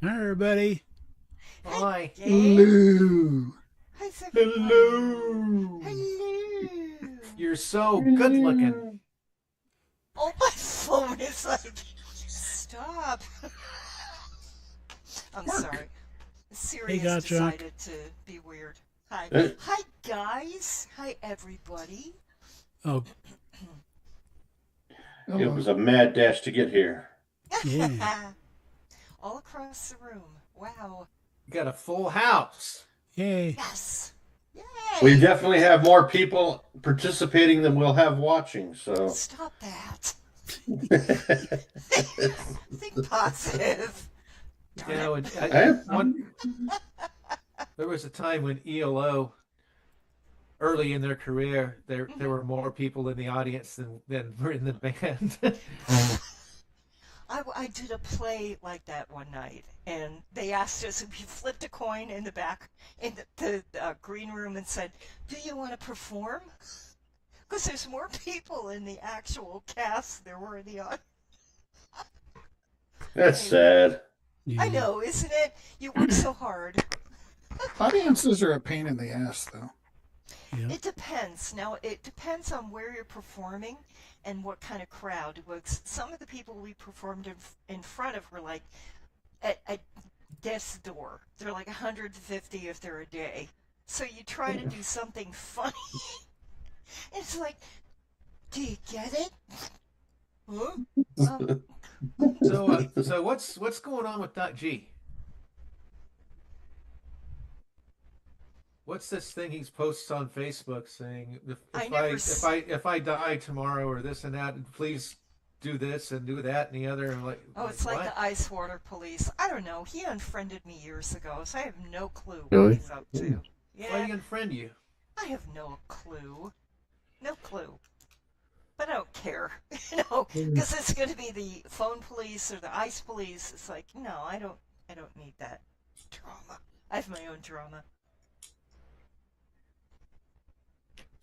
Hi, everybody. Hi. Hello. How's everybody? Hello. Hello. You're so good looking. Oh, my phone is like, stop. I'm sorry. Siri Hey, has Gottschalk. decided to be weird. Hi. It, Hi, guys. Hi, everybody. Oh, it was a mad dash to get here. yeah. All across the room. Wow. You got a full house. Yay. Yes. We Yay. definitely have more people participating than we'll have watching, so. Stop that. Think positive. Darn You know, it. there was a time when ELO, early in their career, there were more people in the audience than were in the band. I did a play like that one night, and they asked us, we flipped a coin in the back in the green room and said, do you want to perform? Because there's more people in the actual cast there were in the audience. That's sad. Yeah. I know, isn't it? You work so hard. Audiences are a pain in the ass, though. Yeah. It depends. Now, it depends on where you're performing and what kind of crowd. Some of the people we performed in front of were like at death's door. They're like 150 if they're a day. So you try to do something funny. It's like, do you get it? Huh? So what's going on with .G? What's this thing he posts on Facebook saying if I die tomorrow or this and that, please do this and do that and the other, and It's like what? the ice water police. I don't know. He unfriended me years ago, so I have no clue what Really? he's up to. Why Yeah, do you unfriend you? I have no clue. No clue. But I don't care, because it's going to be the phone police or the ice police. It's like, no, I don't need that drama. I have my own drama.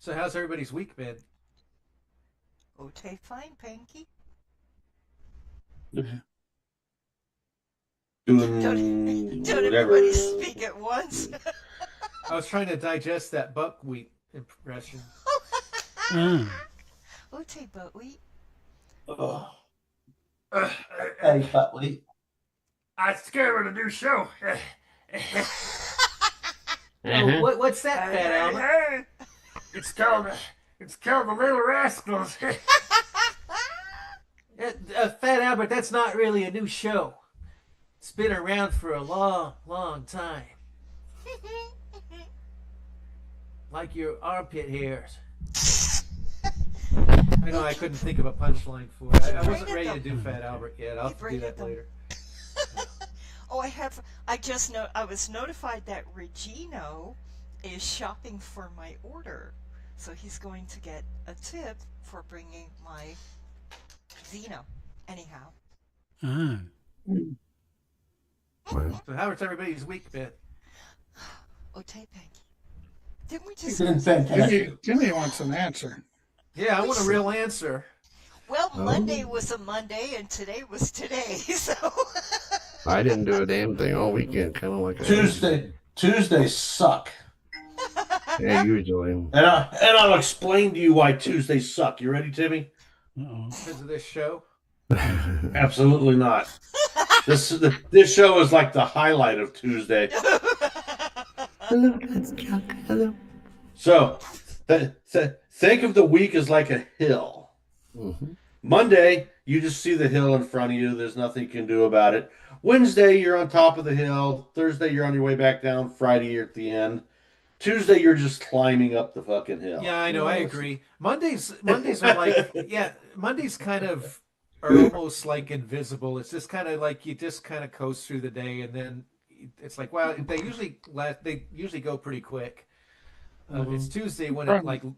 So how's everybody's week been? Okay, fine, Panky. Doing Don't whatever. everybody speak at once. I was trying to digest that buckwheat impression. Okay, buckwheat. Oh, Hey, Buckley. I scared of the new show. What's that, Fat Albert? It's called the Little Rascals. Fat Albert, that's not really a new show. It's been around for a long, long time. Like your armpit hairs. I know I couldn't think of a punchline for it. I wasn't ready to do Fat Albert yet. I'll have to do that later. Oh, I was notified that Regino is shopping for my order. So he's going to get a tip for bringing my Zeno. Anyhow. So how's everybody's week been? Okay, Panky. Didn't we just... Been fantastic. Jimmy wants an answer. Yeah, I want a real answer. Well, Monday was a Monday, and today was today, so... I didn't do a damn thing all weekend, kind of like Tuesdays suck. Yeah, usually. And I'll explain to you why Tuesdays suck. You ready, Timmy? Uh-oh. Because of this show? Absolutely not. This show is like the highlight of Tuesday. Hello, that's Chuck. Hello. So, think of the week as like a hill. Mm-hmm. Monday, you just see the hill in front of you. There's nothing you can do about it. Wednesday, you're on top of the hill. Thursday, you're on your way back down. Friday, you're at the end. Tuesday, you're just climbing up the fucking hill. Yeah, I know. I agree. Mondays are like, yeah, Mondays kind of are almost like invisible. It's just kind of like you just kind of coast through the day, and then it's like, wow, they usually go pretty quick. It's Tuesday when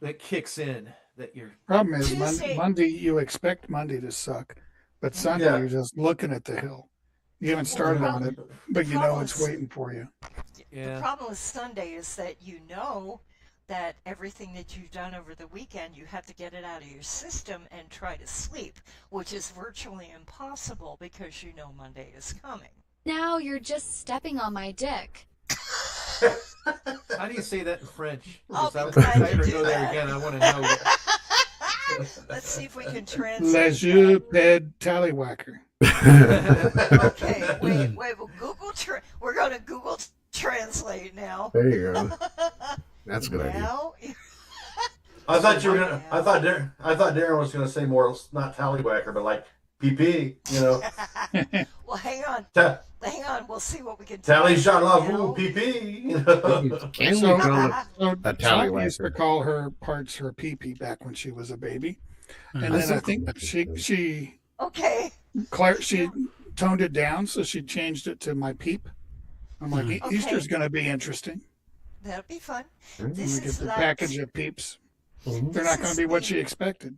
it kicks in that you're. Problem is, Tuesday. Monday, you expect Monday to suck, but Sunday, Yeah. you're just looking at the hill. You haven't started on it, but you know it's waiting for you. Yeah. The problem with Sunday is that you know that everything that you've done over the weekend, you have to get it out of your system and try to sleep, which is virtually impossible because you know Monday is coming. Now you're just stepping on my dick. How do you say that in French? I'll Because be I glad to ever do go there that. again, I want to know. Let's see if we can Les translate. yeux ped tallywhacker. Okay, wait. Well, we're going to Google Translate now. There you go. That's a good idea. Now, I thought you were gonna. I thought Darren was gonna say more, not tallywhacker, but like PP. You know, well, hang on. Ta- Hang on. We'll see what we can tally translate shot love now. PP. You know? Can So- we call it So a Tom used to tallywhacker? call her parts her pee-pee back when she was a baby. And Uh-huh. then I think she Okay. toned it down, so she changed it to my peep. I'm like, Okay. Easter's going to be interesting. That'll be fun. When This we get is the like package of peeps. They're This not going is to be what the- she expected.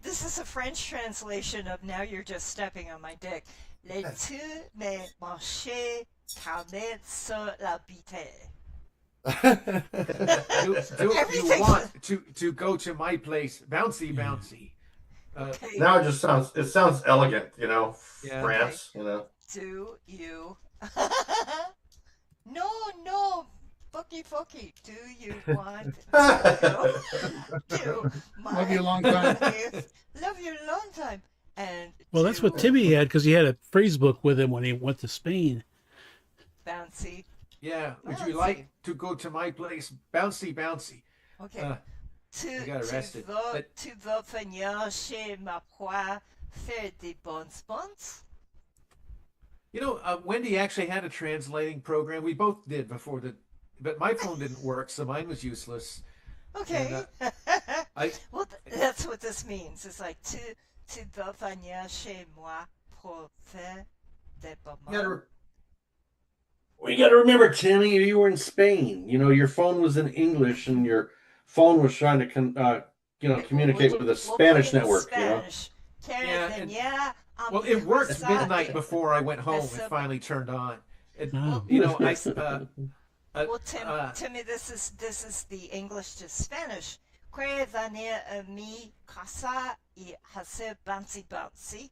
This is a French translation of "Now You're Just Stepping on My Dick." Les tu me manches carnet sur la bite. Do you Everything- want to go to my place? Bouncy, bouncy. Okay. Now it sounds elegant. You know, Yeah. France. You know. Do you? No. Fucky. Do you want to go to my Love you a long time. place? Love you a long time. And Well, that's what do Timmy had because he had a phrase book with him when he went to Spain. Bouncy. Yeah. Would Bouncy. you like to go to my place? Bouncy, bouncy. Okay. I got arrested. But- Tu vas venir chez ma proie faire des bons bons? You know, Wendy actually had a translating program. We both did before but my phone didn't work, so mine was useless. Okay. I Well, that's what this means. It's like tu vas venir chez moi pour faire des bons bons. We got to remember, Timmy, you were in Spain. You know, your phone was in English, and your phone was trying to communicate with a Spanish network. You know. Spanish. Yeah, and- Yeah, well, it worked midnight before I went home. It finally turned on. Oh. You know, Well, Timmy, this is the English to Spanish. Que venir a mi casa y hacer bouncy bouncy.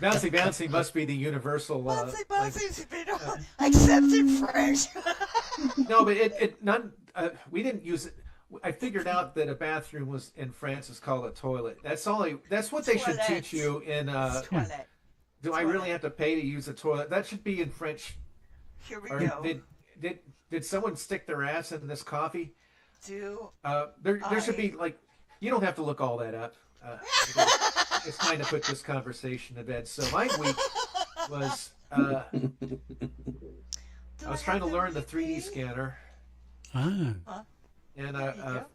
Bouncy must be the universal. Bouncy like- bouncy, except in French. No, but we didn't use it. I figured out that a bathroom was in France is called a toilet. That's what they should Toilet. teach you in. Toilet. Do I really have to pay to use a toilet? That should be in French. Here we Or go. did someone stick their ass in this coffee? Do There should be like, you don't have to look all that up. It's time to put this conversation to bed. So my week was I was trying to learn the 3D scanner, Ah. and There you go.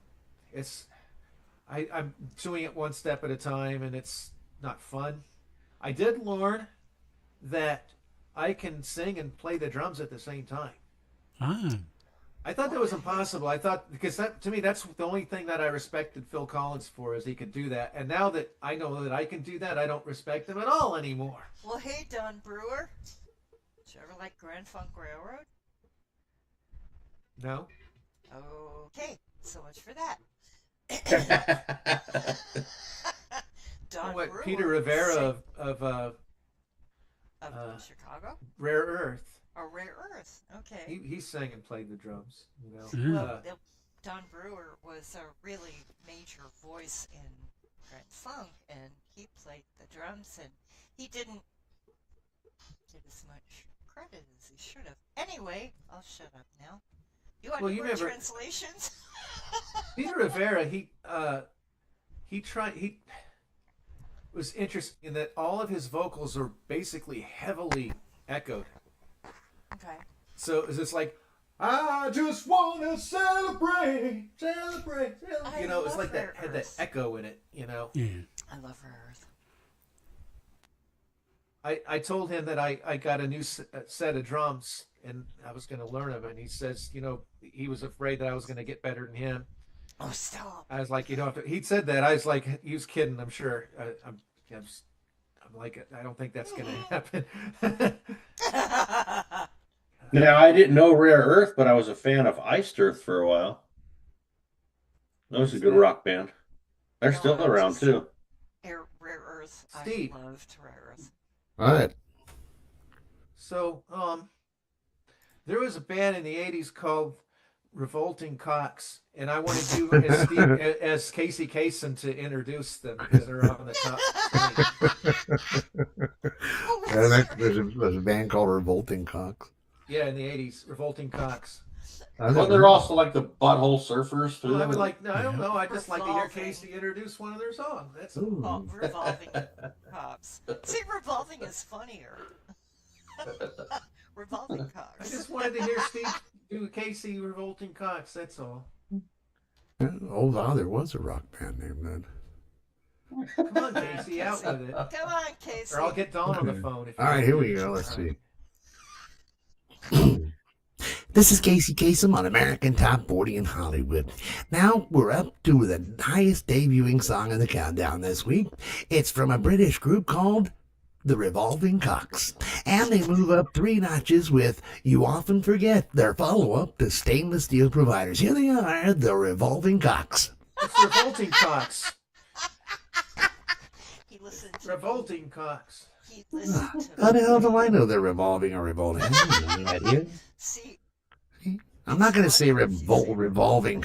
I'm doing it one step at a time, and it's not fun. I did learn that I can sing and play the drums at the same time. Ah. I thought that was impossible. I thought, because to me, that's the only thing that I respected Phil Collins for, is he could do that. And now that I know that I can do that, I don't respect him at all anymore. Well, hey, Don Brewer. Did you ever like Grand Funk Railroad? No? Okay, so much for that. Don What, Brewer. Peter Rivera sang- of Chicago? Rare Earth, Or Rare Earth. Okay. he sang and played the drums. You know? Yeah. Well, Don Brewer was a really major voice in Grand Funk, and he played the drums, and he didn't get as much credit as he should have. Anyway, I'll shut up now. You want Well, any you more never- translations? Peter Rivera, he was interesting in that all of his vocals are basically heavily echoed. Okay. So it's just like, I just want to celebrate. You know, it's love like that Rare had that Earth. echo in it. You know, Yeah. I love Rare Earth. I told him that I got a new set of drums and I was going to learn them, and he says, you know, he was afraid that I was going to get better than him. Oh, stop. I was like, you don't have to. He said that. I was like, he was kidding. I'm sure. I'm like, I don't think that's going to happen. Now, I didn't know Rare Earth, but I was a fan of Iced Earth for a while. That was a good rock band. They're No, still I around just- too. Rare Earth. Steve. I love Toreros. What? So, there was a band in the '80s called Revolting Cocks, and I wanted you as Steve, as Casey Kasem to introduce them because they're on the top. There's a band called Revolting Cocks. Yeah, in the '80s, Revolting Cocks. Well, they're also like the Butthole Surfers too. Well, I would like. No, I don't know. I just like to hear Casey introduce one of their songs. That's all. Oh, Revolving Cocks. See, Revolving is funnier. Revolving I Cocks. just wanted to hear Steve do Casey Revolting Cocks. That's all. Oh, wow, there was a rock band named that. Come on, Casey, out with it. Come on, Casey. Or I'll get Dawn on the phone. If All right, here we go. Let's see. This is Casey Kasem on American Top 40 in Hollywood. Now we're up to the highest debuting song in the countdown this week. It's from a British group called the Revolving Cocks. And they move up 3 notches with You Often Forget, their follow-up to Stainless Steel Providers. Here they are, the Revolving Cocks. It's Revolting Cocks. He listened to Revolting Cocks. He listened to How the hell do I know they're revolving or revolting? I have no idea. See, I'm not going to say revolting, revolting.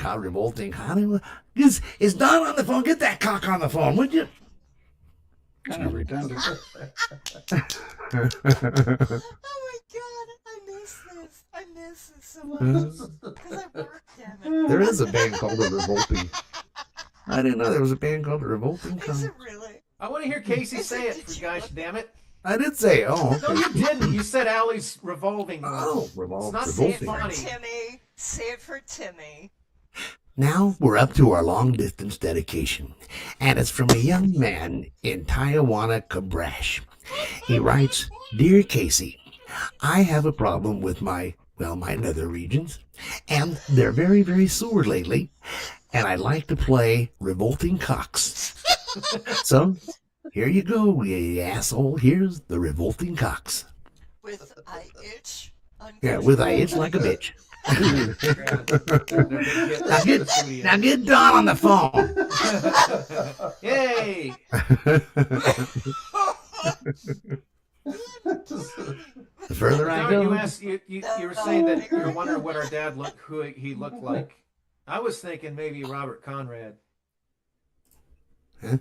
Is Don on the phone? Get that cock on the phone, would you? Kind of redundant. oh my god, I miss this. I miss this so much. Because I worked, damn it. There is a band called the Revolting. I didn't know there was a band called the Revolting. Is it really? I want to hear Casey say it, Did for you gosh look- damn it. I did say, oh. No, you didn't. You said Allie's revolving. Oh, It's revolting. not Say it funny. for Timmy. Say it for Timmy. Now we're up to our long distance dedication, and it's from a young man in Tijuana, Cabrash. He writes, Dear Casey, I have a problem with my nether regions, and they're very, very sore lately, and I'd like to play Revolting Cocks. So, here you go, you asshole. Here's the Revolting Cocks. With I itch. Yeah, with I itch like a bitch. Now Now get Don on the phone. Yay! The further I Now, go, you asked. You were saying that you were wondering what our dad looked, who he looked like. I was thinking maybe Robert Conrad. Dad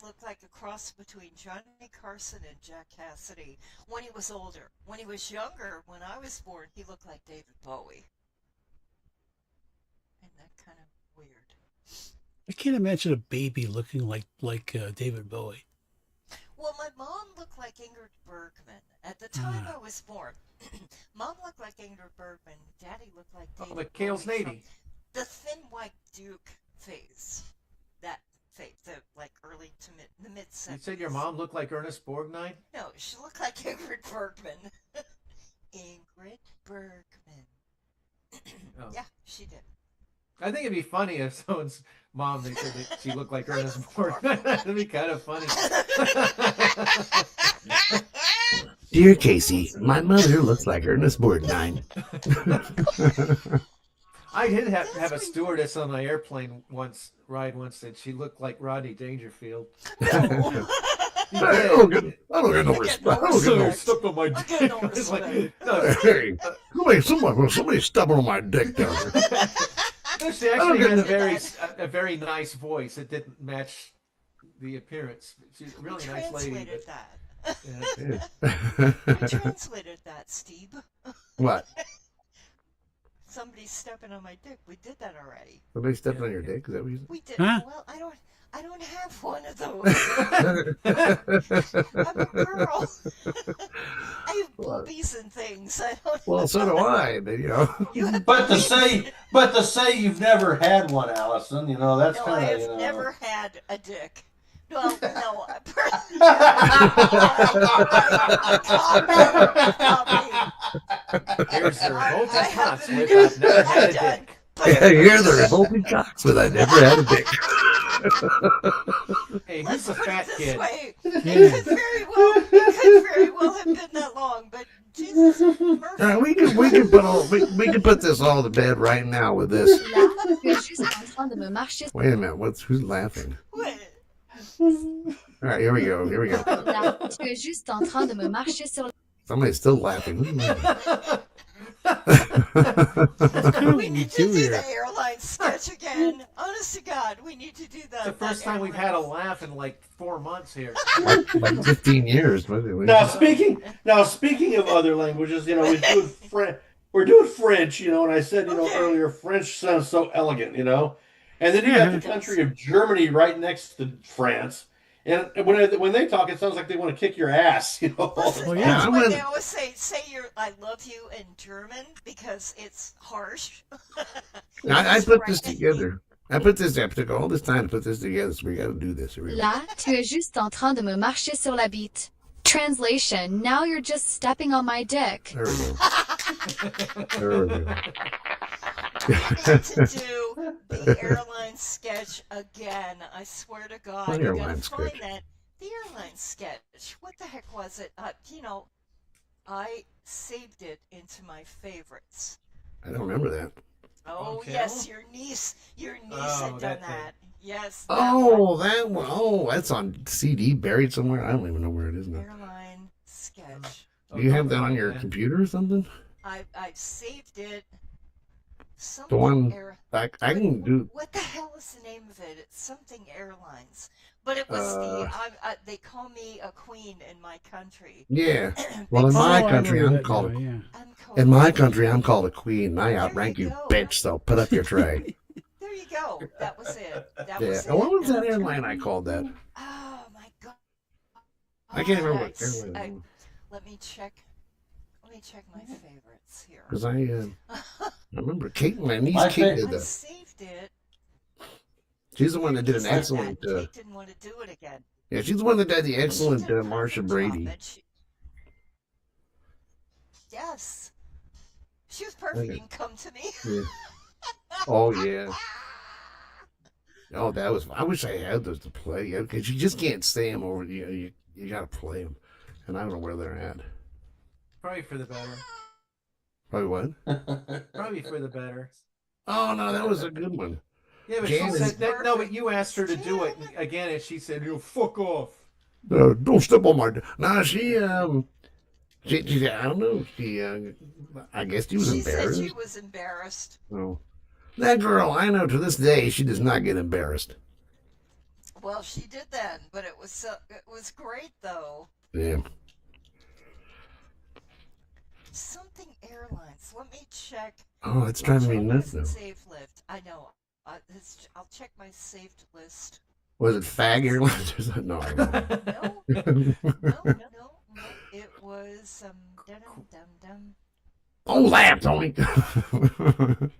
looked like a cross between Johnny Carson and Jack Cassidy when he was older. When he was younger, when I was born, he looked like David Bowie. Isn't that kind of weird? I can't imagine a baby looking like David Bowie. Well, my mom looked like Ingrid Bergman. At the time I was born, Mom looked like Ingrid Bergman. Daddy looked like David McHale's Bowie Navy. from the Thin White Duke phase. That phase, the early to mid '70s. You said your mom looked like Ernest Borgnine? No, she looked like Ingrid Bergman. Ingrid Bergman. Oh. Yeah, she did. I think it'd be funny if someone's mom, they said that she looked like Ernest Borgnine. That'd be kind of funny. Dear Casey, my mother looks like Ernest Borgnine. I did have a stewardess on my airplane ride once that she looked like Rodney Dangerfield. I don't get no respect. I don't get no. Stuck on my dick. get no It's like, respect. no, Hey, somebody stepping on my dick down there. she actually had a very nice voice. It didn't match the appearance. She's a really nice lady. Translated But, that. yeah. We translated that, Steve. What? Somebody's stepping on my dick. We did that already. Somebody stepped on your dick? Is that what you said? We did. Huh? Well, I don't have one of those. I'm a girl. I have boobies and things. I don't. Well, so do I, but you know. You have But to boobies. say you've never had one, Allison, you know, that's No, I kind have of, you know. never had a dick. Well, no. Here's the revolting I cocks haven't with I've never had a done, dick. You're the revolting cocks, but I never had a dick. Hey, who's Let's the put fat it this kid? way. It could very well have been that long, but Jesus, Murphy. We can put this all to bed right now with this. Là, je suis juste en train de me marcher. Wait a minute, who's laughing? What? All right, here we go. Here we go. Là, tu es juste en train de me marcher sur Somebody's still laughing. That's kind of We what we need to do do here. the airline sketch again. Honest to God, we need to do that. The first time we've had a laugh in like 4 months here. like 15 years. But anyway. Now speaking of other languages, you know, we're doing French, you know, and I said, you know, Okay. earlier, French sounds so elegant, you know, and then you got the country of Germany right next to France, and when they talk, it sounds like they want to kick your ass, you know. Listen, Oh, that's yeah. why I'm they gonna- always say I love you in German because it's harsh. I It's put this right. together. I took all this time to put this together, so we got to do this. Here we go. Là, tu es juste en train de me marcher sur la bite. Translation, now you're just stepping on my dick. There we go. There we go. We need to do the airline sketch again. I swear to God, What you gotta airline find sketch? that. The airline sketch. What the heck was it? You know, I saved it into my favorites. I don't remember that. Oh Okay. yes, your niece Oh, had done that thing. that. Yes. that one. Oh, that one. Oh, that's on CD buried somewhere. I don't even know where it is now. Airline sketch. Do you have that on your computer or something? I've saved it. Something The one air- I can do. What the hell is the name of it? It's something airlines. But it was they call me a queen in my country. Yeah. Well, in Oh, my I country, remember I'm that called. now, yeah. I'm called In my country, I'm called a queen. I outrank you you, go. bitch. So put up your tray. There you go. That was it. That Yeah. was And what it. was that airline I called that? Oh my God. I can't remember I- what airline. I- it was. Let me check. Let me check my favorites here. Because I remember Kate, my niece My Kate fa- did I that. saved it. She's the one that did an He said excellent. that. Kate didn't want to do it again. Yeah, she's the one that did the She excellent did a Marsha perfect Brady. job, and yes. She was perfect. Okay. You can come to me. Yeah. Oh yeah. Oh, that was. I wish I had those to play. Because you just can't say them over. You got to play them, and I don't know where they're at. Probably for the better. Probably what? Probably for the better. Oh no, that was a good one. Yeah, but Jan she is- said no. But you asked her to do it again, and she said, "You fuck off." Don't step on my. No, she I don't know. I guess she was She said embarrassed. she was embarrassed. No. That girl, I know to this day, she does not get embarrassed. Well, she did then, but it was great though. Yeah. Something airlines. Let me check. Oh, it's driving me nuts now. Save list. I know. I'll check my saved list. Was it Fag Airlines or something? No, I don't know. No. It was dum dum dum. Oh, laugh, Tony.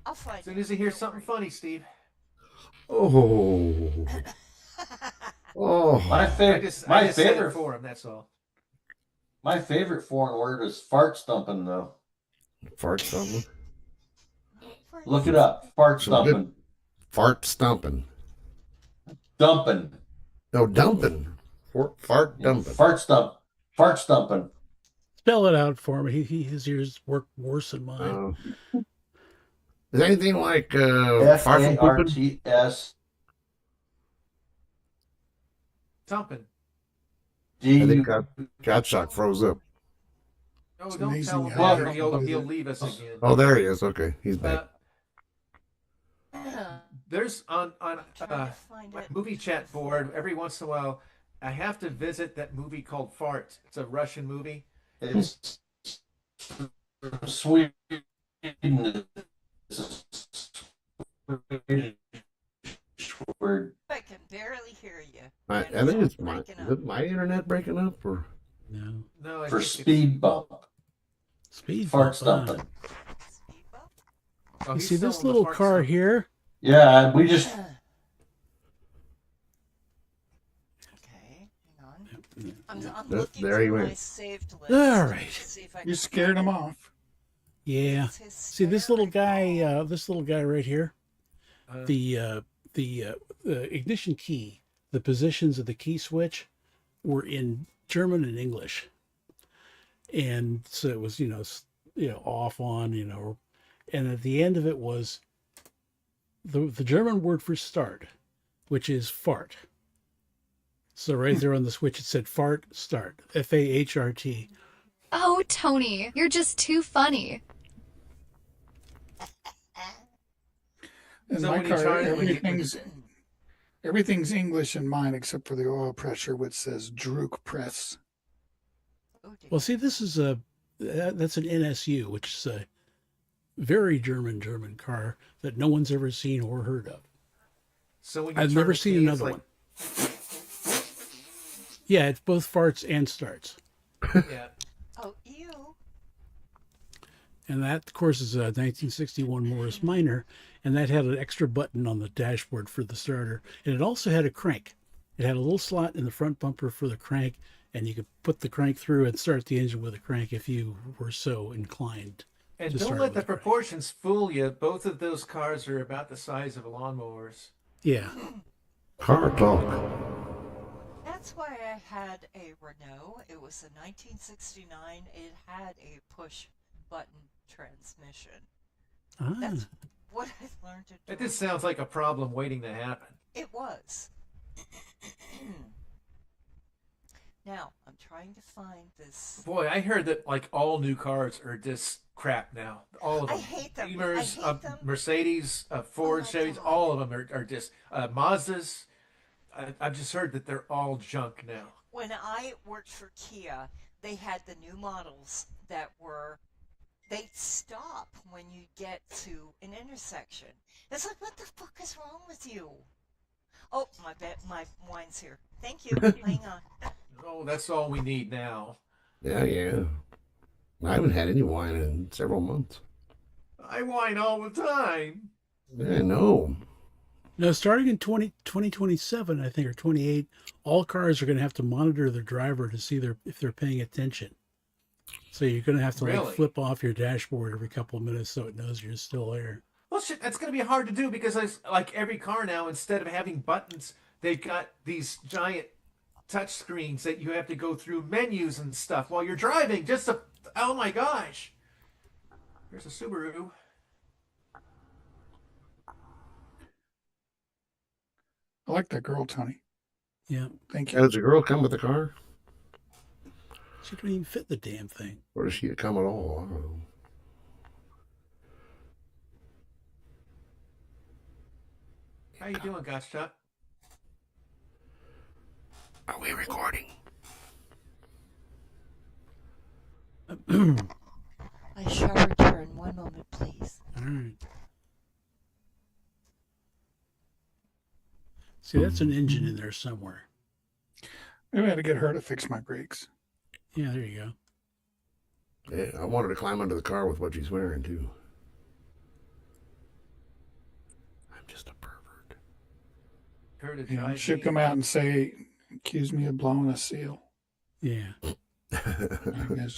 I'll find As soon as you hear something funny, Steve. Oh. Oh. My I favorite, just my said it favorite, for him. That's all. my favorite foreign word is fart stumping. Though, Fart stumping. look it up. Fart So good. stumping, Fart stumping. dumping, No, dumping. Fart dumping. fart stumping. Spell it out for me. His ears work worse than mine. Is anything like F far from A R pooping? T S Thumping. D I think U. Gottschalk froze up. Oh, It's don't amazing tell him how that, or you he'll can do he'll that. leave us again. Oh, there he is. Okay, he's back. There's on Trying to find my it. movie chat board every once in a while. I have to visit that movie called Fart. It's a Russian movie. It's from Sweden. It's a Swedish word. I can barely hear you. I And think it's all my breaking is up. it my internet breaking up or No. No, I For think speed bump. Speed Fart bump, huh? stumping. Speed bump? Oh, You he's see this selling the little fart car stuff. here? Yeah, we just Okay, hang on. I'm There- looking there he through my went. saved list. All right. to see if I You can scared find him it. off. Yeah. It's See this little hysterical. guy right here. Uh, The ignition key, the positions of the key switch were in German and English, and so it was off on and at the end of it was the German word for start, which is fart. So right there on the switch, it said fart start, FAHRT. Oh, Tony, you're just too funny. In So my when you car, try- when you- everything's English in mine except for the oil pressure, which says Druk Press. Oh, dear. Well, see, this is that's an NSU, which is a very German car that no one's ever seen or heard of. So when you I've turn never the seen key, another it's one. Yeah, it's both farts and starts. Yeah. Oh, ew. And that, of course, is a 1961 Morris Minor, and that had an extra button on the dashboard for the starter. And it also had a crank. It had a little slot in the front bumper for the crank, and you could put the crank through and start the engine with a crank if you were so inclined. And to don't start let with the a crank. proportions fool you. Both of those cars are about the size of lawnmowers. Yeah. Car talk. That's why I had a Renault. It was a 1969. It had a push button transmission. Ah. That's what I learned to do. That just sounds like a problem waiting to happen. It was. Now, I'm trying to find this. Boy, I heard that like all new cars are just crap now. All of I them. hate them. Beamers, I hate them. Mercedes, Ford, my Chevys, God. all of them are just Mazdas. I've just heard that they're all junk now. When I worked for Kia, they had the new models that were, they'd stop when you get to an intersection. It's like, what the fuck is wrong with you? Oh, my wine's here. Thank you. Hang on. Oh, that's all we need now. Yeah. I haven't had any wine in several months. I whine all the time. I know. Now, starting in 2027, I think, or 28, all cars are going to have to monitor their driver to see if they're paying attention. So you're going to have to Really? like flip off your dashboard every couple of minutes so it knows you're still there. Well, shit, that's going to be hard to do because like every car now, instead of having buttons, they've got these giant touch screens that you have to go through menus and stuff while you're driving. Oh my gosh. There's a Subaru. I like that girl, Tony. Yeah. Thank Does you. the girl come with the car? She couldn't even fit the damn thing. Or does she come at all? I don't know. How you doing, Gotcha? Are we recording? I shall return. One moment, please. All right. See, that's an engine in there somewhere. Maybe I had to get her to fix my brakes. Yeah, there you go. Yeah, I wanted to climb under the car with what she's wearing, too. I'm just a pervert. Heard it You know, drive she'll me. come out and say, accuse me of blowing a seal. Yeah. It's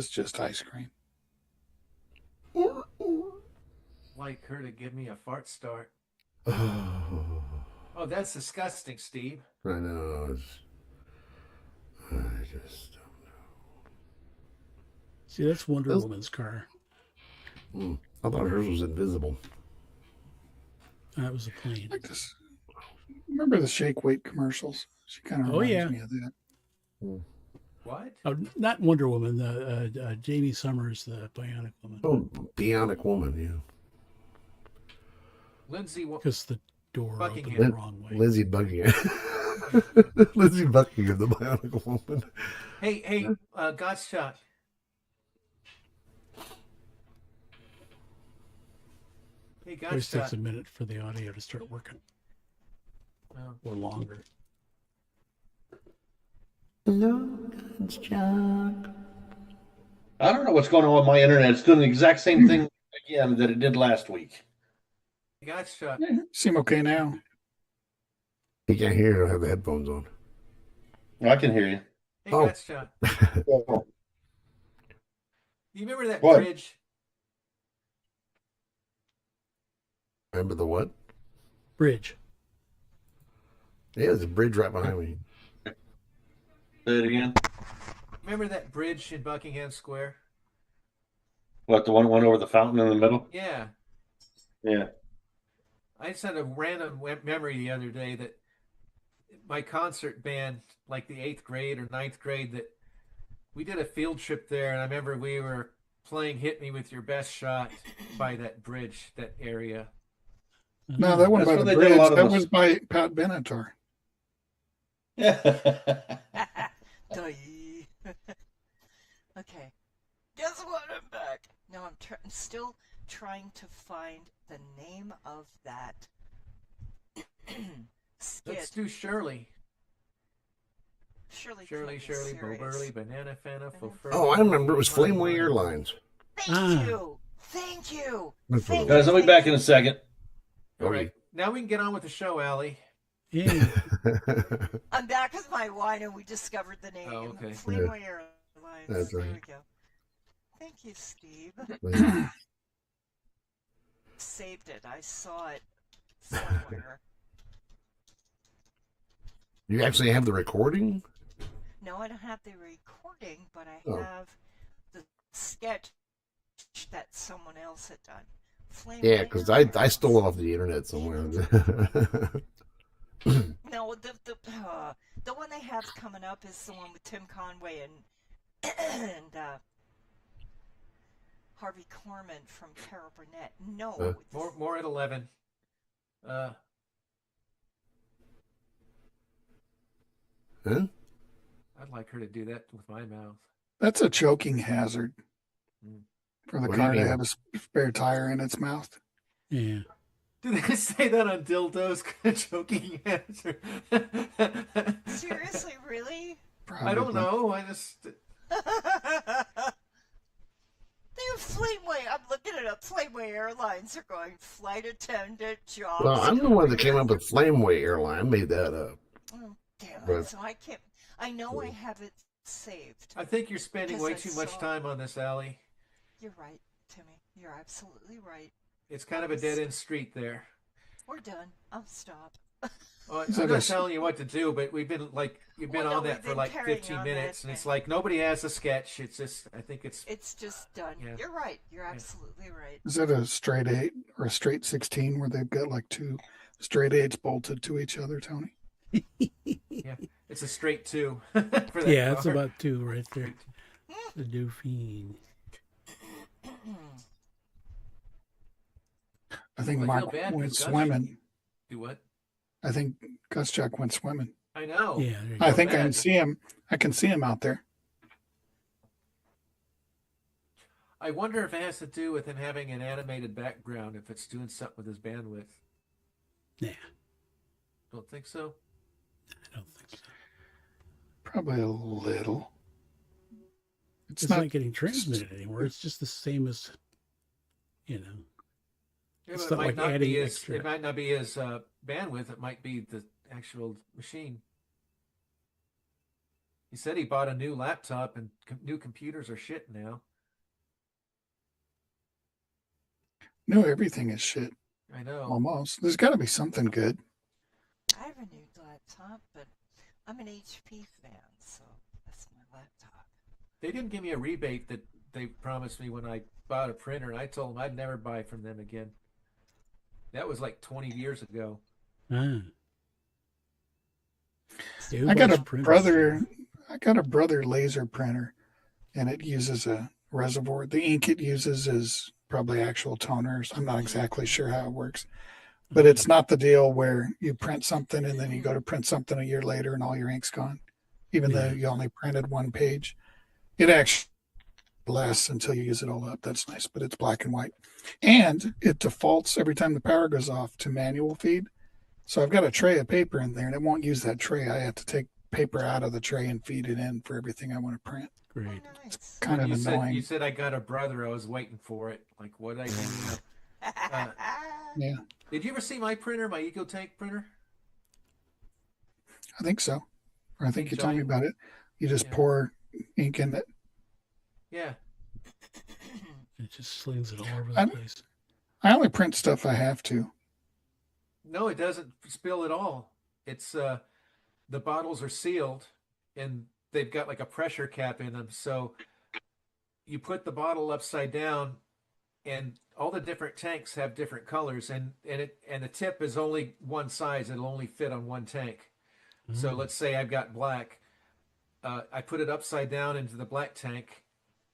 just ice cream. Like her to give me a fart start. Oh, Oh, that's disgusting, Steve. I know. I just don't See, that's Wonder Those- Woman's car. know. I thought hers was invisible. That was a plane. Like this. Remember the shake weight commercials? She kind of Oh, reminds yeah. me of that. What? Oh, not Wonder Woman. The Jamie Summers, the Bionic Woman, Oh, Bionic Woman, yeah. Lindsay, because the door opened Buckingham. the wrong way. Lizzie Buckingham. Lizzie Buckingham, the Bionic Woman. hey, Gotcha. Hey, It always takes Gotcha. a minute for the audio to start working, Oh. or longer. I don't know what's going on with my internet. It's doing the exact same thing again that it did last week. Gotcha. Seem okay now. He can't hear you. I don't have the headphones on. I can hear you. Hey, Oh. Gotcha. You remember that What? bridge? Remember the what? Bridge. Yeah, there's a bridge right behind me. Say it again. Remember that bridge in Buckingham Square? What, the one over the fountain in the middle? Yeah. Yeah. I just had a random memory the other day that my concert band, like the 8th grade or 9th grade, that we did a field trip there, and I remember we were playing "Hit Me with Your Best Shot" by that bridge, that area. No, that one That's by where the they did a lot bridge. of That those- was by Pat Benatar. Die. Okay. Guess what? I'm back. No, I'm still trying to find the name of that skit. Let's do Shirley. Shirley, Shirley, Shirley, Bo Burley, Banana Fana, Fulfur. Oh, I remember. It was Flameway Airlines. Thank you. Thank you. That's what it Thank Guys, you. I'll be back in a second. All right. Now we can get on with the show, Allie. Yeah. I'm back with my wine, and we discovered the name. Oh, okay. Flameway Airlines. That's There right. we go. Thank you, Steve. Saved it. I saw it somewhere. You actually have the recording? No, I don't have the recording, but I Oh. have the sketch that someone else had done. Yeah, because I stole it off the internet somewhere. No, the one they have coming up is the one with Tim Conway and Harvey Korman from Carol Burnett. No, More at 11. Huh? I'd like her to do that with my mouth. That's a choking hazard for the What do you car to mean? have a spare tire in its mouth. Yeah. Do they say that on dildos? Choking answer. seriously, really? I don't Probably. know. I just. They have Flameway. I'm looking it up. Flameway Airlines are going flight attendant jobs. Well, I'm the one that came up with Flameway Airline. I made that up. Oh, damn it! But- So I can't. I know I have it saved. I think you're spending Because way I too much saw- time on this, Allie. You're right, Timmy. You're absolutely right. It's kind of a dead end street there. We're done. I'll stop. I'm Is that not a- telling you what to do, but you've been Well, no, on that we've for been like carrying 15 on minutes, that and it's thing. like nobody has a sketch. It's just, I think it's. It's just done. Yeah. You're right. You're absolutely right. Is that a straight 8 or a straight 16 where they've got like two straight 8s bolted to each other, Tony? Yeah, it's a straight 2 for that Yeah, it's car. about 2 right there. The Dauphine. I think I feel Mark bad went 'cause Gus- swimming. Do what? I think Gus Chuck went swimming. I know. Yeah. There you I go. think I can bad. see him. I can see him out there. I wonder if it has to do with him having an animated background, if it's doing something with his bandwidth. Nah, Don't think so. I don't think so. Probably a little. It's It's not. not getting transmitted anymore. It's just the same as, you know. Yeah, It's but not like adding extra. It might not be his bandwidth. It might be the actual machine. He said he bought a new laptop, and new computers are shit now. No, everything is shit. I know. Almost. There's got to be something good. I have a new laptop, but I'm an HP fan, so that's my laptop. They didn't give me a rebate that they promised me when I bought a printer, and I told them I'd never buy from them again. That was like 20 years ago. Ah. Yeah, who I got buys a printers? brother. I got a brother laser printer, and it uses a reservoir. The ink it uses is probably actual toners. I'm not exactly sure how it works, but it's not the deal where you print something and then you go to print something a year later and all your ink's gone, even though Yeah. you only printed one page. It actually lasts until you use it all up. That's nice, but it's black and white, and it defaults every time the power goes off to manual feed. So I've got a tray of paper in there, and it won't use that tray. I have to take paper out of the tray and feed it in for everything I want to print. Great. Oh, nice. Kind of you annoying. you said I got a brother. I was waiting for it. Like, what did I do? Yeah, Did you ever see my printer, my EcoTank printer? I think so. Or I think Big you told me giant- about it. You just Yeah. pour ink in it. Yeah. It just slings it all over I'm- the place. I only print stuff I have to. No, it doesn't spill at all. It's the bottles are sealed and they've got like a pressure cap in them. So you put the bottle upside down and all the different tanks have different colors and the tip is only one size. It'll only fit on one tank. So let's say I've got black. I put it upside down into the black tank,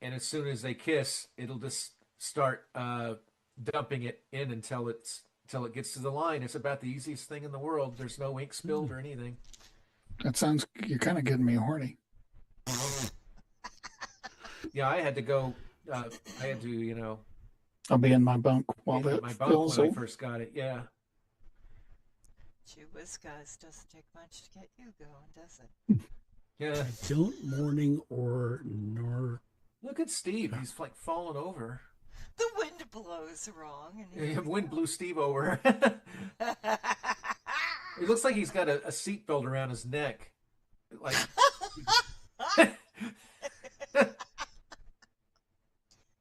and as soon as they kiss, it'll just start dumping it in until it gets to the line. It's about the easiest thing in the world. There's no ink spilled or anything. That sounds, you're kind of getting me horny. Yeah, I had to go. I had to, I'll be in my bunk while get that my bunk fills when I over. first got it. Yeah. Gee whiz, guys, doesn't take much to get you going, does it? Yeah. Don't morning or nor. Look at Steve. He's like falling over. The wind blows wrong. Yeah, wind blew Steve over. It looks like he's got a seatbelt around his neck. Like.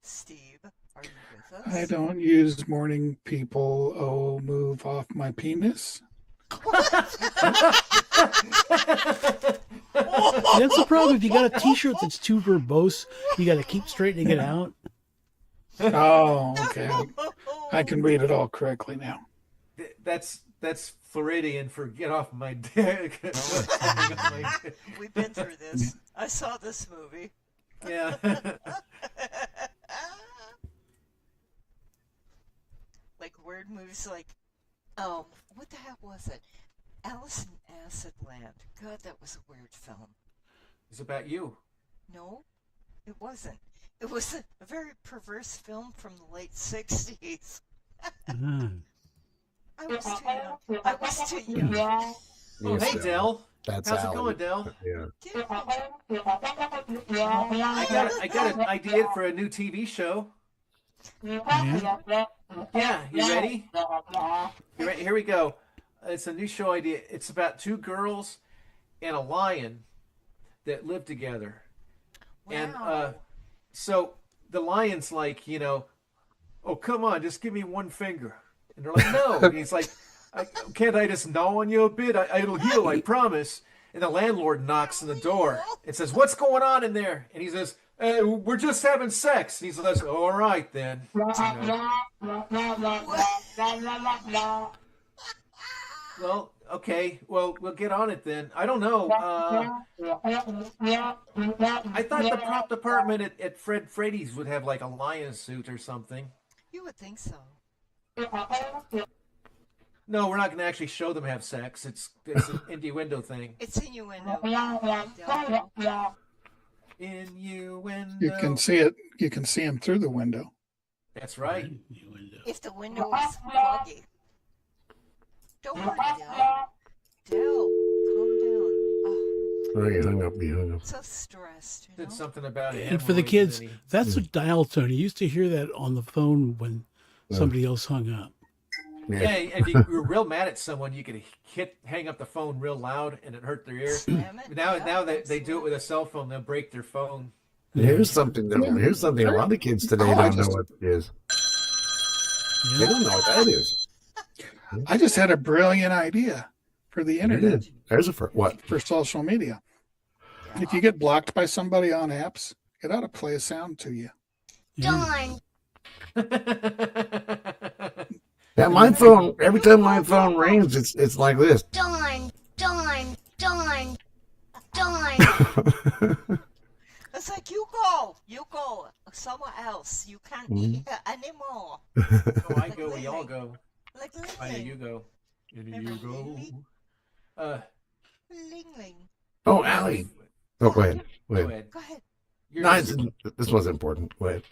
Steve, are you with us? I don't use morning people. Oh, move off my penis. That's the problem. If you got a T-shirt that's too verbose, you got to keep straightening it out. Oh, okay. I can read it all correctly now. That's Floridian for get off my dick. We've been through this. I saw this movie. Yeah. Like weird movies like, what the heck was it? Alice in Acid Land. God, that was a weird film. It's about you. No, it wasn't. It was a very perverse film from the late 60s. I was too young. I was too young. Oh, hey, Dell. That's How's it Allie. going, Dell? Yeah. I got an idea for a new TV show. Yeah, you ready? You ready? Here we go. It's a new show idea. It's about two girls and a lion that live together. Wow. And so the lion's like, oh, come on, just give me one finger. And they're like, no. And he's like, can't I just gnaw on you a bit? It'll heal, I promise. And the landlord knocks on the door and says, what's going on in there? And he says, we're just having sex. And he says, all right, then. Well, okay. Well, we'll get on it then. I don't know. I thought the prop department at Freddy's would have like a lion suit or something. You would think so. No, we're not going to actually show them have sex. It's an innuendo thing. It's innuendo. Innuendo. You can see it. You can see him through the window. That's right. If the window was foggy. Don't worry, Dell. Dell, calm down. Oh, you hung up. So stressed, Did something about it. And for the kids, that's a dial tone. You used to hear that on the phone when somebody else hung up. Yeah, if you were real mad at someone, you could hang up the phone real loud and it hurt their ear. Slam it. Now Yeah, they do it with a cell phone, they'll break their phone. Here's something a lot of kids today don't know what it is. They don't know what that is. I just had a brilliant idea for the internet, There's what? for social media. If you get blocked by somebody on apps, it ought to play a sound to you. Darn. Yeah, my phone. Every time my phone rings, it's like this. Darn. Darn. Darn. Darn. It's like, you go somewhere else. You can't be here anymore. Oh, I go, we all go. Like I know Ling you go. And Remember you go. Ling? Ling Ling. Oh, Allie. Oh, go ahead. Go ahead. Go ahead. No, this wasn't important. Go ahead.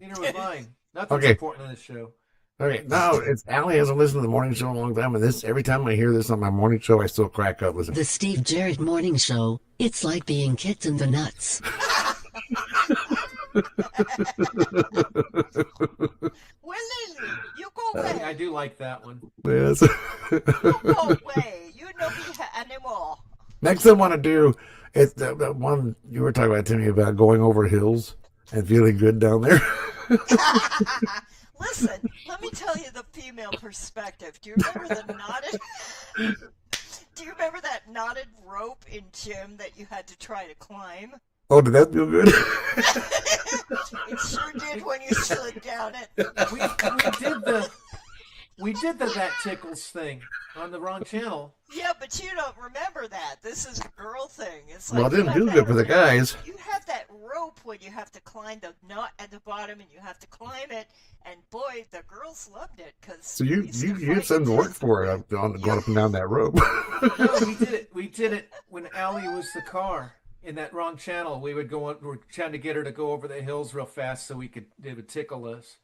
Neither was mine. Nothing's Okay. important in this show. Okay, no, it's Allie hasn't listened to the morning show in a long time, and every time I hear this on my morning show, I still crack up. Listen. The Steve Jarrett Morning Show. It's like being kicked in the nuts. Well, Lily, you go away. I do like that one. Yes. You go away. You don't be here anymore. Next, I want to do it's the one you were talking about, Timmy, about going over hills and feeling good down there. Listen, let me tell you the female perspective. Do you remember the knotted? Do you remember that knotted rope in gym that you had to try to climb? Oh, did that feel good? It sure did when you slid down it. We did the We did that tickles thing on the wrong channel. Yeah, but you don't remember that. This is a girl thing. It's Well, like it you didn't have do that- good for the guys. You have that rope when you have to climb the nut at the bottom, and you have to climb it. And boy, the girls loved it because. So you had something to work for it on going up and down that rope. No, we did it when Allie was the car in that wrong channel. We would go on. We were trying to get her to go over the hills real fast so it would tickle us.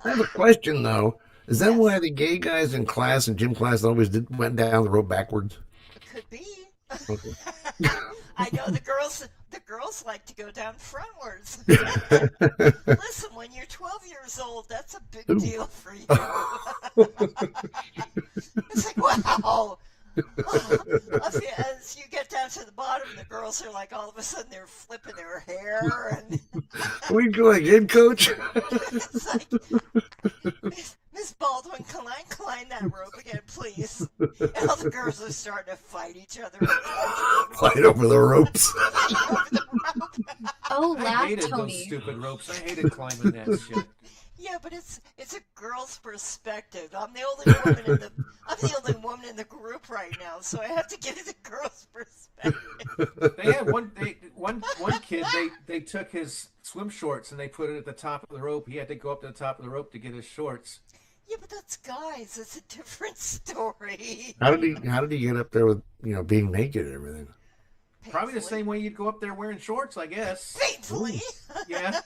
I have a question though. Is that why the gay guys in class and gym class always went down the rope backwards? It could be. Okay. I know the girls like to go down frontwards. Listen, when you're 12 years old, that's a big deal for you. It's like, wow. As you get down to the bottom, the girls are like, all of a sudden, they're flipping their hair. And Are we going in, Coach? it's like, Miss Baldwin, can I climb that rope again, please? And all the girls are starting to fight each other. Fight over the ropes. Oh, I laugh, hated those Tony. stupid ropes. I hated climbing that shit. Yeah, but it's a girl's perspective. I'm the only woman in the group right now, so I have to give you the girl's perspective. They had one kid. They took his swim shorts and they put it at the top of the rope. He had to go up to the top of the rope to get his shorts. Yeah, but that's guys. It's a different story. How did he get up there with being naked and everything? Probably the same way you'd go up there wearing shorts, I guess. Painfully. Yeah.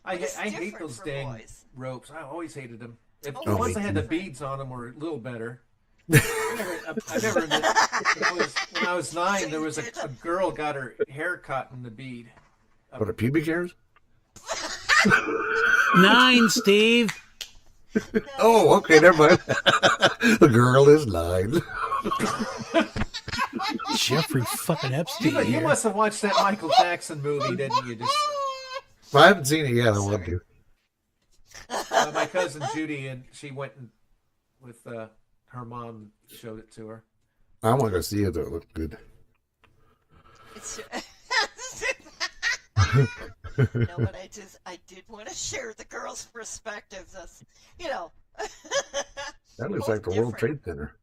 I But it's hate different those for dang boys. ropes. I always hated them. The Oh, ones me that had the too. beads on them were a little better. I never when I was 9, there was a girl got her hair caught in the bead. What are pubic hairs? 9, Steve. Oh, okay, never mind. The girl is 9. Jeffrey fucking Epstein You here. must have watched that Michael Jackson movie, didn't you? Well, I haven't seen it yet. I want to. My cousin Judy, and she went with her mom, showed it to her. I want to go see it. Though. It looked good. It's no, but I did want to share the girls' perspective. That's That looks both like the World different. Trade Center.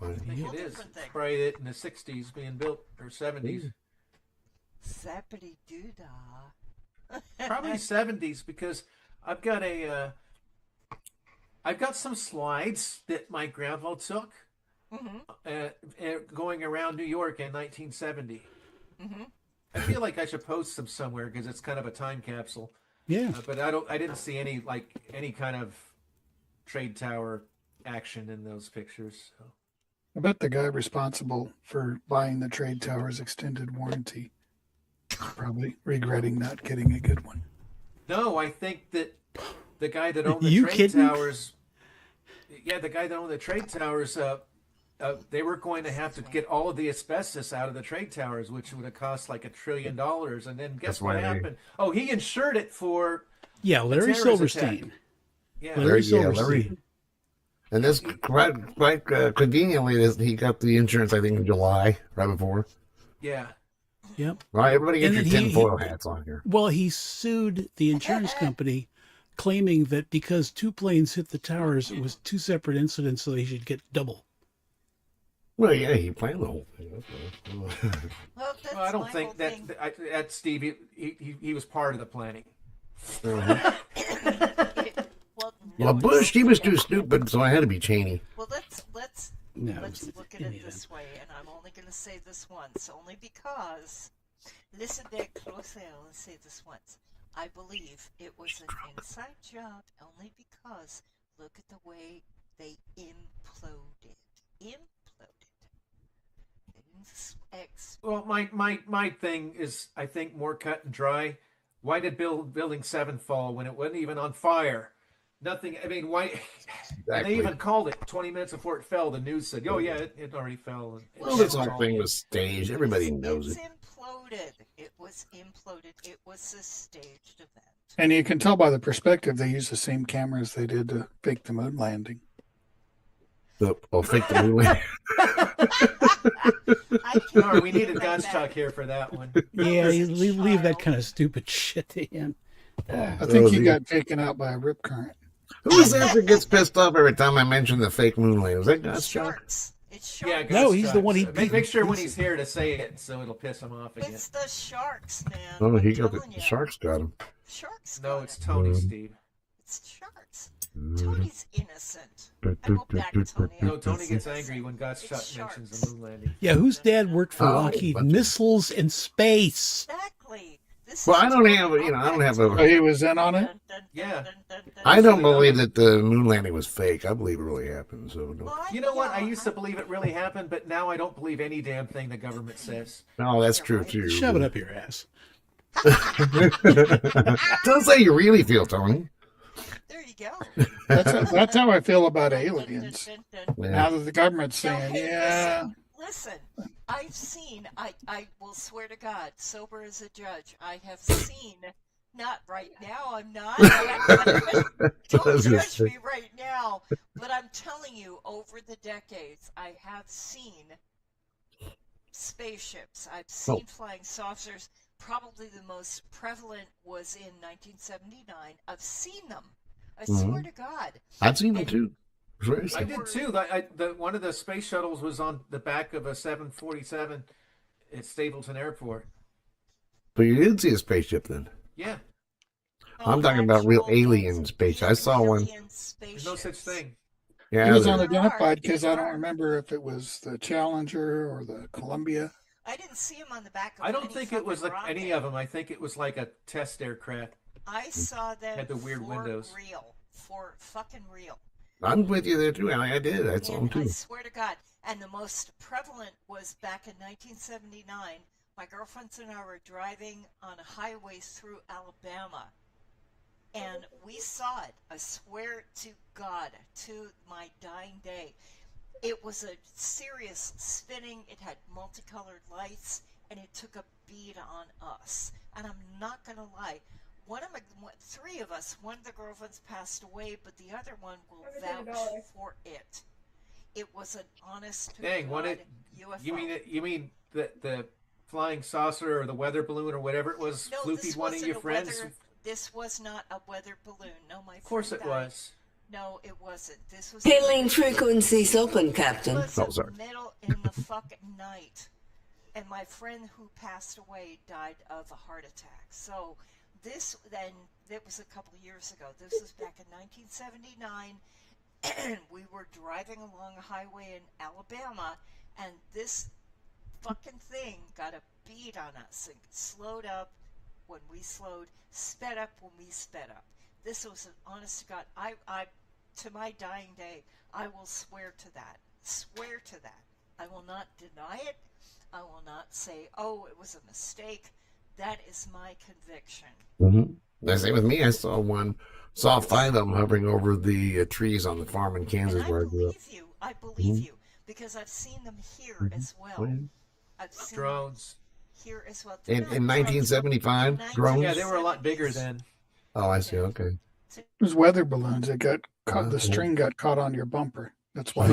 I think Whole it is. different thing. Probably it in the 60s being built, or 70s. Zappity doo-dah. Probably 70s, because I've got some slides that my grandpa took going around New York in 1970. I feel like I should post them somewhere because it's kind of a time capsule. Yeah. But I didn't see any kind of trade tower action in those pictures. So. I bet the guy responsible for buying the trade tower's extended warranty is probably regretting not getting a good one. No, I think that the guy that owned the You trade kidding? towers, the guy that owned the trade towers, they were going to have to get all of the asbestos out of the trade towers, which would have cost like $1 trillion. And then guess That's what why they- happened? Oh, he insured it for Yeah, Larry terrorist Silverstein. attack. Yeah. Larry Yeah, Silverstein. Larry. And this quite conveniently, he got the insurance, I think, in July, right before. Yeah. Yep. Right, everybody get And your then he- tinfoil hats on here. Well, he sued the insurance company, claiming that because 2 planes hit the towers, it was 2 separate incidents, so he should get double. Well, yeah, he planned the whole thing. Well, that's Well, I don't my think whole that thing. that Steve he was part of the planning. Well, Bush, he was too stupid, so I had to be Cheney. Well, let's No, let's look at any it of this way, and I'm only going to say this once, only because. Listen very closely. I will say this once. I believe it was an inside job, only because look at the way they imploded. Imploded. They didn't Well, my thing is, I think, more cut and dry. Why did Building 7 fall when it wasn't even on fire? Nothing. I mean, why? And Exactly. they even called it 20 minutes before it fell. The news said, "Oh yeah, it already fell." Well, this whole thing was staged. Everybody knows It's it. imploded. It was imploded. It was a staged event. And you can tell by the perspective they use the same cameras they did to fake the moon landing. I'll fake the moon. I can't No, we believe needed that Gottschalk here for that one. Yeah, was you a leave that child. kind of stupid shit to him. I think he got taken out by a rip current. Who is that that gets pissed off every time I mention the fake moon landing? Was that God's Chuck? Sharks. It's sharks. Yeah, No, Ghost he's the Sharks. one he- make sure when he's here to say it, so it'll piss him off again. It's the sharks, man. Oh, I'm he got telling the you. sharks got him. Sharks. No, got it's it. Tony, Steve. It's sharks. Tony's innocent. I hope that Tony. No, Tony is gets innocent. angry when Ghost It's Chuck sharks. mentions the moon landing. Yeah, whose dad worked for Oh, Lockheed but- Missiles and Space? Exactly. This Well, is I don't Tony. have a- you know, I don't have a- Oh, he was in on it? Dun, dun, dun, Yeah. dun, dun, dun, I dun. don't believe that the moon landing was fake. I believe it really happened. So no, Well, You know what? I yeah, used to believe it really happened, but now I don't believe any damn thing the government says. no, that's You're true right. too. Shove it up your ass. Don't say you really feel, Tony. There you go. That's how I feel about aliens. Dun, dun, dun, dun. Now that the government's No, saying, hey, yeah, listen, I've seen, I will swear to God, sober as a judge, I have seen, not right now, I'm not. Don't judge me right now. But I'm telling you, over the decades, I have seen spaceships. I've seen flying saucers. Probably the most prevalent was in 1979. I've seen them. I swear to God. I've seen it too. It's very I simple. did too. One of the space shuttles was on the back of a 747 at Stapleton Airport. But you did see a spaceship then. Yeah, I'm talking about real Actual alien space. I saw one. alien there's no such spaceships. thing. Yeah, he was there- unidentified because I don't There are. remember if it was the Challenger or the Columbia. I didn't see him on the back of I don't any think it was fucking like any rocket. of them. I think it was like a test aircraft. I saw them Had the weird for windows. real. For fucking real. I'm with you there too. I did. I saw them And I too. swear to God. And the most prevalent was back in 1979. My girlfriends and I were driving on highways through Alabama. And we saw it. I swear to God, to my dying day. It was a serious spinning. It had multicolored lights, and it took a bead on us. And I'm not gonna lie, three of us. One of the girlfriends passed away, but the other one will vouch for it. It was an honest to Dang, what God it? UFO. You mean the flying saucer or the weather balloon or whatever it was? No, floofied this one of wasn't your a friends? weather. This was not a weather balloon. No, my Of course friend it died. was. No, it wasn't. This was Hailing frequencies open, Captain. It was Oh, sorry. middle in the fucking night, and my friend who passed away died of a heart attack. So this then it was a couple of years ago. This was back in 1979, and we were driving along a highway in Alabama, and this fucking thing got a bead on us and slowed up when we slowed, sped up when we sped up. This was an honest to God. I to my dying day, I will swear to that. Swear to that. I will not deny it. I will not say, oh, it was a mistake. That is my conviction. The same with me. I saw five of them hovering over the trees on the farm in Kansas And I where I grew up. believe you. I believe you because I've seen them here as well. I've seen Drones. them here as well. In They're not 1975, drones. drones? Yeah, they were a lot bigger then. Oh, I see. Okay. It was weather balloons. It got caught. The Okay. string got caught on your bumper. That's why.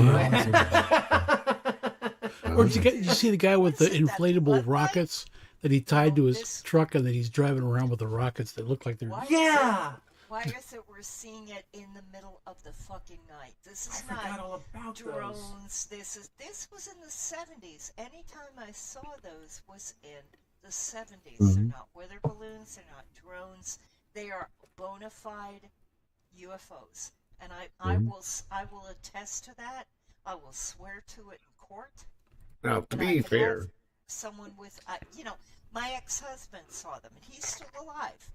Or did you see the guy with the What is it, that inflatable blood light? rockets that he tied to his this- truck, and then he's driving around with the rockets that look like they're. Why Yeah. Why is it we're seeing it in the middle of the fucking night? This I is forgot not all about those. drones. This was in the 70s. Anytime I saw those was in the 70s. They're not weather balloons. They're not drones. They are bona fide UFOs, and I will attest to that. I will swear to it in court. Now, to And I be can fair, have someone with my ex-husband saw them, and he's still alive,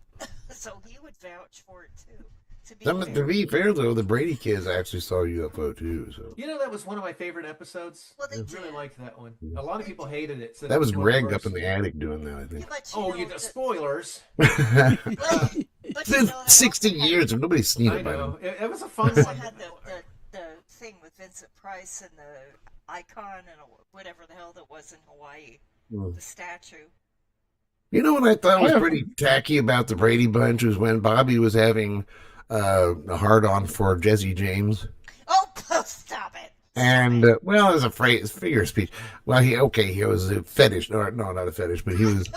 so he would vouch for it too. to be fair though, the Brady kids actually saw a UFO too. So You know, that was one of my favorite episodes. Well, they I really did. liked that one. A lot of people hated it. Said that it was one of Greg the up in worst. the attic doing that. I think. Yeah, but Oh, know, spoilers. well, but It's you been know, they 60 also had- years and nobody's seen I it by now. know. It was a fun also one. had the thing with Vincent Price and the icon and whatever the hell that was in Hawaii, the statue. You know what I thought was pretty tacky about the Brady Bunch was when Bobby was having a hard-on for Jesse James. Oh, stop it! And, well, as a figure of speech. Well, he was a fetish. No, not a fetish, but he was...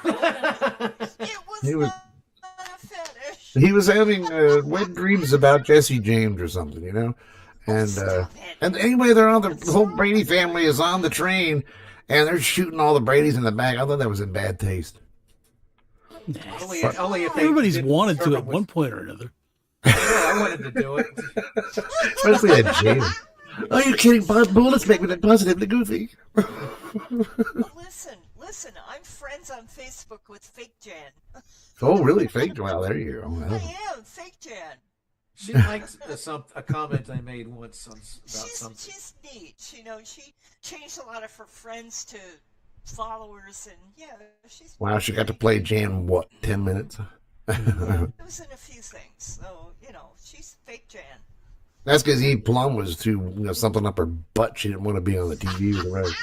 It was He was- not a fetish. He was having wet dreams about Jesse James or something, you know? And Stop it. and anyway, they're on the whole Brady family is on the train, and they're shooting all the Bradys in the back. I thought that was in bad taste. Only if they Everybody's didn't wanted serve to them at with- one point or another. I wanted to do it. Especially that James. Are you kidding? Bullets make me positively goofy. Listen, I'm friends on Facebook with Fake Jan. Oh, really? Fake? Well, there you go. I Well, am, Fake Jan. She liked a comment I made once about something. She's neat. She changed a lot of her friends to followers, and yeah, she's. wow, she got to play Jan, what, 10 minutes? It was in a few things, so she's Fake Jan. That's because Eve Plum was too, something up her butt. She didn't want to be on the TV with the rest.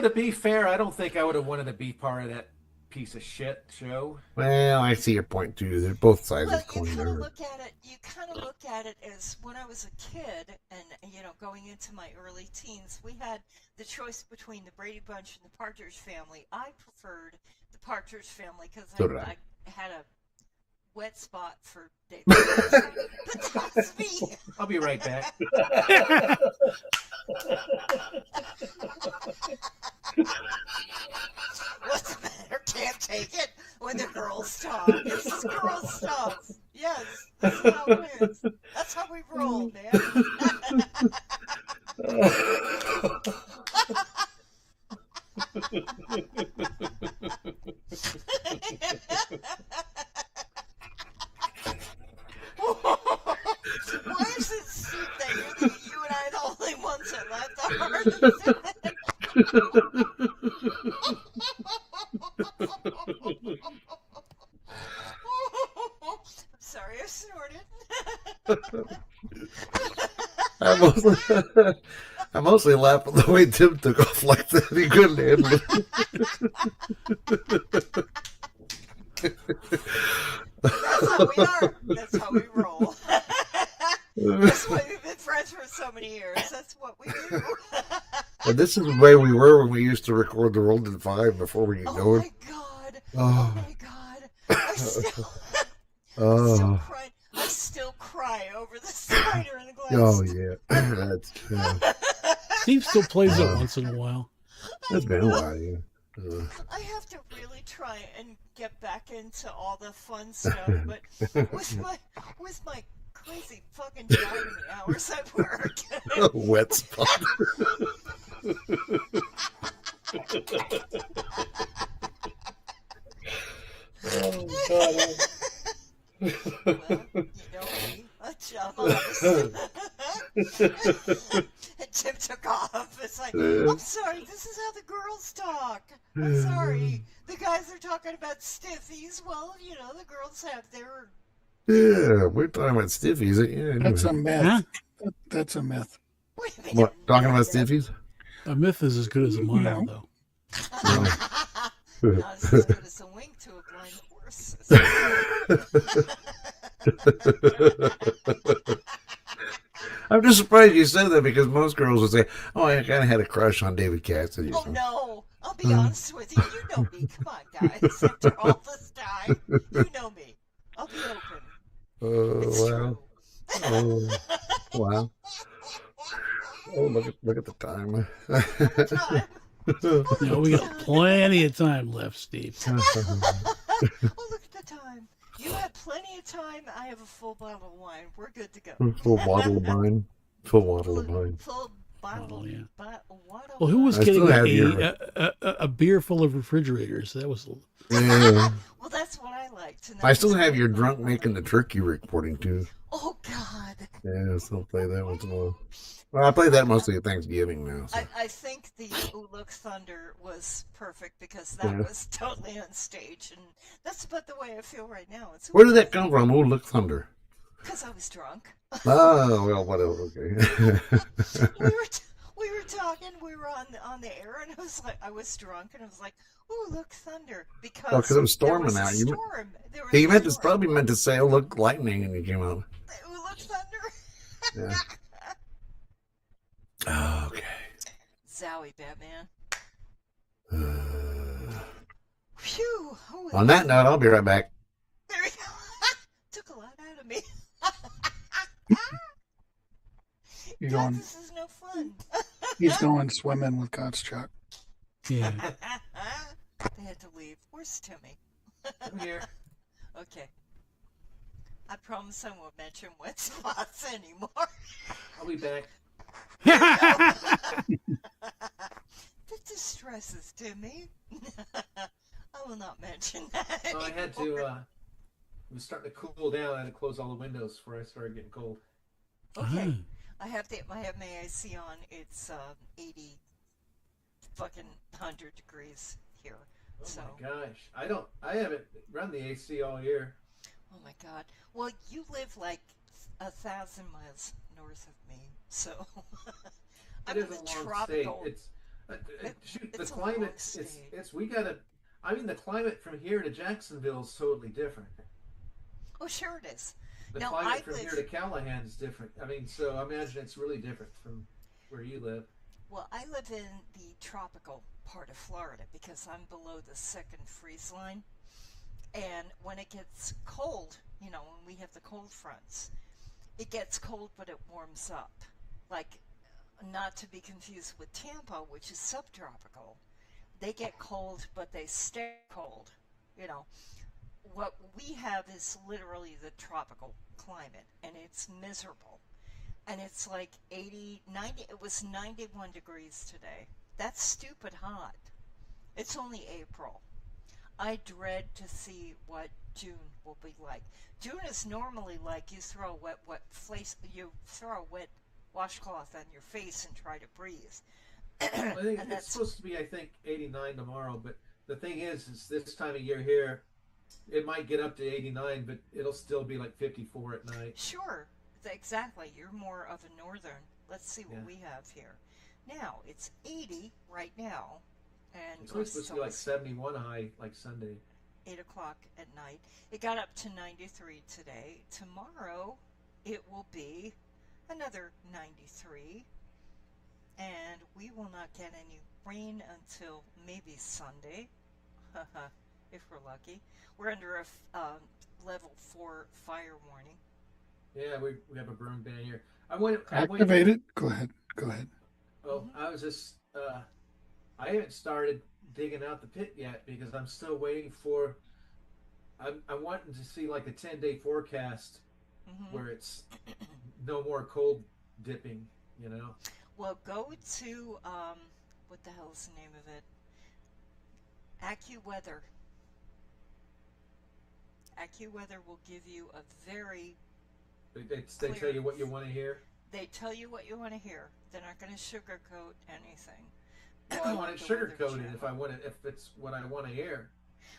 To be fair, I don't think I would have wanted to be part of that piece of shit show. Well, I see your point, too. They're both sides Well, of the coin you kind there. of look at it as when I was a kid, and going into my early teens, we had the choice between the Brady Bunch and the Partridge Family. I preferred the Partridge Family because So did I I. had a wet spot for David. But that's me. I'll be right back. What's the matter? Can't take it when the girls talk. It's just girl stuff. Yes, that's how it is. That's how we roll, man. Why is it soup that you and I are the only ones that laugh the hardest? I'm sorry, I snorted. I mostly laugh at the way Tim took off like that. He couldn't handle it. That's how we are. That's how we roll. That's why we've been friends for so many years. That's what we do. And this is the way we were when we used to record the Rolled in 5 before we get Oh going. my god. Oh. Oh my god. Oh. I still cry over the spider in the glass. Oh, yeah. That's, Steve still plays it once in a while. that's been a while, yeah. I have to really try and get back into all the fun stuff, but with my crazy fucking driving hours at work. Wet spot. Oh, God. Well, me, I'm honest. And Tim took off. It's like, I'm sorry, this is how the girls talk. I'm sorry. The guys are talking about stiffies. Well, the girls have their... Yeah, we're talking about stiffies. Yeah, That's a myth. Huh? That's a myth. Wait a minute. What, talking about stiffies? A myth is as good as a mile, No. though. Not as good as a wink to a blind horse. I'm just surprised you said that because most girls would say, "Oh, I kind of had a crush on David Cassidy." Oh, no. I'll be honest with you. You know me. Come on, guys. After all this time, you know me. I'll be open. Oh, It's wow. true. Oh, wow. Oh, look at the time. Time. We got plenty of time left, Steve. Oh, look at the time. You have plenty of time. I have a full bottle of wine. We're good to go. Full bottle of mine. Full bottle of mine. Full bottle. Oh, yeah. Bottle Well, who was I getting still have your- a beer full of refrigerators? That was Yeah. Well, that's what I liked. And I that's still what have I your liked. drunk making the turkey recording too. Oh, God. Yeah, I still play that once in a while. Well, I play that mostly at Thanksgiving now. So. I think the Ooh Look Thunder was perfect because that Yeah. was totally on stage, and that's about the way I feel right now. It's Where did that come from? Oh, look, thunder. Because I was drunk. Oh, well, whatever. Okay. We were talking. We were on the air, and I was drunk, and I was like, "Ooh, look, thunder!" Because Oh, 'cause it was storming there out. was a You- storm. There was He a meant to storm. probably meant to say, "Oh, look, lightning," and you came out. Ooh, look, thunder. Yeah. Oh, okay. Zowie, Batman. Uh, Phew. Oh, on that note, I'll be right back. there we go. Took a lot You're Dad, going. this is no fun. He's going swimming with Gottschalk. Yeah. They had to leave. Where's Timmy? I'm here. Okay. I promise I won't mention wet spots anymore. I'll be back. That distresses Timmy. I will not mention that. Well, I had to. anymore. It was starting to cool down. I had to close all the windows before I started getting cold. Okay. Ah. I have my AC on. It's 80 fucking 100 degrees here. Oh So, my gosh, I haven't run the AC all year. oh my God. Well, you live like 1,000 miles north of me, so I'm It in is the a long tropical. state. Shoot, the it's a climate. long It's state. we gotta. I mean, the climate from here to Jacksonville is totally different. Oh, sure it is. The Now, climate I from here live- to Callahan is different. I mean, so I imagine it's really different from where you live. Well, I live in the tropical part of Florida because I'm below the second freeze line. And when it gets cold, when we have the cold fronts, it gets cold, but it warms up. Like, not to be confused with Tampa, which is subtropical. They get cold, but they stay cold. What we have is literally the tropical climate, and it's miserable. And it's like 80, 90, it was 91 degrees today. That's stupid hot. It's only April. I dread to see what June will be like. June is normally like you throw you throw a wet washcloth on your face and try to breathe. I think And it's that's supposed to be, 89 tomorrow. But the thing is this time of year here, it might get up to 89, but it'll still be like 54 at night. sure, exactly. You're more of a northern. Let's see what Yeah. we have here. Now it's 80 right now, and It's only supposed to be like it's 71 high, like Sunday. 8 o'clock at night. It got up to 93 today. Tomorrow it will be another 93, and we will not get any rain until maybe Sunday, if we're lucky. We're under a level 4 fire warning. Yeah, we have a burn ban here. I went. Activate it. Go ahead. Oh, I was just. I haven't started digging out the pit yet because I'm still waiting for. I'm wanting to see like a 10-day forecast Mhm. where it's no more cold dipping. Well, go to what the hell is the name of it? AccuWeather. AccuWeather will give you a very. They tell you what you want to hear. They tell you what you want to hear. They're not going to sugarcoat anything. Well, I want it The Weather sugar coated Channel. if I want it. If it's what I want to hear.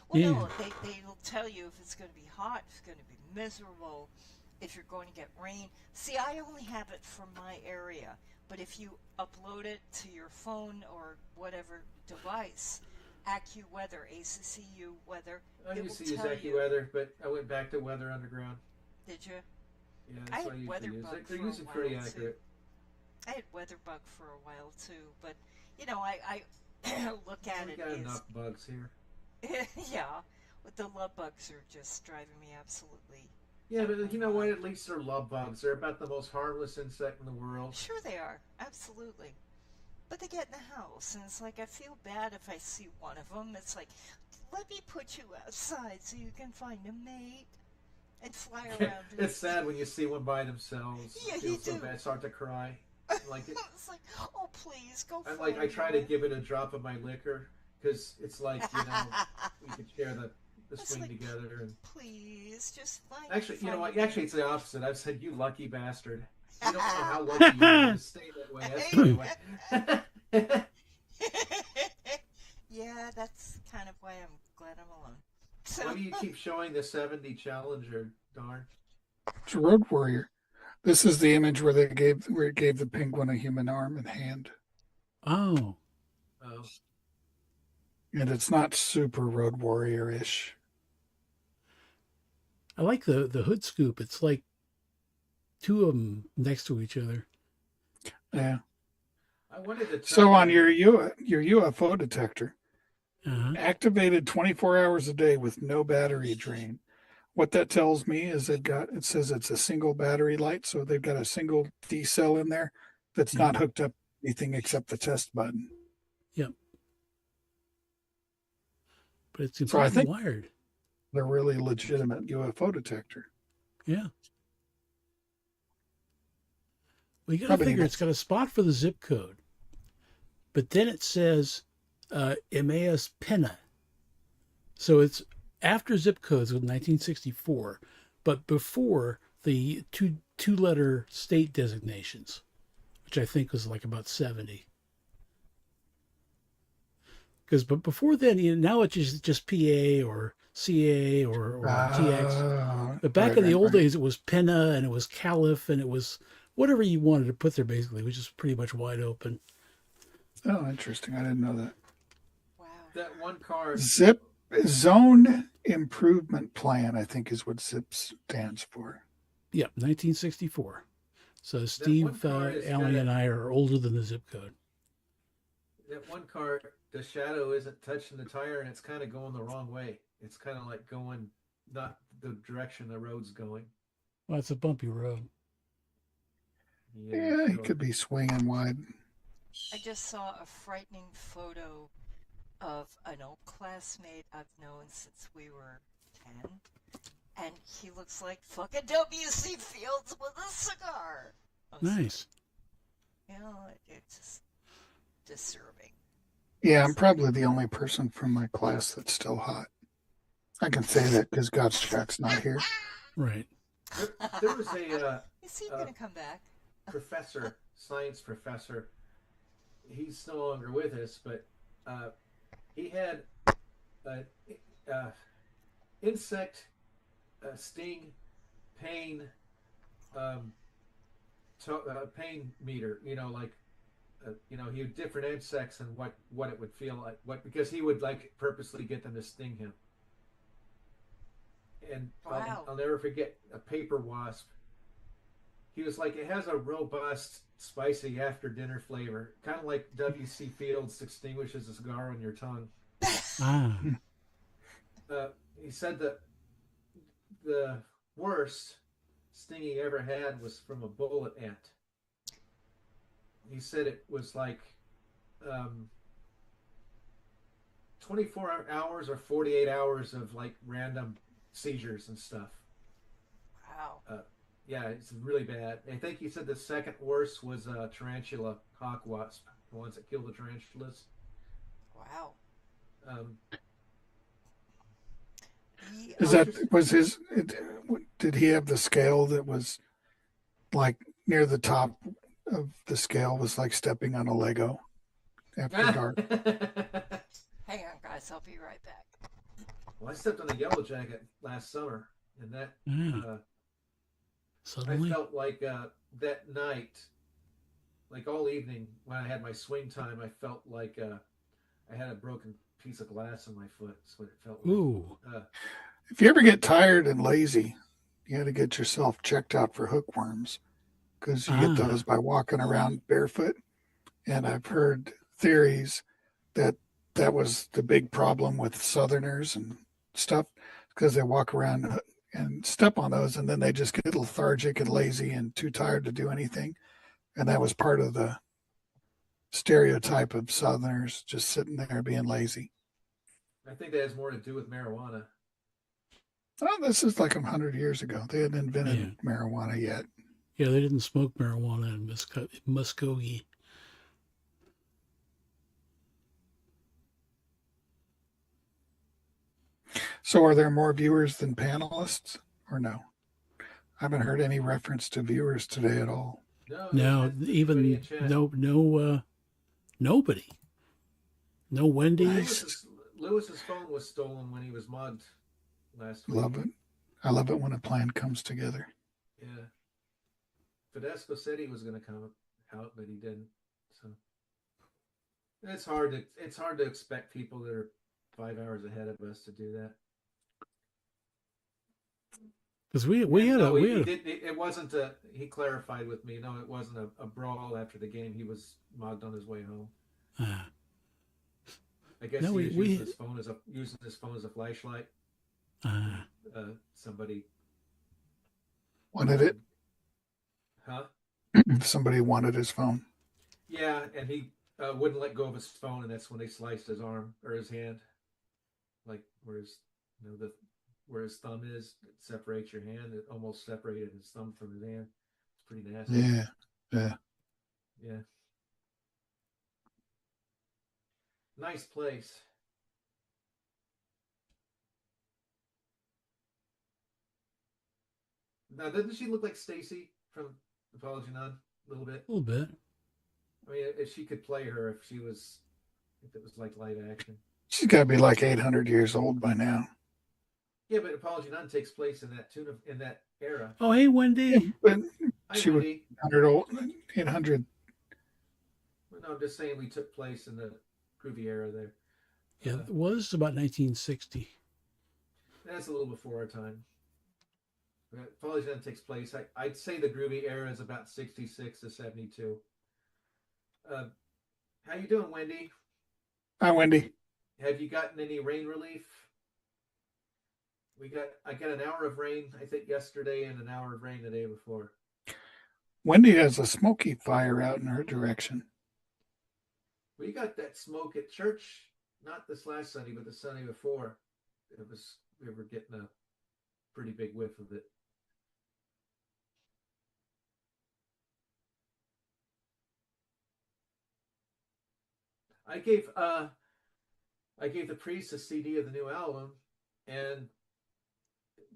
Well, Yeah. no, they'll tell you if it's going to be hot, if it's going to be miserable, if you're going to get rain. See, I only have it for my area, but if you upload it to your phone or whatever device, AccuWeather, ACCU weather, I it used will to use tell you. AccuWeather, but I went back to Weather Underground. Did you? Yeah, I that's had what I usually use. WeatherBug They're for a usually pretty while, too. accurate. I had WeatherBug for a while too, but I look at We it got as enough bugs here. yeah, but the love bugs are just driving me absolutely. Yeah, but you know what? At least they're love bugs. They're about the most harmless insect in the world. Sure they are, absolutely. But they get in the house, and it's like I feel bad if I see one of them. It's like, let me put you outside so you can find a mate and fly around. It's sad when you see one by themselves. Yeah, I feel you so do. bad. I start to cry. Like it, It's like, oh please go. I'm like, I find try to one. give it a drop of my liquor because it's like we could share the It's swing like, together. And please just find. actually, you know what? find a Actually, it's the opposite. I've said, you lucky bastard. You don't know how lucky you are to stay that way. That's the way. Yeah, that's kind of why I'm glad I'm alone. So, Why do you keep showing the 70 Challenger, darn? It's a road warrior. This is the image where it gave the penguin a human arm and hand, Oh. Oh, and it's not super road warrior ish. I like the hood scoop. It's like two of them next to each other. Yeah. I wanted to. So on your UFO detector, Uh-huh. activated 24 hours a day with no battery drain. What that tells me is it says it's a single battery light, so they've got a single D cell in there that's not hooked up to anything except the test button. Yep. But it's So I important think wired. they're really legitimate UFO detector. Yeah. Well, you got to Probably figure not. it's got a spot for the zip code, but then it says Emmaus Penna. So it's after zip codes with 1964, but before the two-letter state designations, which I think was like about 70. But before then, now it's just PA or CA or TX. But back in the old days, it was Penna and it was Caliph and it was whatever you wanted to put there, basically, which is pretty much wide open. Oh, interesting. I didn't know that. Wow. That one car. Zip Zone Improvement Plan, I think, is what ZIP stands for. Yep, 1964. So Steve, Allie, and I are older than the zip code. That one car, the shadow isn't touching the tire, and it's kind of going the wrong way. It's kind of like going not the direction the road's going. Well, it's a bumpy road. Yeah, he could be swinging wide. I just saw a frightening photo of an old classmate I've known since we were 10, and he looks like fucking W.C. Fields with a cigar. Nice. You know, it's just disturbing. Yeah, I'm probably the only person from my class that's still hot. I can say that because Gottschalk's not here. Right. There was a Is he gonna come back? science professor. He's no longer with us, but he had insect sting pain pain meter. You know, like he had different insects and what it would feel like. Because he would like purposely get them to sting him. And Wow. I'll never forget a paper wasp. He was like, it has a robust, spicy after-dinner flavor, kind of like W.C. Fields extinguishes a cigar on your tongue. Ah. He said that the worst sting he ever had was from a bullet ant. He said it was like 24 hours or 48 hours of like random seizures and stuff. Wow. Yeah, it's really bad. I think he said the second worst was tarantula hawk wasp, the ones that kill the tarantulas. Wow. Did he have the scale that was like near the top of the scale was like stepping on a Lego after dark? Hang on, guys. I'll be right back. Well, I stepped on a yellow jacket last summer, and that Suddenly? I felt like that night, like all evening when I had my swing time, I felt like I had a broken piece of glass in my foot. That's what it felt like. Ooh. If you ever get tired and lazy, you got to get yourself checked out for hookworms because you get those by walking around barefoot. And I've heard theories that was the big problem with Southerners and stuff because they walk around and step on those and then they just get lethargic and lazy and too tired to do anything. And that was part of the stereotype of Southerners just sitting there being lazy. I think that has more to do with marijuana. Oh, this is like 100 years ago. They hadn't invented marijuana yet. Yeah, they didn't smoke marijuana in Muskogee. So are there more viewers than panelists or no? I haven't heard any reference to viewers today at all. No, even nobody. No Wendy's. Lewis's phone was stolen when he was mugged last week. Love it. I love it when a plan comes together. Yeah. Fidesco said he was going to come out, but he didn't. So it's hard to expect people that are 5 hours ahead of us to do that. Because it wasn't he clarified with me. No, it wasn't a brawl after the game. He was mugged on his way home. I guess he was using his phone as a flashlight. Somebody wanted it. Huh? Somebody wanted his phone. Yeah, and he wouldn't let go of his phone, and that's when they sliced his arm or his hand, like where his where his thumb is. It separates your hand. It almost separated his thumb from his hand. It's pretty nasty. Yeah. Yeah. Yeah. Nice place. Now, doesn't she look like Stacy from Apology None a little bit? A little bit. I mean, if she could play her, if it was like live action. She's got to be like 800 years old by now. Yeah, but Apology None takes place in that era. Oh, hey, Wendy. But Hi, she was Wendy. 800. Well, no, I'm just saying we took place in the groovy era there. Yeah, it was about 1960. That's a little before our time. Apology None takes place. I'd say the groovy era is about 66 to 72. How you doing, Wendy? Hi, Wendy. Have you gotten any rain relief? I got an hour of rain, I think, yesterday, and an hour of rain the day before. Wendy has a smoky fire out in her direction. We got that smoke at church, not this last Sunday, but the Sunday before. We were getting a pretty big whiff of it. I gave the priest a CD of the new album, and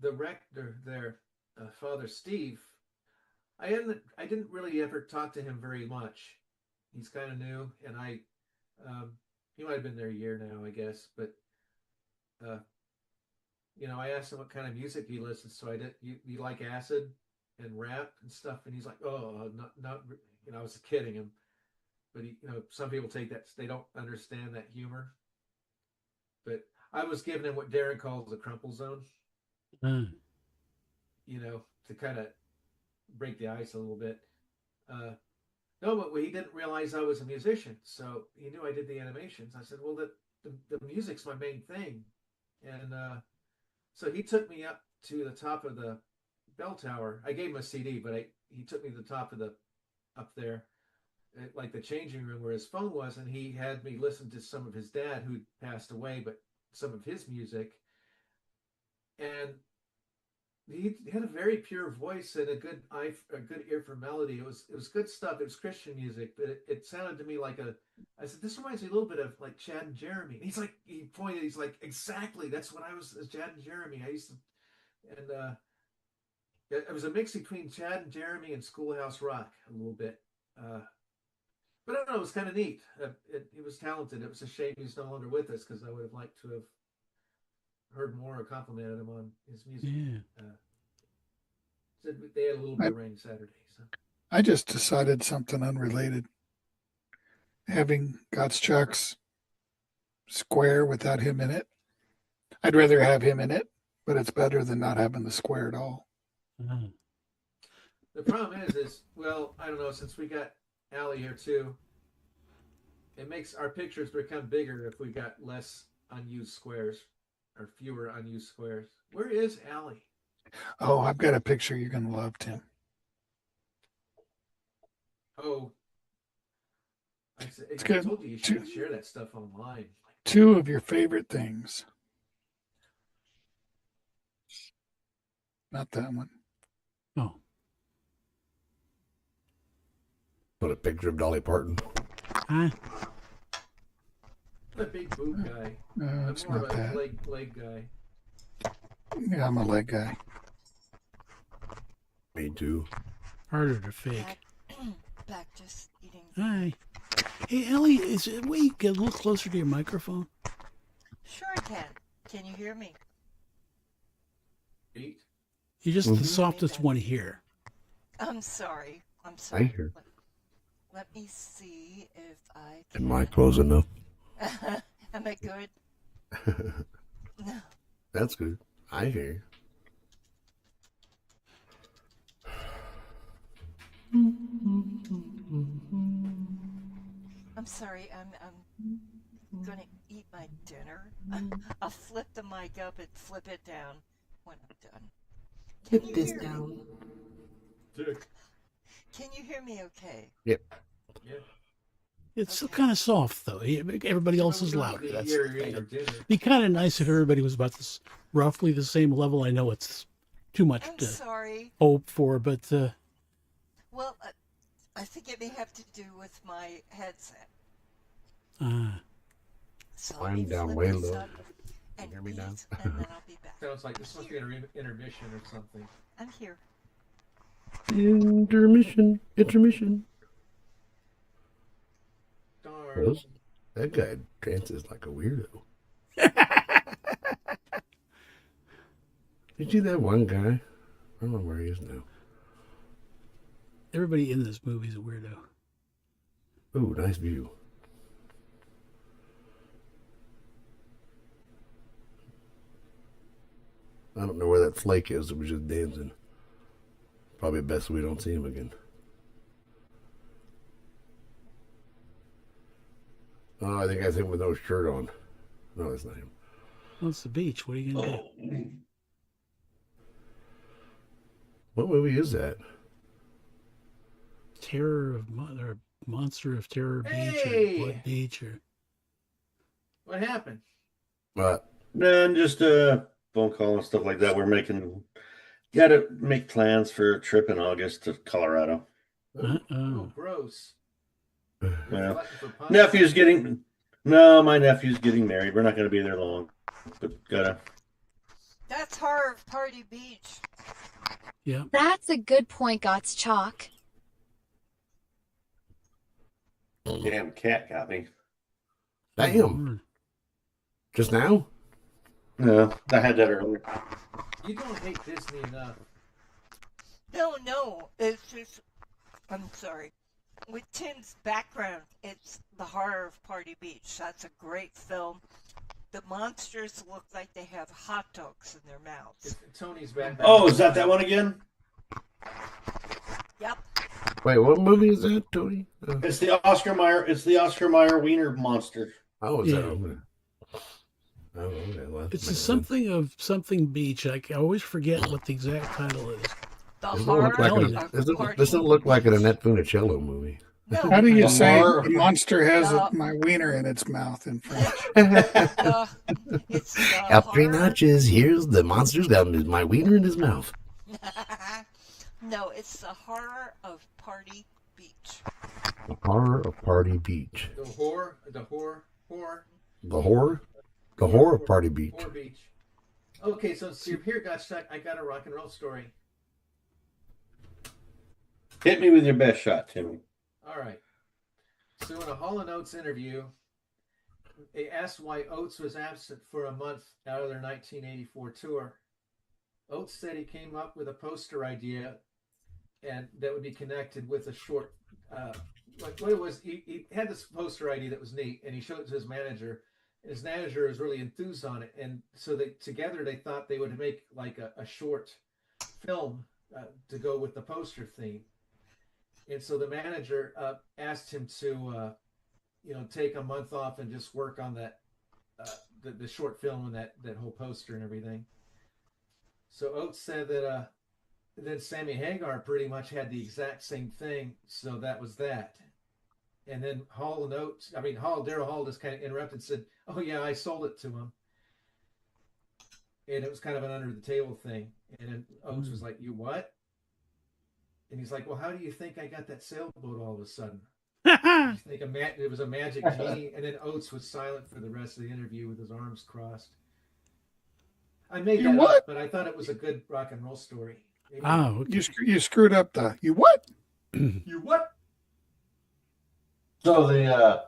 the rector there, Father Steve. I didn't really ever talk to him very much. He's kind of new, and he might have been there a year now, I guess. But I asked him what kind of music he listens to. You like acid and rap and stuff, and he's like, oh, not. I was kidding him. But some people take that, they don't understand that humor. But I was giving him what Darren calls the crumple zone. To kind of break the ice a little bit. No, but he didn't realize I was a musician, so he knew I did the animations. I said, well, the music's my main thing. And so he took me up to the top of the bell tower. I gave him a CD, but he took me to the top of up there, like the changing room where his phone was, and he had me listen to some of his dad who'd passed away, but some of his music. And he had a very pure voice and a good ear for melody. It was good stuff. It was Christian music, but it sounded to me like I said, this reminds me a little bit of like Chad and Jeremy. And he pointed, he's like, exactly, that's what I was as Chad and Jeremy. I used to, and it was a mix between Chad and Jeremy and Schoolhouse Rock a little bit. But I don't know, it was kind of neat. He was talented. It was a shame he's no longer with us, because I would have liked to have heard more or complimented him on his music. Yeah. Said they had a little bit of rain Saturday. So I just decided something unrelated. Having God's Chucks square without him in it. I'd rather have him in it, but it's better than not having the square at all. The problem is well, I don't know, since we got Allie here too, it makes our pictures become bigger if we got less unused squares or fewer unused squares. Where is Allie? Oh, I've got a picture you're going to love, Tim. Oh, I good. told you shouldn't share that stuff online. Two of your favorite things. Not that one. Oh. Put a picture of Dolly Parton. Hi. I'm a big boob guy. No, I'm it's more not of a that. leg guy. Yeah, I'm a leg guy. Me too. Harder to fake. Back just eating. Hi. Hey, Ellie, is it a way you get a little closer to your microphone? Sure I can. Can you hear me? Eat. You're just the softest one here. I'm sorry. I hear. Let me see if I can. Am I close enough? Am I good? No. That's good. I hear you. I'm sorry. I'm gonna eat my dinner. I'll flip the mic up and flip it down when I'm done. Put this down. Dick. Can you hear me okay? Yep. Yeah. It's Okay. kind of soft though. Everybody else Well, is we don't louder. need to That's hear the your thing. dinner. Be kind of nice if everybody was about this roughly the same level. I know it's too much I'm to sorry. hope for, but Well, I think it may have to do with my headset. uh, So I'm let me down flip way this low. up and hear me now? eat, and then I'll be back. Sounds like this must be an intermission or something. I'm here. Intermission. Intermission. Darn. Well, that guy dances like a weirdo. You see that one guy? I don't know where he is now. everybody in this movie is a weirdo. Ooh, nice view. I don't know where that flake is. It was just dancing. Probably best we don't see him again. Oh, I think that's him with no shirt on. No, that's not him. Well, it's the beach. What are you gonna do? What movie is that? Terror of or Monster of Terror Beach Hey! or Blood Beach or What happened? And just phone call and stuff like that. We're got to make plans for a trip in August to Colorado. Oh, oh. gross. Yeah. Glutton for punishment. My nephew's getting married. We're not going to be there long, but gotta. That's Horror Party Beach. Yeah. That's a good point, Gots Chalk. Damn cat got me. Damn. Just now? No, I had that earlier. You don't hate Disney enough. No, it's just, I'm sorry. With Tim's background, it's the Horror of Party Beach. That's a great film. The monsters look like they have hot dogs in their mouths. Tony's back. Oh, is that one again? Yep. Wait, what movie is that, Tony? It's the Oscar Mayer Wiener monster. Oh, is Yeah. that okay? Oh, okay. Well, It's makes a something of something beach. I always forget what the exact title is. The Doesn't Horror look like of Party doesn't look like an Annette Funicello movie. No, How do you say Lamar- the monster has No. my wiener in its mouth in French? it's the Up three horror- notches. Here's the monster's got my wiener in his mouth. No, it's the Horror of Party Beach. The horror of Party Beach. The horror. The horror? The horror of Party Beach. Horror Beach. Okay, so you're here, Gotcha. I got a rock and roll story. Hit me with your best shot, Timmy. All right. So in a Hall & Oates interview, they asked why Oates was absent for a month out of their 1984 tour. Oates said he came up with a poster idea, and that would be connected with a short. What it was, he had this poster idea that was neat, and he showed it to his manager. His manager was really enthused on it, and so together they thought they would make like a short film to go with the poster theme. And so the manager asked him to, take a month off and just work on that, the short film and that whole poster and everything. So Oates said that then Sammy Hagar pretty much had the exact same thing. So that was that. And then Daryl Hall just kind of interrupted and said, "Oh yeah, I sold it to him." And it was kind of an under the table thing. And then Oates was like, "You what?" And he's like, "Well, how do you think I got that sailboat all of a sudden?" You think it was a magic genie? And then Oates was silent for the rest of the interview with his arms crossed. I made that up, but I thought it was a good rock and roll story. Maybe. Oh, okay. You screwed up the you what? You what? So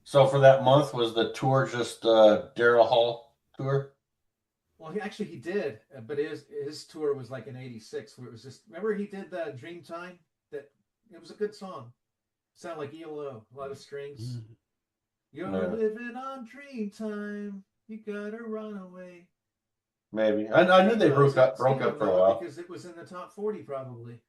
so for that month was the tour just Daryl Hall tour? Well, he did, but his tour was like in '86, where it was just. Remember he did the Dreamtime? That it was a good song. Sounded like ELO, a lot of strings. You're living on Dreamtime. You gotta run away. Maybe I knew they broke up for a while. Because it was in the top 40 probably.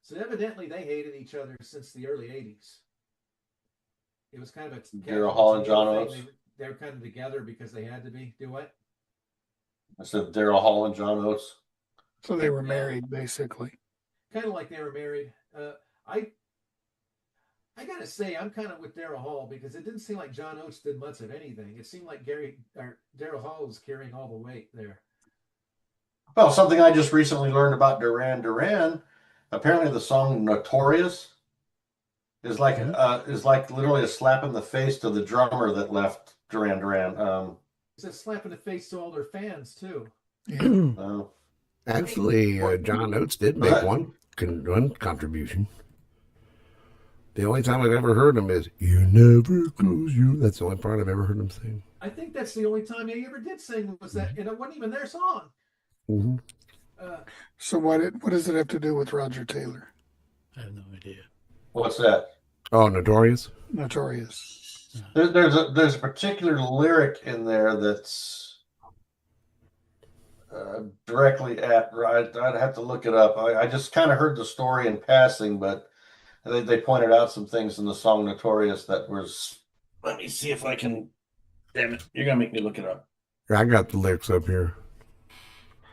So evidently they hated each other since the early '80s. It was kind of a Daryl Hall and John Oates. They were kind of together because they had to be. Do what? I said Daryl Hall and John Oates. So they were Yeah. married, basically. Kind of like they were married. I gotta say, I'm kind of with Daryl Hall because it didn't seem like John Oates did much of anything. It seemed like Daryl Hall was carrying all the weight there. Well, something I just recently learned about Duran Duran. Apparently, the song "Notorious" is like literally a slap in the face to the drummer that left Duran Duran. It's a slap in the face to all their fans too. Yeah. Actually, John Oates did make one contribution. The only time I've ever heard him is "You never close you." That's the only part I've ever heard him sing. I think that's the only time he ever did sing was that, and it wasn't even their song. Mm-hmm. So what does it have to do with Roger Taylor? I have no idea. What's that? Oh, Notorious. Notorious. There's a particular lyric in there that's directly at. I'd have to look it up. I just kind of heard the story in passing, but they pointed out some things in the song "Notorious" that was. Let me see if I can. Damn it! You're gonna make me look it up. I got the lyrics up here.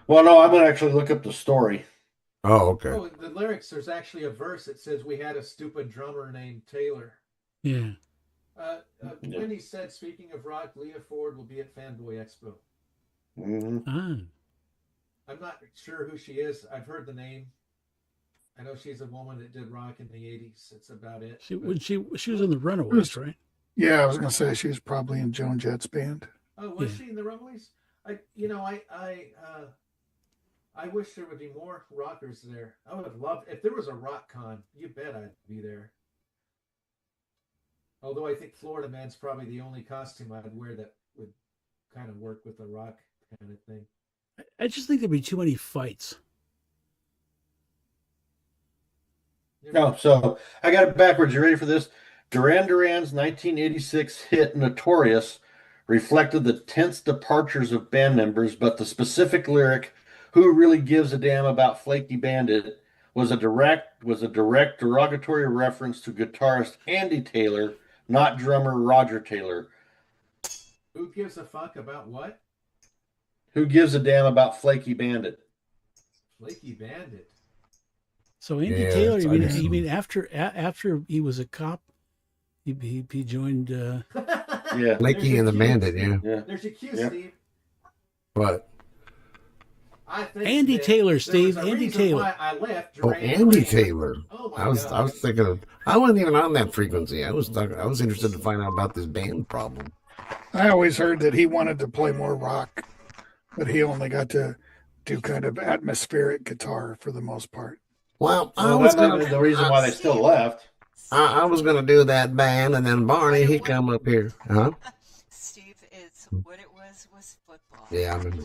Well, no, I'm gonna actually look up the story. Oh, okay. Oh, the lyrics. There's actually a verse that says, "We had a stupid drummer named Taylor." Yeah. Wendy said, speaking of rock, Leah Ford will be at Fanboy Expo. Mm-hmm. Ah. I'm not sure who she is. I've heard the name. I know she's a woman that did rock in the 80s. That's about it. She was in the Runaways, right? Yeah, I was gonna say she was probably in Joan Jett's band. Oh, was she in the Runaways? I wish there would be more rockers there. I would have loved if there was a rock con. You bet I'd be there. Although I think Florida Man's probably the only costume I'd wear that would kind of work with a rock kind of thing. I just think there'd be too many fights. No, so I got it backwards. You ready for this? Duran Duran's 1986 hit "Notorious" reflected the tense departures of band members, but the specific lyric, "Who really gives a damn about Flaky Bandit," was a direct derogatory reference to guitarist Andy Taylor, not drummer Roger Taylor. Who gives a fuck about what? Who gives a damn about Flaky Bandit? Flaky Bandit. So Andy Yeah, Taylor, I you know. mean after he was a cop, he joined. Yeah. Flaky and the Bandit, yeah. There's your cue, Yeah. Steve. What? I think Andy that Taylor, there Steve. was a Andy reason Taylor. why I left Oh, Duran Andy Duran. Taylor. Oh my I was God. thinking of. I wasn't even on that frequency. I was interested to find out about this band problem. I always heard that he wanted to play more rock, but he only got to do kind of atmospheric guitar for the most part. Well, Well, that might be the reason why they still left. I was gonna do that band, and then Barney he come up here, huh? Steve, it's what it was football. Yeah, I remember.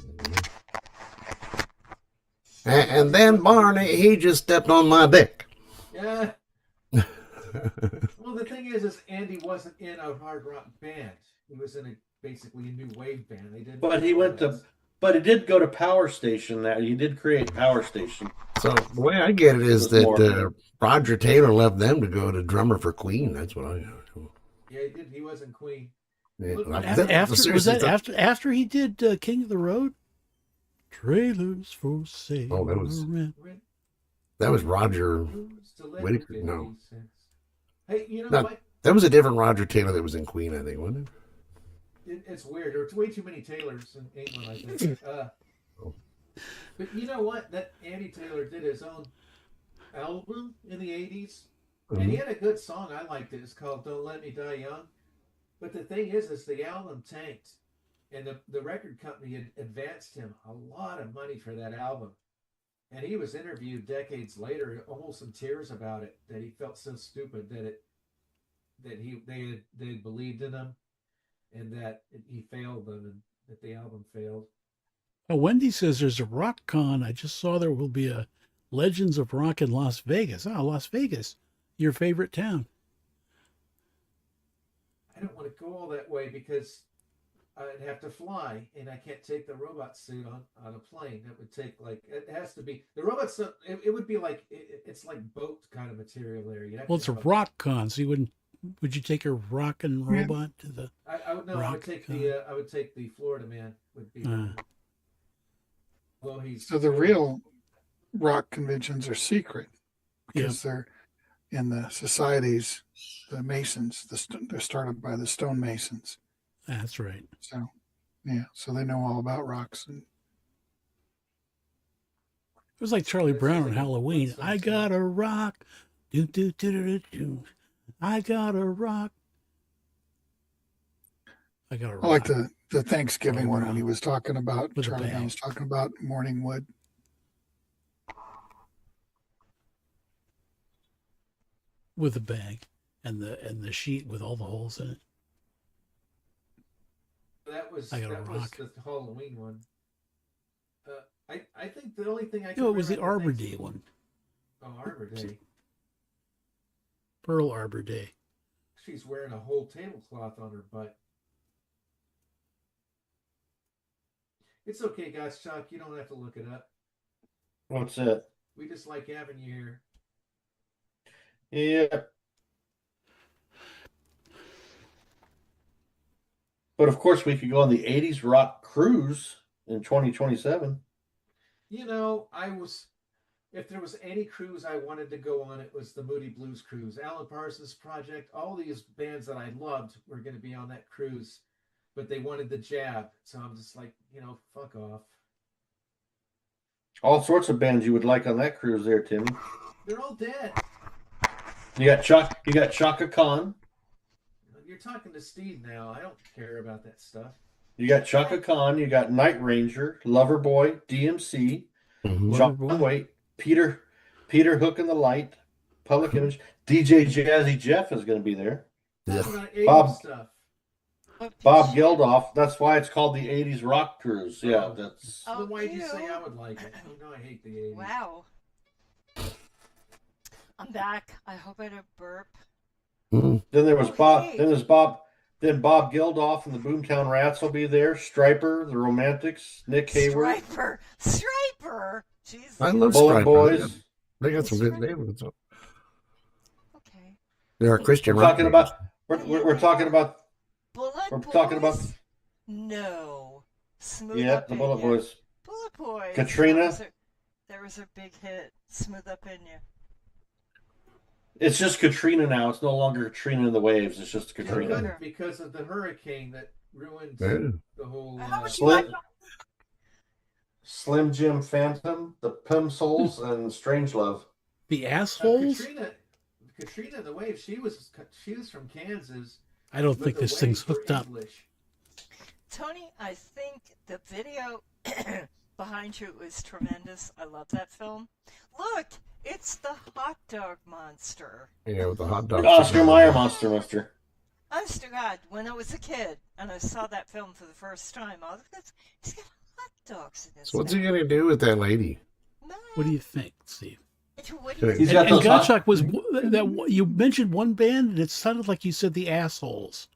And then Barney he just stepped on my dick. Yeah. Well, the thing is Andy wasn't in a hard rock band. He was in basically a new wave band. They didn't. But he did go to Power Station. That he did create Power Station. So the way I get it is There's more. that Roger Taylor left them to go to drummer for Queen. That's what I know. Yeah, he did. He wasn't Queen. Yeah, After he did King of the Road, trailers for sale. Oh, that was- around. that was Roger. Celebrity Whittaker? No. sense. Hey, you know No. what? That was a different Roger Taylor that was in Queen, I think, wasn't it? It's weird. There's way too many Taylors in England, I think. But you know what? That Andy Taylor did his own album in the 80s. And he had a good song. I liked it. It's called Don't Let Me Die Young. But the thing is the album tanked. And the record company had advanced him a lot of money for that album. And he was interviewed decades later, almost in tears about it, that he felt so stupid that they believed in him and that he failed them and that the album failed. Well, Wendy says there's a rock con. I just saw there will be a Legends of Rock in Las Vegas. Oh, Las Vegas, your favorite town. I don't want to go all that way because I'd have to fly and I can't take the robot suit on a plane. That would take it has to be the robot suit. It would be it's like boat kind of material there. Well, it's a rock con, so would you take a rock and robot to the? I would no. I would take I would take the Florida Man. Would be. Well, So the real rock conventions are secret because they're in the societies, the Masons. They're started by the stonemasons. That's right. So, yeah, so they know all about rocks. And It was like Charlie Brown on Halloween. I got a rock. Do, do, do, do, do, do. I got a rock. I got a rock. I like the Thanksgiving Charlie one Brown. when he was talking about, With a Charlie Brown bang. was talking about morning wood. With a bag and the sheet with all the holes in it. That was I got a that was rock. the Halloween one. I think the only thing I can No, it was the remember Arbor thanks- Day one. Oh, Arbor Day. Pearl Arbor Day. She's wearing a whole tablecloth on her butt. It's okay, guys. Chuck, you don't have to look it up. What's that? We just like having you here. Yeah. But of course, we could go on the 80s rock cruise in 2027. You know, if there was any cruise I wanted to go on, it was the Moody Blues Cruise. Alan Parsons Project, all these bands that I loved were going to be on that cruise, but they wanted the jab. So I'm just like, fuck off. All sorts of bands you would like on that cruise there, Timmy. They're all dead. You got Chaka Khan. You're talking to Steve now. I don't care about that stuff. You got Chaka Khan. You got Night Ranger, Loverboy, DMC, John Loverboy. Waite, Peter Hook and the Light, Public Image. DJ Jazzy Jeff is going to be there. Talking about 80s Bob- stuff. Bob Geldof. That's why it's called the 80s rock cruise. Yeah, Oh. that's. Oh, Then why'd you say ew. I would like it? You know I hate the 80s. Wow. I'm back. I hope I don't burp. Then there was Oh, Bob. hey. Then there's Bob. Then Bob Geldof and the Boomtown Rats will be there. Striper, the Romantics, Nick Hayward, Striper. Jesus. I love Bullet Striper. Boys. They got some good names. Okay. There are Christian We're rock talking bands. about. We're talking about. Bullet We're Boys? talking about. No. Smooth Yeah, up the in Bullet ya. Boys. Bullet Boys. Katrina? That was a big hit. Smooth up in you. It's just Katrina now. It's no longer Katrina and the Waves. It's just Katrina. Katrina. Because of the hurricane that ruined Yeah. the whole. How much Slim, Slim Jim Phantom, the Pim Souls, and Strangelove. The assholes? Katrina the Wave. She was from Kansas. I don't but think the this thing's Waves were hooked up. English. Tony, I think the video behind you is tremendous. I love that film. Look, it's the hot dog monster. Yeah, with the hot dog. Oscar Mayer Monster Mister. Honest to God, when I was a kid and I saw that film for the first time, I was like, he's got hot dogs in his So what's he mouth. gonna do with that lady? What do you think, Steve? What do you He's think? got And those hot- Gottschalk was that you mentioned one band and it sounded like you said the assholes.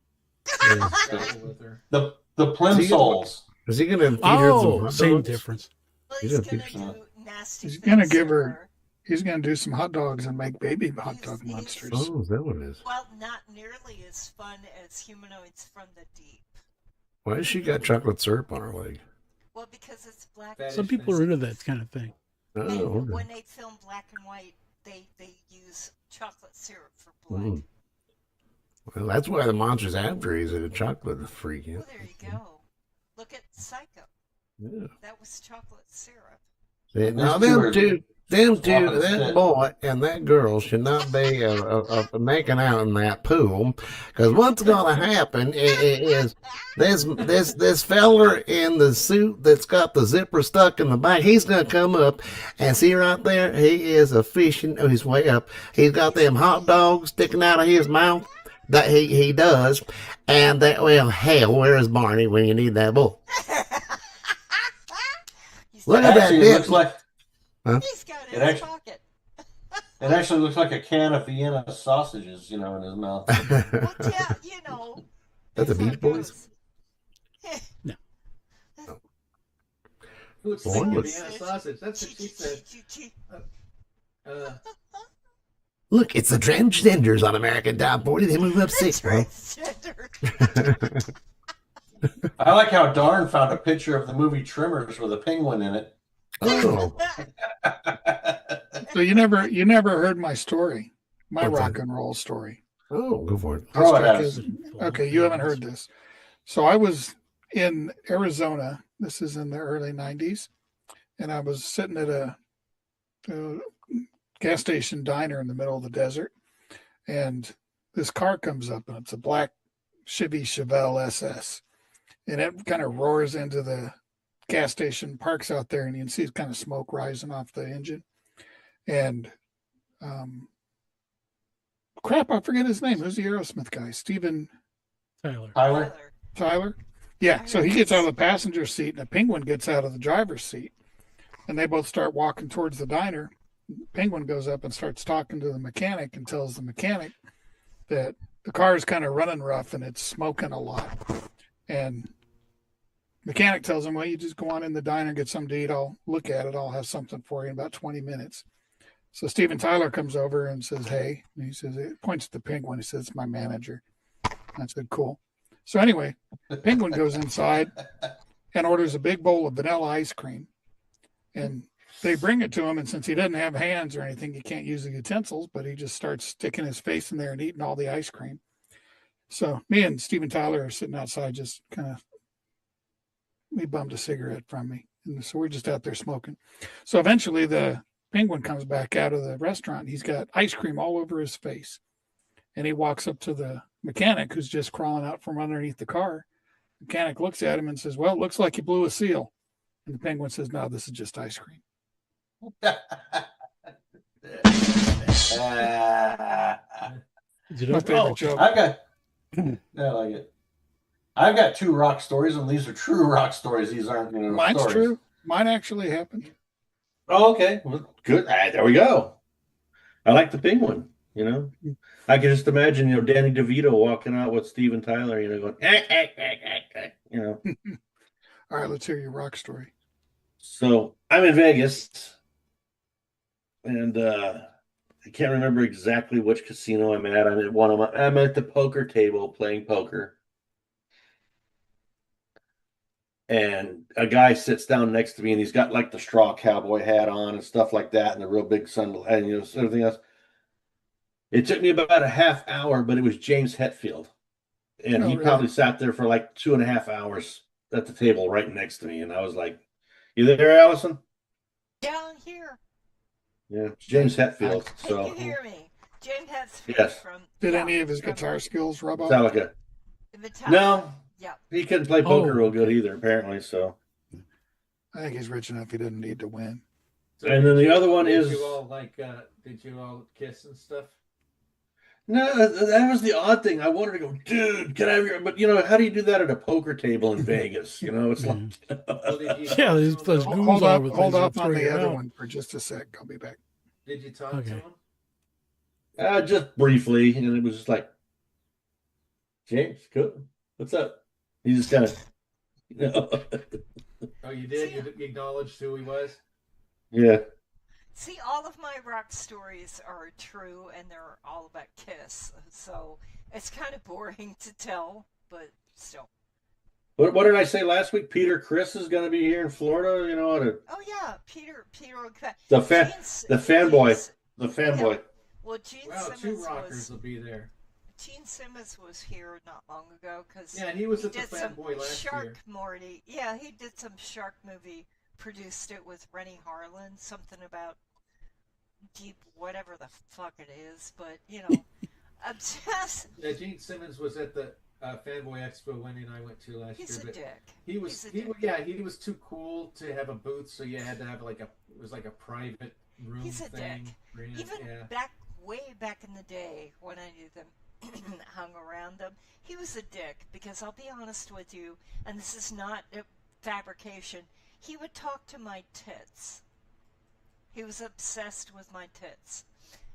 Travel with her. The Plim See, Souls. Is he gonna feed her some Oh, hot same dogs? difference. Well, He's he's gonna gonna keep do nasty He's things gonna give to her- He's going to do some hot dogs and make baby hot He's- dog he's- monsters. Oh, is that what it is? Well, not nearly as fun as humanoids from the deep. Why has she got chocolate syrup on her leg? Well, because it's black. Fetish Some people are into that kind of thing. Oh, And okay. when they film black and white, they use chocolate syrup for blood. Mm. Well, that's why the monster's after. He's a chocolate freak. Yeah. Well, there you go. Look at Psycho. Yeah. That was chocolate syrup. Now These two them two, swapping that spit. boy and that girl should not be making out in that pool, because what's going to happen is this feller in the suit that's got the zipper stuck in the back. He's going to come up and see right there. He is a fishing. Oh, he's way up. He's got them hot dogs sticking out of his mouth. That he does, and that well hell, where is Barney when you need that bull? Look at that Actually, it dip. looks like He's got it in It his actually- pocket. it actually looks like a can of Vienna sausages, in his mouth. Well, yeah, you know. That's the that's how Beach it Boys? goes. No. Who's Boy, thinking what's- Vienna sausage? That's what she said. Uh, Look, it's the transgenders on American Top 40. They move up six, bro. Transgender. I like how Darn found a picture of the movie Trimmers with a penguin in it. Oh, So you never heard my story, my What's rock that? and roll story. oh, go for it. Throw This it chick at us. is okay. You haven't heard this. So I was in Arizona. This is in the early '90s, and I was sitting at a gas station diner in the middle of the desert, and this car comes up, and it's a black Chevy Chevelle SS, and it kind of roars into the gas station, parks out there, and you can see kind of smoke rising off the engine. And crap, I forget his name. Who's the Aerosmith guy? Steven Tyler. Tyler? Tyler? Yeah. So he gets out of the passenger seat, and a penguin gets out of the driver's seat, and they both start walking towards the diner. Penguin goes up and starts talking to the mechanic and tells the mechanic that the car is kind of running rough and it's smoking a lot. And mechanic tells him, well, you just go on in the diner and get something to eat. I'll look at it. I'll have something for you in about 20 minutes. So Steven Tyler comes over and says, hey, and he says, it points to the penguin. He says, it's my manager. I said, cool. So anyway, penguin goes inside and orders a big bowl of vanilla ice cream. And they bring it to him. And since he doesn't have hands or anything, he can't use the utensils, but he just starts sticking his face in there and eating all the ice cream. So me and Steven Tyler are sitting outside, just kind of, he bummed a cigarette from me. And so we're just out there smoking. So eventually the penguin comes back out of the restaurant. He's got ice cream all over his face. And he walks up to the mechanic who's just crawling out from underneath the car. The mechanic looks at him and says, well, it looks like you blew a seal. And the penguin says, no, this is just ice cream. Did My it? favorite joke. I've got. I like it. I've got two rock stories, and these are true rock stories. These aren't, Mine's stories. true. Mine actually happened. Oh, okay. Well, good. There we go. I like the penguin. I can just imagine, Danny DeVito walking out with Steven Tyler, going, All right, let's hear your rock story. So I'm in Vegas, and I can't remember exactly which casino I'm at. I'm at the poker table playing poker. And a guy sits down next to me, and he's got like the straw cowboy hat on and stuff like that, and the real big sun, and everything else. It took me about a half hour, but it was James Hetfield, and he really? probably sat there for like 2.5 hours at the table right next to me, and I was like, "You there, Allison?" Yeah, I'm here. Yeah, James Hetfield. Can So you hear me? James Hetfield Yes. from. Did yeah, any of his from guitar skills rub off? Metallica. Metallica. No, Yeah. he couldn't play poker Oh, real good either, apparently. So, I think he's rich enough he doesn't need to win. and then the other one Did is you all did you all kiss and stuff? no. That was the odd thing. I wanted to go, dude. Can I have your? But how do you do that at a poker table in Vegas? It's like. Well, did you Yeah, talk there's to those him? goons Hold all up, over the hold place off that on throw the you other out. one for just a sec. I'll be back. Did you talk Okay. to him? Just briefly, and it was just like, James, cool. What's up? He just kind of, Oh, you did? See- You acknowledged who he was? yeah. See, all of my rock stories are true, and they're all about Kiss. So it's kind of boring to tell, but still. What did I say last week? Peter Chris is going to be here in Florida. Oh yeah, Peter. The Gene- fanboy, Gene- the fanboy. Well, Gene Wow, two Simmons rockers was will be there. Gene Simmons was here not long ago because Yeah, and he was he at the did some fanboy last Shark year. Morty. Yeah, he did some Shark movie. Produced it with Rennie Harlan. Something about deep, whatever the fuck it is. But I'm just. Yeah, Gene Simmons was at the Fanboy Expo Wendy and I went to last He's year. a But dick. he was, He's a dick. yeah, he was too cool to have a booth, so you had to have it was like a private room He's a thing. dick. Ran- Even yeah. way back in the day when I knew them, hung around them, he was a dick because I'll be honest with you, and this is not a fabrication. He would talk to my tits. He was obsessed with my tits,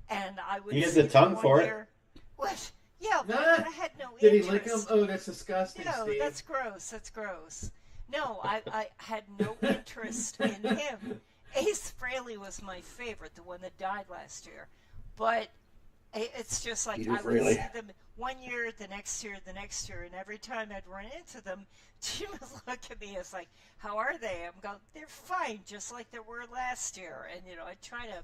and I would. He had see the tongue them for one it. year. What? Yeah, but Nah. I had no Did he interest. lick him? Oh, that's disgusting, No, Steve. that's gross. That's gross. No, I had no interest in him. Ace Frehley was my favorite, the one that died last year. But It's just like Peter I would Freely. see them one year, the next year, the next year, and every time I'd run into them, she would look at me as like, "How are they?" I'm going, "They're fine, just like they were last year." And I try to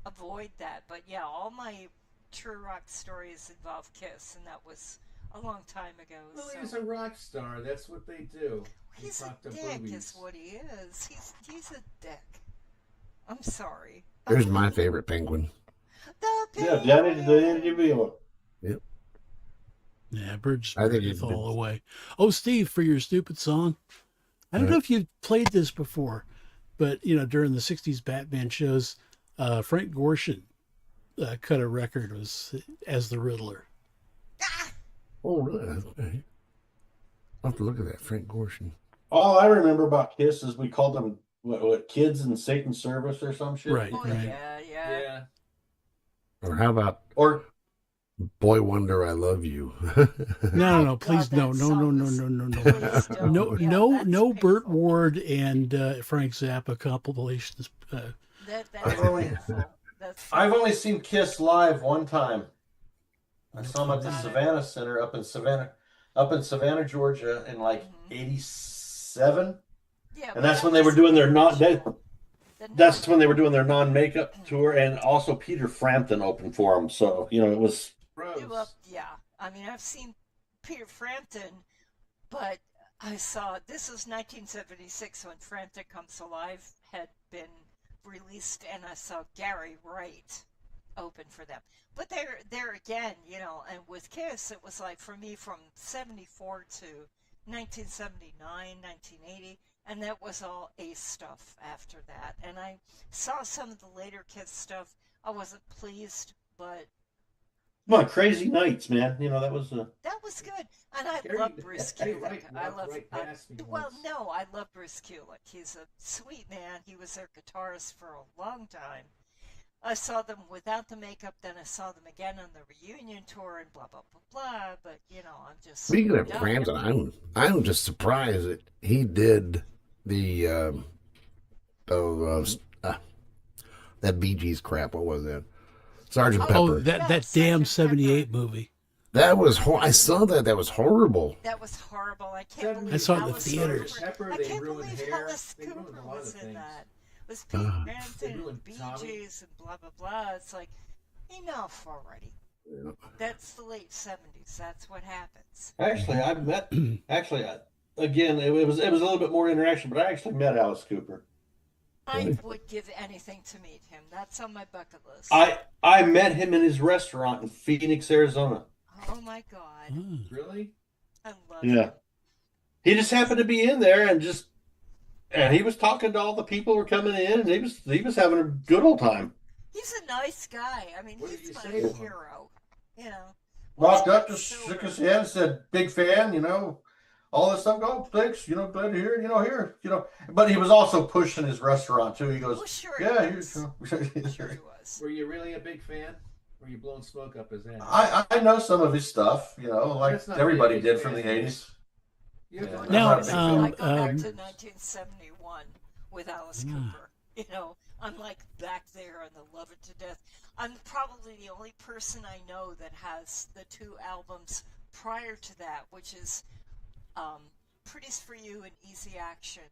avoid that. But yeah, all my true rock stories involve Kiss, and that was a long time ago. Well, So he's a rock star. That's what they do. They he's a talk to dick, boobies. is what he is. He's a dick. I'm sorry. Here's my favorite penguin. The Yeah, Danny penguin. DeVille. Yeah, birds I think breath it's all away. Oh, Steve, for your stupid song, I don't know if you've played this before, but during the '60s Batman shows, Frank Gorshin cut a record was as the Riddler. Oh, really? Okay. I'll have to look at that. Frank Gorshin. All I remember about Kiss is we called them what kids in Satan's service or some shit. Right, Oh right. yeah. Yeah. Or how about Or Boy Wonder I Love You? No, please, God, no, that no, song no, was- no, no, no, Please don't. no, Yeah, no, that's no. Burt painful. Ward and Frank Zappa compilations. That's I've only- painful. That's I've only seen Kiss live one time. I saw them at the Got it. Savannah Center up in Savannah, Georgia in like '87. yeah, And that's when they were doing their that's when they were doing their non-makeup tour, and also Peter Frampton opened for them. So it was Gross. Well, yeah. I mean, I've seen Peter Frampton, but I saw this was 1976 when Frampton Comes Alive had been released, and I saw Gary Wright open for them. But there again, and with Kiss, it was like for me from '74 to 1979, 1980. And that was all Ace stuff after that. And I saw some of the later Kiss stuff. I wasn't pleased, but come on, Crazy Nights, man. That was that was good. And I Gary- love Bruce Gary Kulick. Wright I walked love. right past me Well, once. no, I love Bruce Kulick. He's a sweet man. He was their guitarist for a long time. I saw them without the makeup. Then I saw them again on the reunion tour and blah blah blah blah. But I'm just Speaking of done. Frampton, I'm just surprised that he did the that Bee Gees crap. What was that? Sergeant Pepper. Oh, that Yeah, damn Sergeant '78 Pepper. movie. That was I saw that. That was horrible. That was horrible. I can't believe I saw it in the Alice theaters. Cooper. Pepper, I they can't ruined believe hair. Alice They ruined Cooper a lot was of in things. that. It was Pete Ah. They Frampton, ruined Bee Tommy. Gees, and blah blah blah. It's like enough already. That's the late '70s. That's what happens. actually I met again it was a little bit more interaction, but I actually met Alice Cooper. I would give anything to meet him. That's on my bucket list. I met him in his restaurant in Phoenix, Arizona. Oh my god, Oh. Really? I love Yeah. him. He just happened to be in there and he was talking to all the people who were coming in, and he was having a good old time. He's a nice guy. I mean, What did he's you my say to him? hero. Walked up, Well, just Silver. shook his hand, said, "Big fan," all this stuff. Oh, thanks, glad to hear it, here. But he was also pushing his restaurant too. He goes, Well, sure "Yeah, he was. Sure here's." he was. Were you really a big fan? Were you blowing smoke up his ass? I know some of his stuff, like That's not everybody big, did it's from the bad. '80s. You have to Yeah. like Now, I'm not a big fan. I go back um, to 1971 with Alice Yeah. Cooper. I'm like back there and I love it to death. I'm probably the only person I know that has the two albums prior to that, which is Pretty's for You and Easy Action.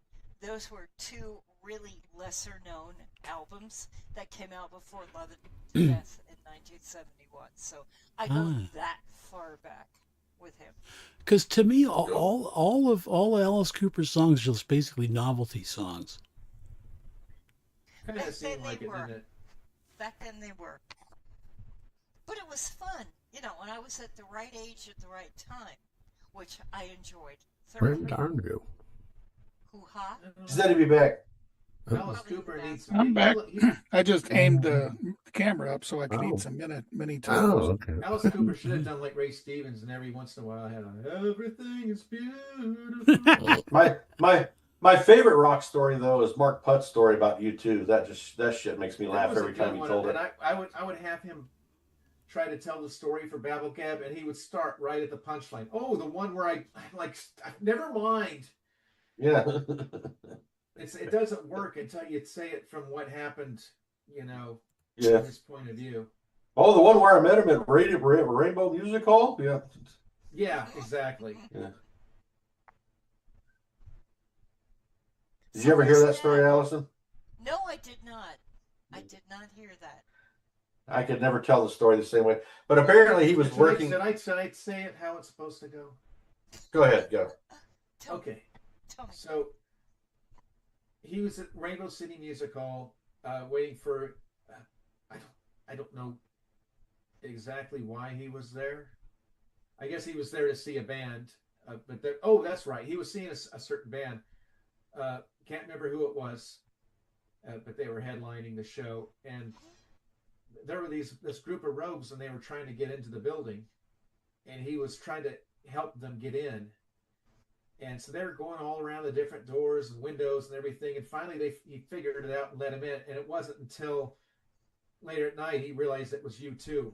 Those were two really lesser known albums that came out before Love It to Death in 1971. So I go Ah. that far back with him. Because to me, all Alice Cooper's songs are just basically novelty songs. Kind Back of seemed then like they it, were. didn't it? Back then they were. But it was fun, when I was at the right age at the right time, which I enjoyed. Where thoroughly. darn go? Hoo-ha. He said he'd be back. Alice Probably Cooper the needs. best. I'm back. he- I just aimed the camera up so I could Oh. eat some mini Oh, toast. okay. Alice Cooper should have done like Ray Stevens, and every once in a while had a "Everything is beautiful." My favorite rock story though is Mark Putt's story about U2. That shit makes me That laugh was a every good time he one, told and it. I would have him try to tell the story for BabbleGab, and he would start right at the punchline. Oh, the one where I like. Never mind. Yeah. It doesn't work until you say it from what happened. Yeah. From his point of view. Oh, the one where I met him at Rainbow Music Hall? Yeah. Yeah, exactly. Yeah. Did you ever hear that story, Allison? No, I did not. I did not hear that. I could never tell the story the same way. But apparently he was working. Should I say it how it's supposed to go? Go ahead, go. Okay. Tell me. So he was at Rainbow City Music Hall, waiting for. I don't know exactly why he was there. I guess he was there to see a band. That's right. He was seeing a certain band. Can't remember who it was, but they were headlining the show, and there were this group of rogues, and they were trying to get into the building, and he was trying to help them get in. And so they were going all around the different doors and windows and everything, and finally he figured it out and let him in. And it wasn't until later at night he realized it was U2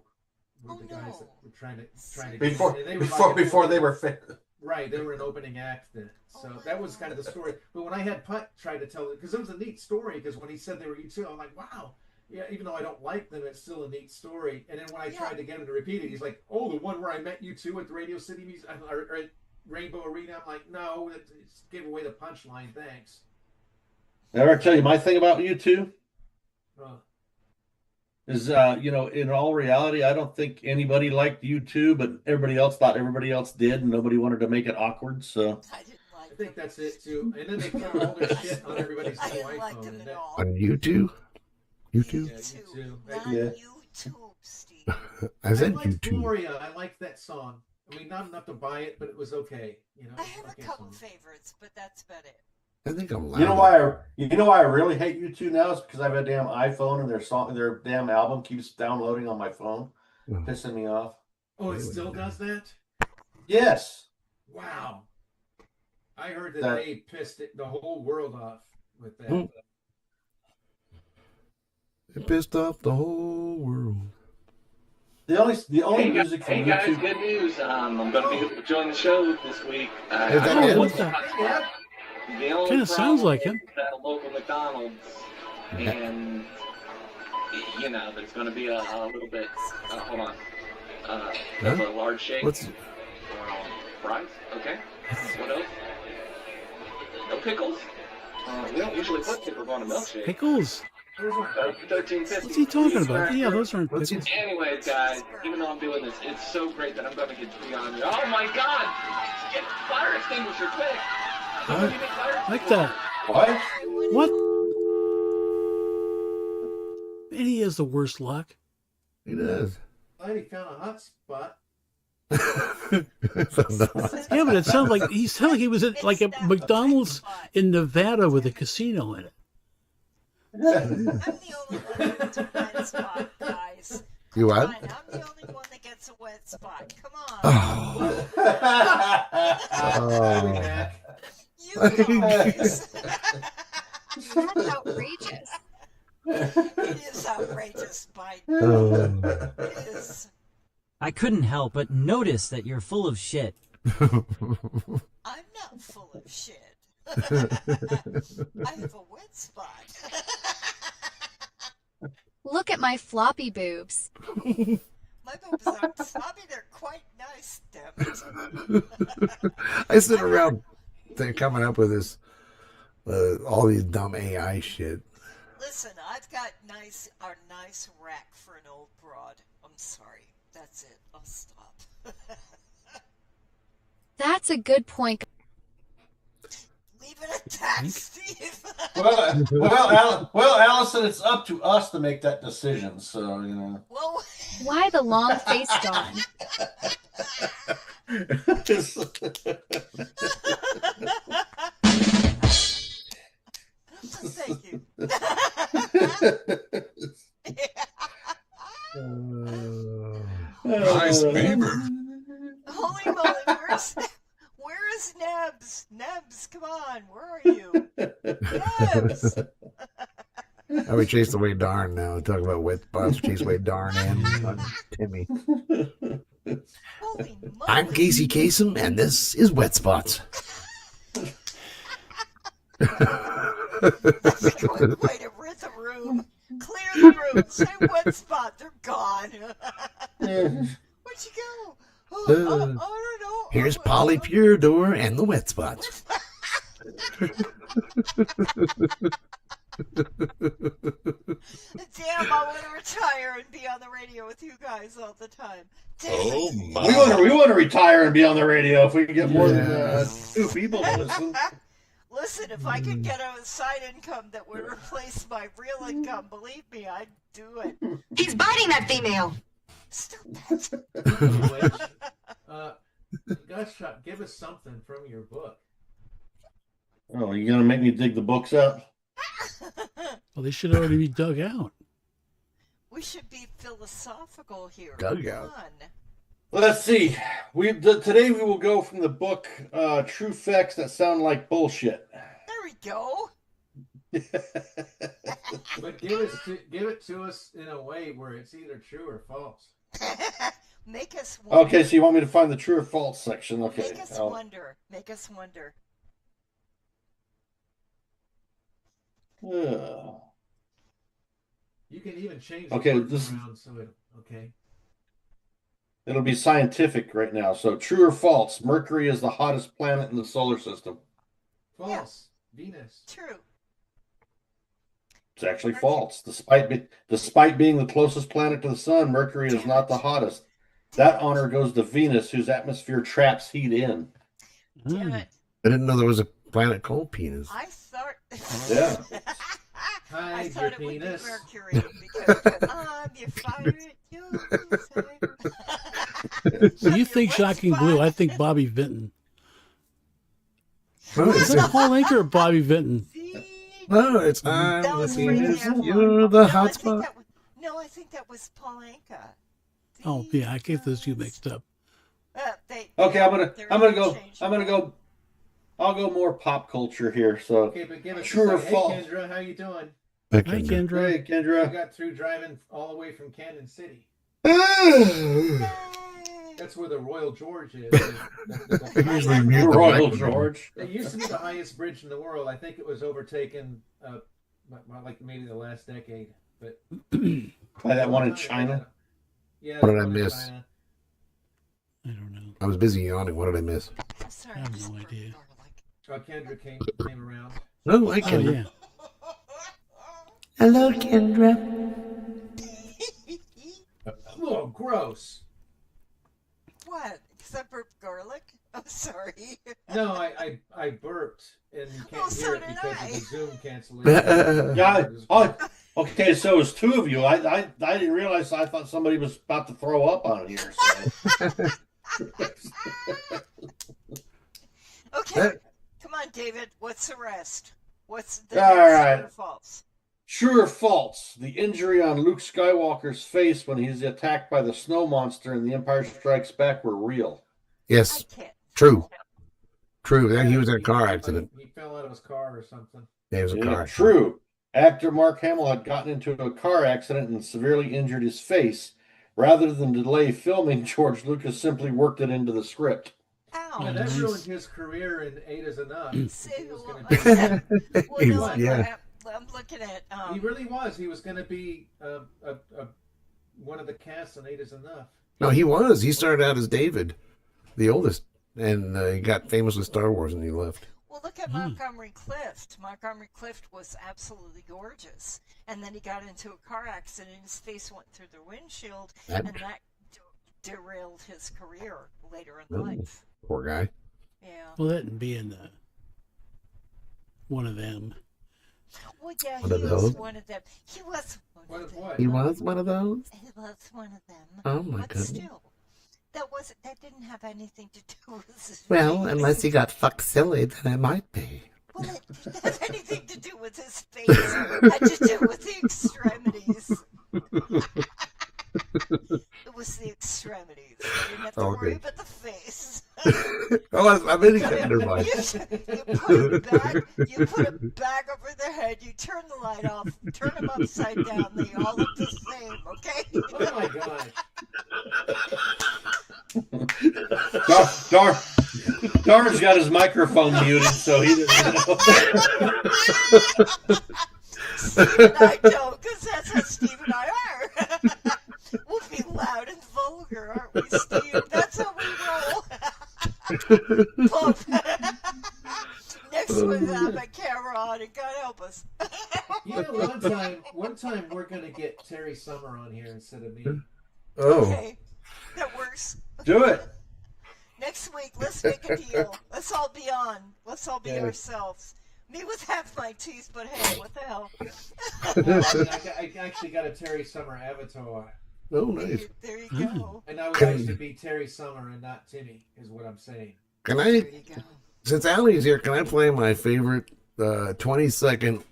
were the guys that were trying to Before get in. before they were fit. Right, they were an opening act then. So that was kind of the story. But when I had Putt try to tell it, because it was a neat story, because when he said they were U2, I'm like, wow. Yeah, even though I don't like them, it's still a neat story. And then when I tried to get him to repeat it, he's like, oh, the one where I met U2 at the Radio City Music, or at Rainbow Arena. I'm like, no, it gave away the punchline. Thanks. Did I ever tell you my thing about U2? Uh, Is in all reality, I don't think anybody liked U2, but everybody else thought everybody else did, and nobody wanted to make it awkward. So I didn't like I think that's it too. And then they throw all their shit on everybody's I new didn't like iPhone. them And at all. On YouTube? YouTube? Yeah, U2. Not Yeah. YouTube, Steve. I said liked YouTube. Gloria. I liked that song. I mean, not enough to buy it, but it was okay. I have a okay couple song. favorites, but that's about it. I think I'm loud. you know why I really hate U2 now is because I have a damn iPhone and their damn album keeps downloading on my phone, Oh. pissing me off. Oh, it still does that? Yes. Wow. I heard that That- they pissed the whole world off with that. Hmm. It pissed off the whole world. The only music from Hey guys, YouTube. good news. I'm going to be able to join the show this week. Is that Oh, him? what the? The only Kinda sounds problem like him. is at a local McDonald's, and there's going to be a little bit. Hold on. There's a large shake. What's Fries? Okay. What else? No pickles? We don't usually put pickles on a milkshake. Pickles? $13.50. What's he talking about? Yeah, those aren't What's he- pickles. Anyways, guys, even though I'm doing this, it's so great that I'm going to get to be on here. Oh my God! Get fire extinguisher quick! What? Like that. What? What? And he has the worst luck. He does. Glad he found a hot spot. Yeah, but it sounds like he was at like a McDonald's in Nevada with a casino in it. I'm the only one that gets a wet spot, guys. You what? Come on, I'm the only one that gets a wet spot. Come on. Oh. You guys. That's outrageous. It is outrageous, Biden. Oh. It is. I couldn't help but notice that you're full of shit. I'm not full of shit. I have a wet spot. Look at my floppy boobs. My boobs aren't floppy, they're quite nice, damn it. I sit around coming up with this, all these dumb AI shit. Listen, I've got a nice rack for an old broad. I'm sorry. That's it. I'll stop. That's a good point. Leave it at that, Steve. Well, Allison, it's up to us to make that decision. So Well, Why the long face, Don? thank you. Nice paper. Holy moly, where is Nebs? Nebs, come on, where are you? Nebs! We chased away Darn now. Talk about wet spots, chase away Darn and Timmy. Holy moly. I'm Casey Kasem, and this is Wet Spots. That's a good way to rid the room. Clear the room. Say one spot. They're gone. Where'd you go? Oh, I don't know. Here's Polypuridor and the wet spots. Damn, I want to retire and be on the radio with you guys all the time. Damn. Oh my! We want to retire and be on the radio if we can get more than 2 people to listen. Listen, if I could get a side income that would replace my real income, believe me, I'd do it. He's biting that female. Stop that. Gutshot, give us something from your book. Oh, you gonna make me dig the books up? Well, they should already be dug out. We should be philosophical here. Dug out. Come on. Let's see. Today we will go from the book True Facts That Sound Like Bullshit. There we go. But give it to us in a way where it's either true or false. Make us wonder. Okay, so you want me to find the true or false section? Okay. Make us wonder. Make us wonder. You can even change Okay, the words this- around so it okay. It'll be scientific right now. So, true or false? Mercury is the hottest planet in the solar system. False. Venus. True. It's actually false. Despite being the closest planet to the sun, Mercury is not the hottest. That honor goes to Venus, whose atmosphere traps heat in. Damn it. I didn't know there was a planet called Penis. I thought. Yeah. I Hide thought your it would be penis. Mercury because I'm your pirate. So you think Shocking Blue? I think Bobby Vinton. Oh, Is that Paul Anka or Bobby Vinton? No, it's That I'm was the right Penis. there. You're the No, hot I think spot. that was, no, I think that was Paul Anka. Oh yeah, I get those two mixed up. Okay, I'm gonna go. interchangeable. I'll go more pop culture here. So, Okay, but give us true or a say, false? Hey Kendra, how you doing? Hi, Okay. Kendra. Hey, I Kendra. got through driving all the way from Cannon City. That's where the Royal George is. Usually mute the Royal microphone. George. It used to be the highest bridge in the world. I think it was overtaken, like maybe the last decade. But By that one in China. Yeah. What did the I one in miss? China. I don't know. I was busy yawning. What did I miss? I'm sorry, I have just no idea. Kendra came around. Oh, I Oh can. yeah. Hello, Kendra. Oh, gross. What? Because I burped garlic? I'm sorry. No, I burped and you can't Oh, so hear it did because I. of the Zoom cancellation. Yeah. Okay, so it was 2 of you. I didn't realize. I thought somebody was about to throw up on here. So. Okay. Come on, David. What's the rest? What's the All next right. true or false? True or false? The injury on Luke Skywalker's face when he's attacked by the snow monster in The Empire Strikes Back were real. Yes, I can't. true. True. He was in a car accident. He fell out of his car or something. Yeah, it was a Yeah, car accident. true. Actor Mark Hamill had gotten into a car accident and severely injured his face. Rather than delay filming, George Lucas simply worked it into the script. Ow. Yeah, that nice. ruined his career in Eight is Enough. See, He was well, gonna be- well, no, Yeah. I'm looking at. He really was. He was going to be one of the casts on Eight is Enough. No, he was. He started out as David, the oldest, and he got famous with Star Wars, and he left. Well, look at Montgomery Clift. Montgomery Clift was absolutely gorgeous, and then he got into a car accident. And his face went through the windshield, That- and that derailed his career later in Oh. life. Poor guy. Yeah. Well, that and being one of them. Well, yeah, One he of was those? one of them. He was one What? of them. What? He was one of those? He was one of them. Oh, my But goodness. still, that didn't have anything to do with his Well, face. unless he got fucked silly, then it might be. Well, it didn't have anything to do with his face. It had to do with the extremities. It was the extremities. You didn't have to Okay. worry about the face. Oh, I'm in never mind. You put a bag over their head, you turn the light off, turn them upside down, they all look the same, okay? Oh my god. Darn's got his microphone muted, so he didn't know. Steve and I don't, because That's how Steve and I are. We'll be loud and vulgar, aren't we, Steve? That's how we roll. Bump. Next one, I have my camera on, and God help us. One time we're gonna get Terry Summer on here instead of me. Oh. Okay, that works. Do it. Next week, let's make a deal. Let's all be on. Let's all be ourselves. Me with half my teeth, but hey, what the hell? I actually got a Terry Summer avatar. Oh, nice. There you go. And I would actually be Terry Summer and not Timmy, is what I'm saying. Can I, since Allie's here, can I play my favorite 20-second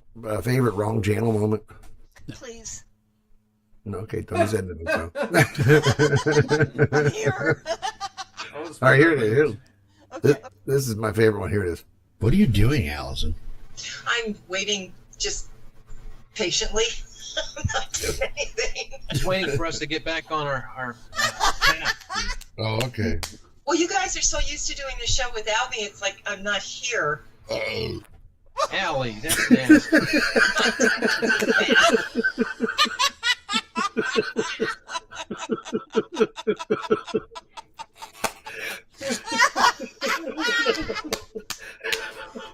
favorite wrong channel moment? Please. No, okay, Tony's ending it. So. I'm here. All right, here it is. This is my favorite one. Here it is. What are you doing, Allison? I'm waiting just patiently. I'm not doing anything. Just waiting for us to get back on our path. Oh, okay. Well, you guys are so used to doing the show without me, it's like I'm not here. Uh-oh. Allie, that's nasty.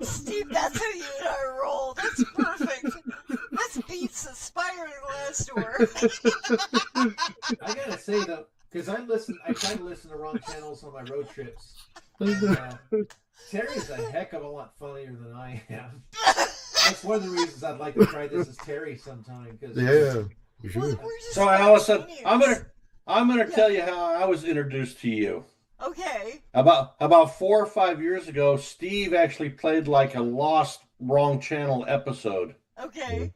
Steve, that's how you and I roll. That's perfect. This beats the spider in the glass door. I gotta say though, because I try to listen to wrong channels on my road trips. And, Terry's a heck of a lot funnier than I am. That's one of the reasons I'd like to try this as Terry sometime. Cause, Yeah, you should. So, Allison, I'm gonna tell you how I was introduced to you. Okay. About 4 or 5 years ago, Steve actually played like a lost wrong channel episode Okay.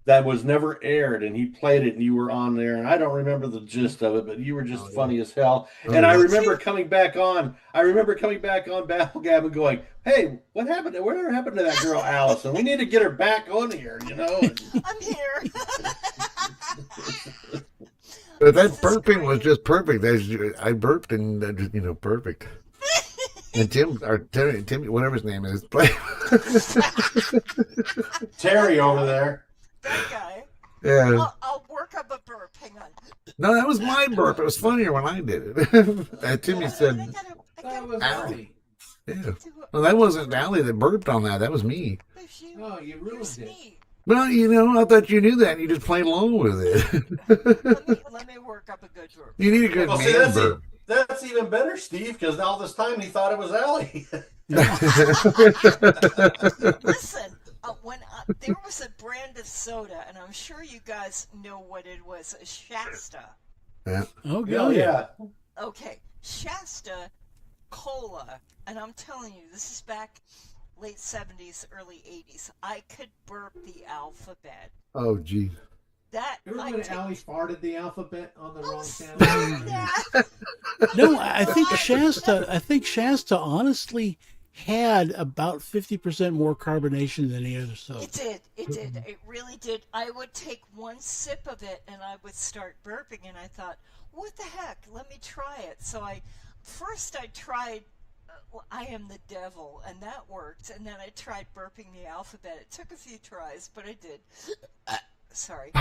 that was never aired, and he played it, and you were on there, and I don't remember the gist of it, but you were just funny as hell. And I remember coming back on BabbleGab and going, "Hey, what happened? Whatever happened to that girl, Allison? We need to get her back on here, you know." I'm here. But that burping was just perfect. I burped and perfect. And Tim, whatever his name is, Terry over there. That guy. Yeah. I'll work up a burp. Hang on. No, that was my burp. It was funnier when I did it. Timmy said, That was Ow. funny. "Yeah." Well, that wasn't Allie that burped on that. That was me. Oh, you ruined it. Well, I thought you knew that. And you just played along with it. Let me work up a good burp. You need a good See, man burp. that's even better, Steve, because all this time he thought it was Allie. Listen, there was a brand of soda, and I'm sure you guys know what it was, a Shasta. Yeah. Oh, yeah. Okay, Shasta Cola, and I'm telling you, this is back late 70s, early 80s. I could burp the alphabet. Oh, gee. That Remember when Allie farted the alphabet on the wrong channel? No, I think Shasta honestly had about 50% more carbonation than any other soda. It did. It really did. I would take one sip of it and I would start burping, and I thought, what the heck? Let me try it. So I tried I am the devil, and that worked. And then I tried burping the alphabet. It took a few tries, but I did. Sorry.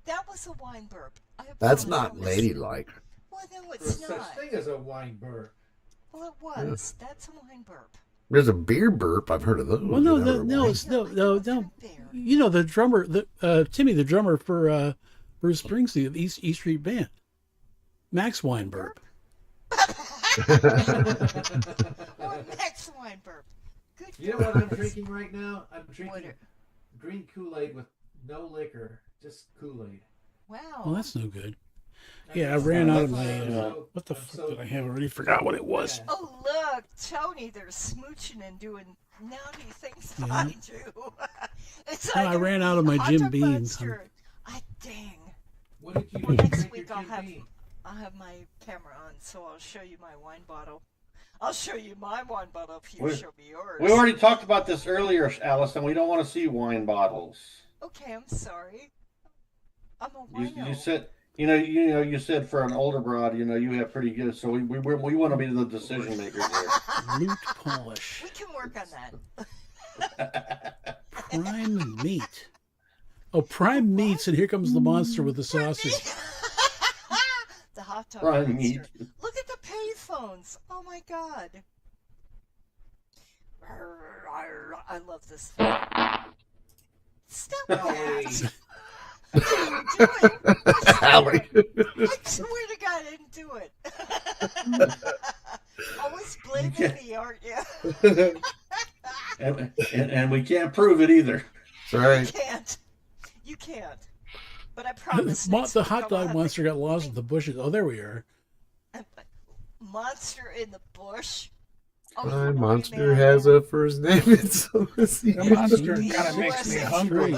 That was a wine burp. That's not ladylike. Well, no, There's it's such not. thing as a wine burp. Well, it was. That's a wine burp. There's a beer burp. I've heard of those. Well, no. You know, the drummer, Timmy, the drummer for Bruce Springsteen, the E Street Band, Max Weinberg. Max Weinberg. Good. You know what I'm drinking right now? I'm drinking green Kool-Aid with no liquor, just Kool-Aid. Wow. Well, that's no good. Yeah, I ran out of my. What the fuck did I have? I already forgot what it was. Oh, look, Tony, they're smooching and doing naughty things behind you. It's No, I ran out of my hot Jim dog Beam. monster. Dang. What did you Well, next drink week your I'll Jim have Beam? my camera on, so I'll show you my wine bottle. I'll show you my wine bottle if you We- show me yours. We already talked about this earlier, Allison. We don't want to see wine bottles. Okay, I'm sorry. I'm a wino. You said, you said for an older broad, you have pretty good. So we want to be the decision makers here. Loot polish. We can work on that. Prime meat. Oh, prime meats, and here comes the monster with the sausage. The hot dog Prime monster. meat. Look at the payphones. Oh my god. I love this. Stop that. I didn't do it. I swear to God, I didn't do it. Always blaming me, aren't you? and we can't prove it either. Sorry. You can't. But I promise. next The week hot I'll dog have monster got lost in the bushes. Oh, there we are. Monster in the bush. Oh, My monster has a first name. It's The monster kind of makes me hungry.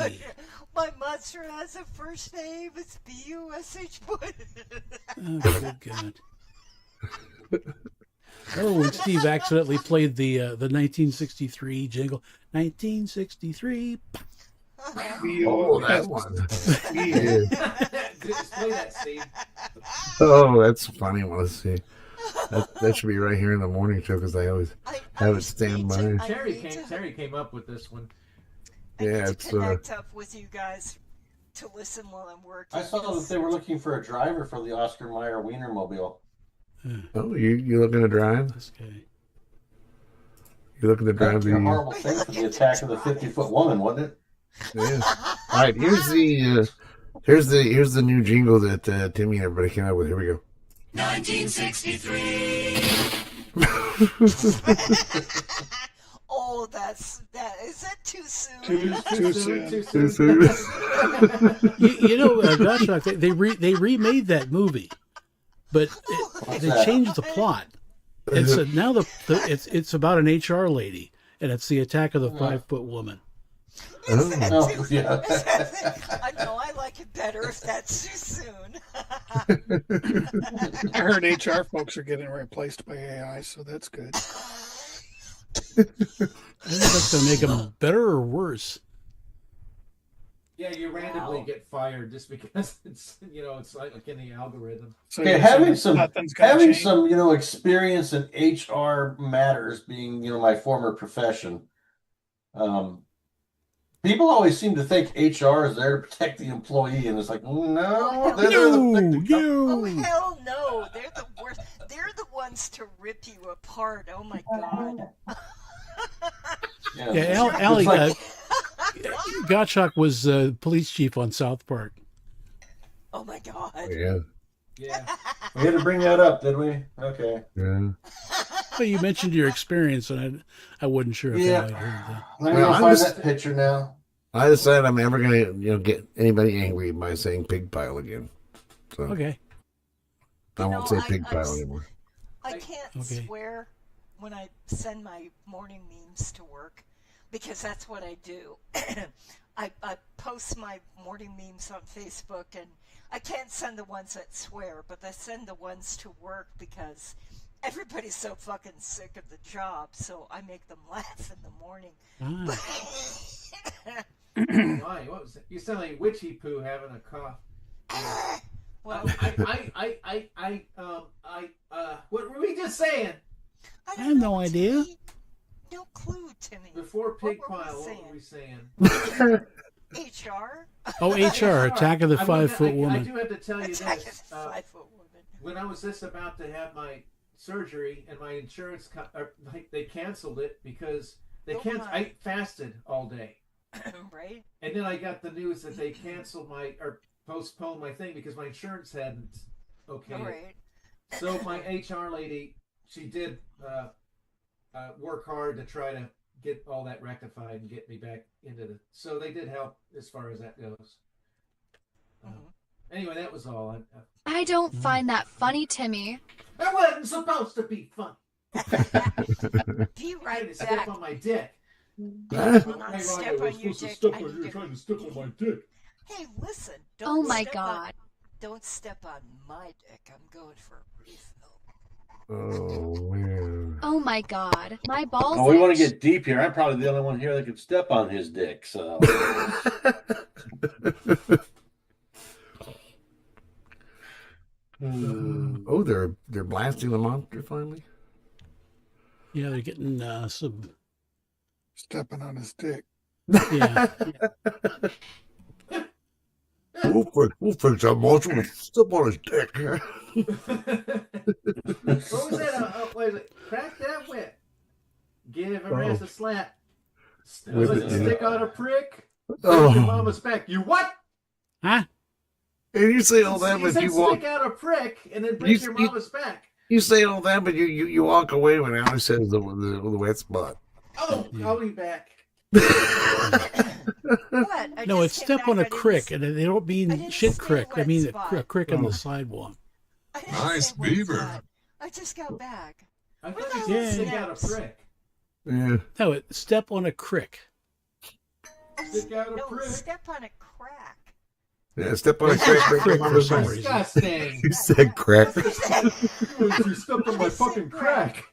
My monster has a first name. It's B-U-S-H. Oh, good God. Remember when Steve accidentally played the 1963 jingle? 1963. Oh, that one. Just play that, Steve. Oh, that's a funny one. Let's see. That should be right here in the morning show because I always have it stand by. Terry came up with this one. Yeah, it's connect up with you guys to listen while I'm working. I saw that they were looking for a driver for the Oscar Mayer Wienermobile. Oh, you looking to drive? This guy. You looking to drive That'd be a horrible thing for the attack of the 50-foot woman, wouldn't it? Yeah. All right. Here's the new jingle that Timmy and everybody came up with. Here we go. 1963. Oh, is that too soon? Too soon. you know, Gottschalk, they remade that movie, but they changed the plot. And so now it's about an HR lady, and it's the attack of the 5-foot woman. Oh, yeah. I know I like it better if that's too soon. I heard HR folks are getting replaced by AI, so that's good. I think that's going to make them better or worse. Yeah, you randomly get fired just because it's it's like in the algorithm. So Okay, having some experience in HR matters, being my former profession. People always seem to think HR is there to protect the employee, and it's like, no, they're there to protect the Oh hell no! They're the worst. They're the ones to rip you apart. Oh my God. Yeah, Allie, Gottschalk was police chief on South Park. Oh my God. Yeah. Yeah. We had to bring that up, did we? Okay. Yeah. Well, you mentioned your experience, and I wasn't sure if Allie heard that. Let me find that picture now. I decided I'm never gonna get anybody angry by saying pig pile again. So Okay. I won't say pig pile anymore. I can't swear when I send my morning memes to work because that's what I do. I post my morning memes on Facebook, and I can't send the ones that swear, but I send the ones to work because everybody's so fucking sick of the job, so I make them laugh in the morning. Why? What was it? You sound like witchy poo having a cough. Yeah. Well, what were we just saying? I have no idea. No clue, Timmy. Before pig pile, what were we saying? HR? Oh, HR, attack of the 5-foot woman. I do have to tell you Attack this. of the 5-foot woman. When I was just about to have my surgery and my insurance, they canceled it because I fasted all day. Right. And then I got the news that they canceled postponed my thing because my insurance hadn't okayed it. So my HR lady, she did work hard to try to get all that rectified and get me back into the. So they did help as far as that goes. Anyway, that was all. I don't find that funny, Timmy. It wasn't supposed to be fun. Be right back. Step on my dick. Will not step on your dick. You're trying to step on my dick. Hey, listen. Oh my God. Don't step on my dick. I'm going for a refill. Oh man. Oh my God. My balls. Oh, we want to get deep here. I'm probably the only one here that could step on his dick. So. Oh, they're blasting the monster finally. Yeah, they're getting some stepping on his dick. Yeah. We'll fix that monster with step on his dick. What was that? Wait, crack that whip. Give her ass a slap. Whip Was it, it dude. stick on a prick? Break Oh. your mama's back. You what? Huh? And you say all that, You but said you walk. stick out a prick and then break your mama's back. You say all that, but you walk away when Allie says the wet spot. Oh, I'll be back. What? I No, just it's came step back, on I a didn't crick, s- and they don't I mean didn't shit say crick. They wet mean spot. a crick on Oh. the sidewalk. I didn't Nice say wet beaver. spot. I just got back. I Where thought the you hell said is stick out a Snaps? prick. Yeah. No, step on a crick. Stick out a No, prick. step on a crack. Yeah, step on a crack. break your Crick for mama's some back. reason. Disgusting. You said crack. You stepped on my fucking crack.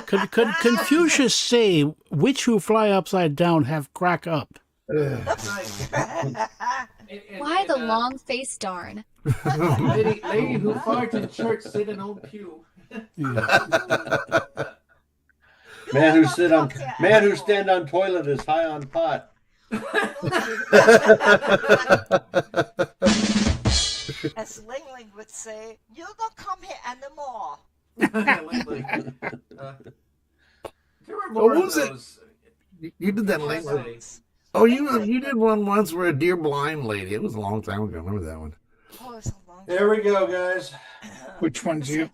Could Confucius say, which who fly upside down have crack up? Why the long face darn? Lady who farts in church sit in own pew. Man who stand on toilet is high on pot. As Ling Ling would say, you don't come here anymore. There were more what of was it? those. You did that lately. Oh, you did one once where a dear blind lady. It was a long time ago. Remember that one? Oh, it's a long There we go, guys. Which one's you?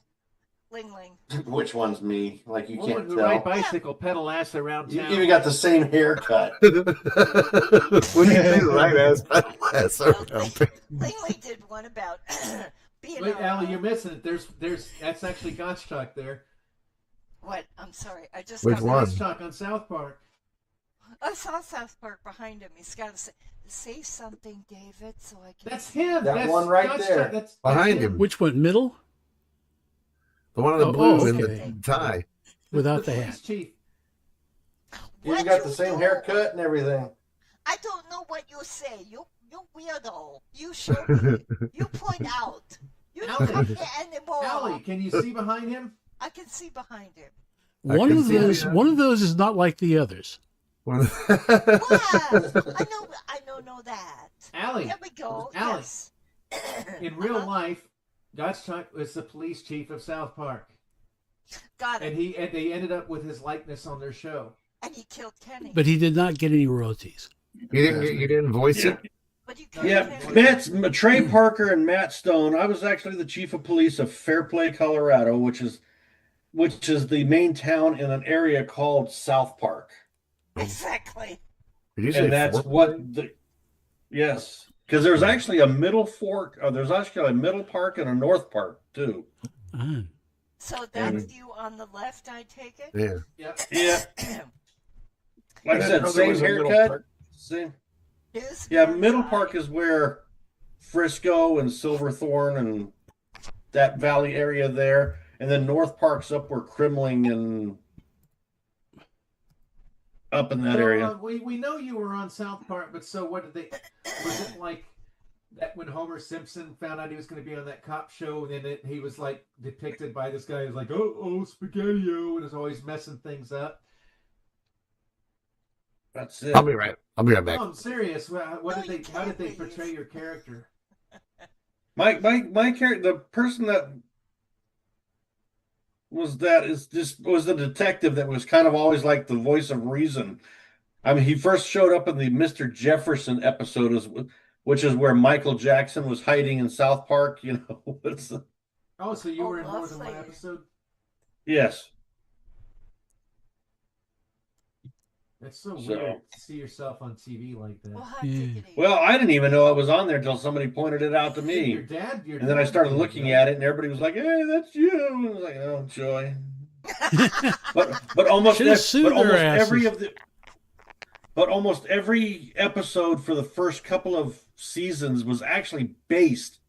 Ling Ling. Which one's me? Like you Woman can't who ride tell. bicycle pedal ass around You town. even got the same haircut. What do you think, right ass? Ling Ling did one about being Wait, a- Allie, you're missing it. That's actually Gottschalk there. What? I'm sorry. I just Which got one? Gottschalk on South Park. I saw South Park behind him. He's got to say something, David, so I can. That's him. That That's one right Gottschalk. there. That's Behind him. Which one? Middle? The one in the Oh, blue oh, and okay. the tie. Without the police hat. chief. You What got the you same do? haircut and everything. I don't know what you say. You weirdo. You show me. You point out. You don't come here anymore. Allie, can you see behind him? I can see behind him. One can of see those. that. One of those is not like the others. What? I know that. Allie. There we go. Allie. Yes. In real life, Gottschalk was the police chief of South Park, Got and it. they ended up with his likeness on their show. And he killed Kenny. But he did not get any royalties. You didn't voice it? But he killed Yeah, Kenny. Trey Parker and Matt Stone. I was actually the chief of police of Fairplay, Colorado, which is the main town in an area called South Park. Exactly. Did you say And that's Fort? what the yes, because there's actually a middle fork. There's actually a middle park and a north park too. Ah. So that's you on the left, I take it? Yeah. Yep. Yeah, like I didn't said, know there same was a middle haircut. park. Same. His Yeah, man's middle eye. park is where Frisco and Silverthorne and that valley area there, and then North Park's up where Kremling and up in that So, area. we know you were on South Park, but so what did they? Was it like that when Homer Simpson found out he was going to be on that cop show, and then he was like depicted by this guy who's like, oh, spaghetti-o, and is always messing things up. That's it. I'll be right back. No, I'm serious. How did they portray your character? My character, the person that was the detective that was kind of always like the voice of reason. I mean, he first showed up in the Mr. Jefferson episode, which is where Michael Jackson was hiding in South Park. You know, Oh, so you Oh, were in more than one lovely. episode? yes. That's so So- weird to see yourself on TV like that. Well, hot Yeah. diggity. Well, I didn't even know I was on there until somebody pointed it out to me. Your dad, And then I started looking at it, and everybody was like, "Hey, that's you." And I was like, "Oh, joy." but almost Should've sued their almost every episode for the first couple of seasons was actually based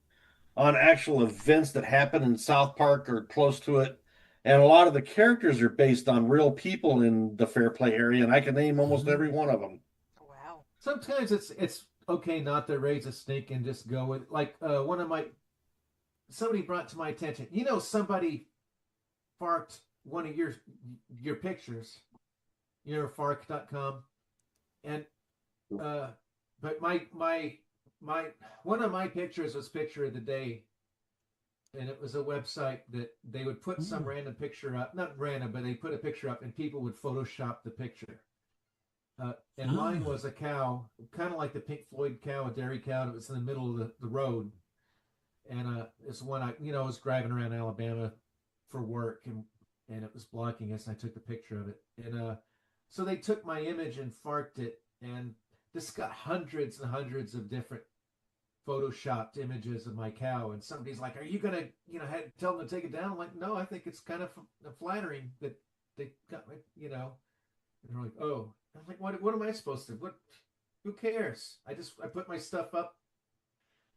on actual events that happened in South Park or close to it. And a lot of the characters are based on real people in the Fairplay area, and I can name almost every one of them. Wow. Sometimes it's okay not to raise a snake and just go with somebody brought to my attention. You know, somebody farked one of your pictures, fark.com, and but my one of my pictures was picture of the day, and it was a website that they would put some random picture up, not random, but they put a picture up, and people would Photoshop the picture. And mine was a cow, kind of like the Pink Floyd cow, a dairy cow that was in the middle of the road. And it's one I was driving around Alabama for work, and it was blocking us. And I took a picture of it, and so they took my image and farked it, and this got hundreds and hundreds of different photoshopped images of my cow. And somebody's like, "Are you gonna, tell them to take it down?" I'm like, "No, I think it's kind of flattering that they got my, And they're like, "Oh." I'm like, what am I supposed to? Who cares? I put my stuff up,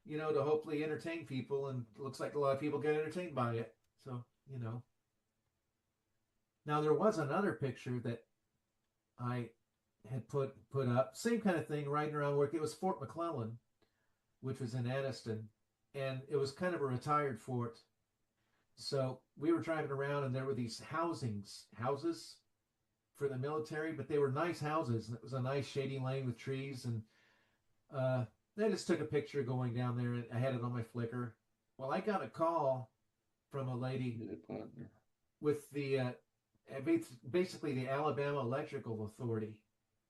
to hopefully entertain people, and it looks like a lot of people get entertained by it. So, Now there was another picture that I had put up, same kind of thing, riding around work. It was Fort McClellan, which was in Addiston, and it was kind of a retired fort. So we were driving around, and there were these houses for the military, but they were nice houses, and it was a nice shady lane with trees, and I just took a picture going down there, and I had it on my Flickr. Well, I got a call from a lady with the basically the Alabama Electrical Authority,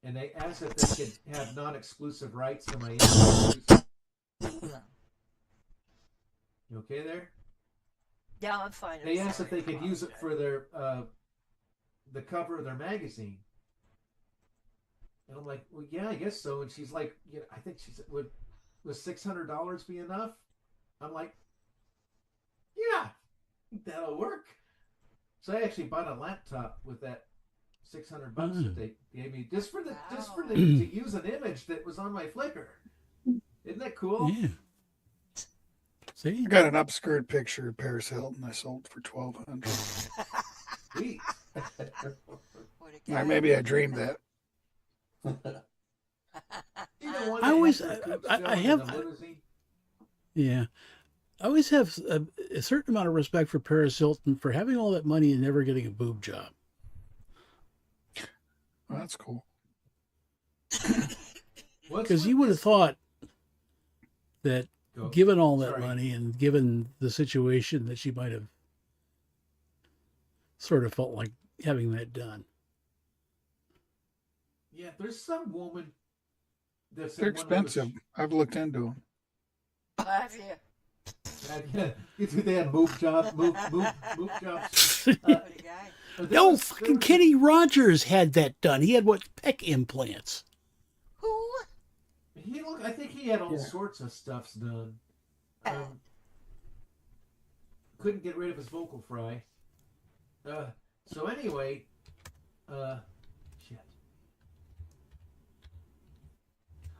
and they asked if they could have non-exclusive rights to my images. You okay there? Yeah, I'm fine. They asked if they could use it for their the cover of their magazine. And I'm like, well, yeah, I guess so. And she's like, I think she said, would $600 be enough? I'm like, yeah, that'll work. So I actually bought a laptop with that $600 that they gave me just for to use an image that was on my Flickr. Isn't that cool? Yeah. See, I got an upskirt picture of Paris Hilton I sold for $1,200. Sweet. Or maybe I dreamed that. I always, I have, yeah, I always have a certain amount of respect for Paris Hilton for having all that money and never getting a boob job. Well, that's cool. Because you would have thought that given all that money and given the situation that she might have sort of felt like having that done. Yeah, there's some woman that's They're expensive. I've looked into them. Have you? They have move jobs. No, fucking Kenny Rogers had that done. He had pec implants. Who? I think he had all sorts of stuffs done. Couldn't get rid of his vocal fry. So anyway, shit.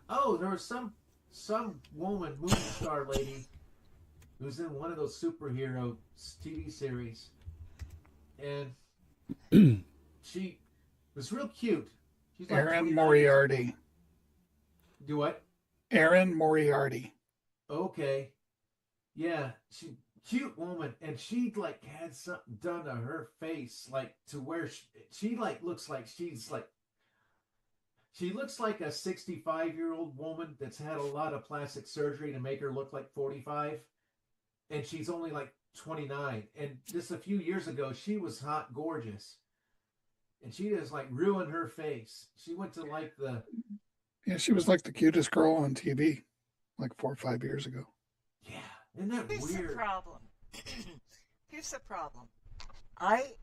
Oh, there was some woman, movie star lady, who's in one of those superhero TV series, and she was real cute. She's like Erin Moriarty. Do what? Erin Moriarty. Okay. Yeah, cute woman, and she like had something done to her face, like to where she like looks like she looks like a 65-year-old woman that's had a lot of plastic surgery to make her look like 45, and she's only like 29. And just a few years ago, she was hot, gorgeous, and she just like ruined her face. She went to like the she was like the cutest girl on TV, like 4 or 5 years ago. Yeah. Isn't that Here's weird? the problem. Here's the problem. As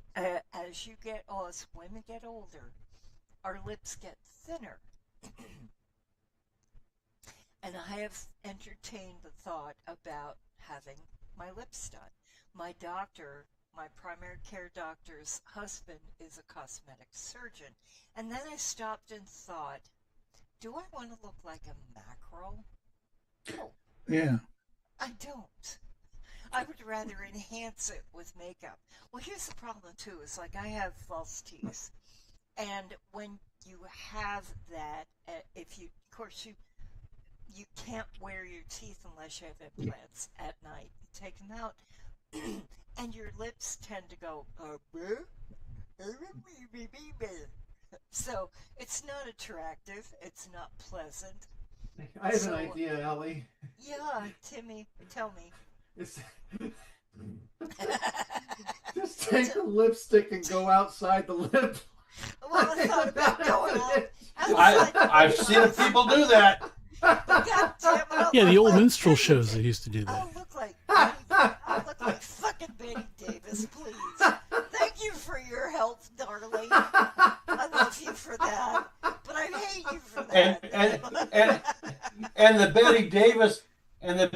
women get older, our lips get thinner. And I have entertained the thought about having my lips done. My doctor, my primary care doctor's husband, is a cosmetic surgeon. And then I stopped and thought, do I want to look like a mackerel? No. Yeah. I don't. I would rather enhance it with makeup. Well, here's the problem too. Is like I have false teeth, and when you have that, if you, of course, you can't wear your teeth unless you have implants at night. You take them out, and your lips tend to go, so it's not attractive. It's not pleasant. I have an idea, Ellie. Yeah, Timmy, tell me. It's just take the lipstick and go outside the lip. Well, I thought about going out. I've seen people do that. God damn it, Yeah, the old minstrel shows that used to do that. I'll look like fucking Betty Davis, please. Thank you for your help, darling. I love you for that, but I hate you for that. And the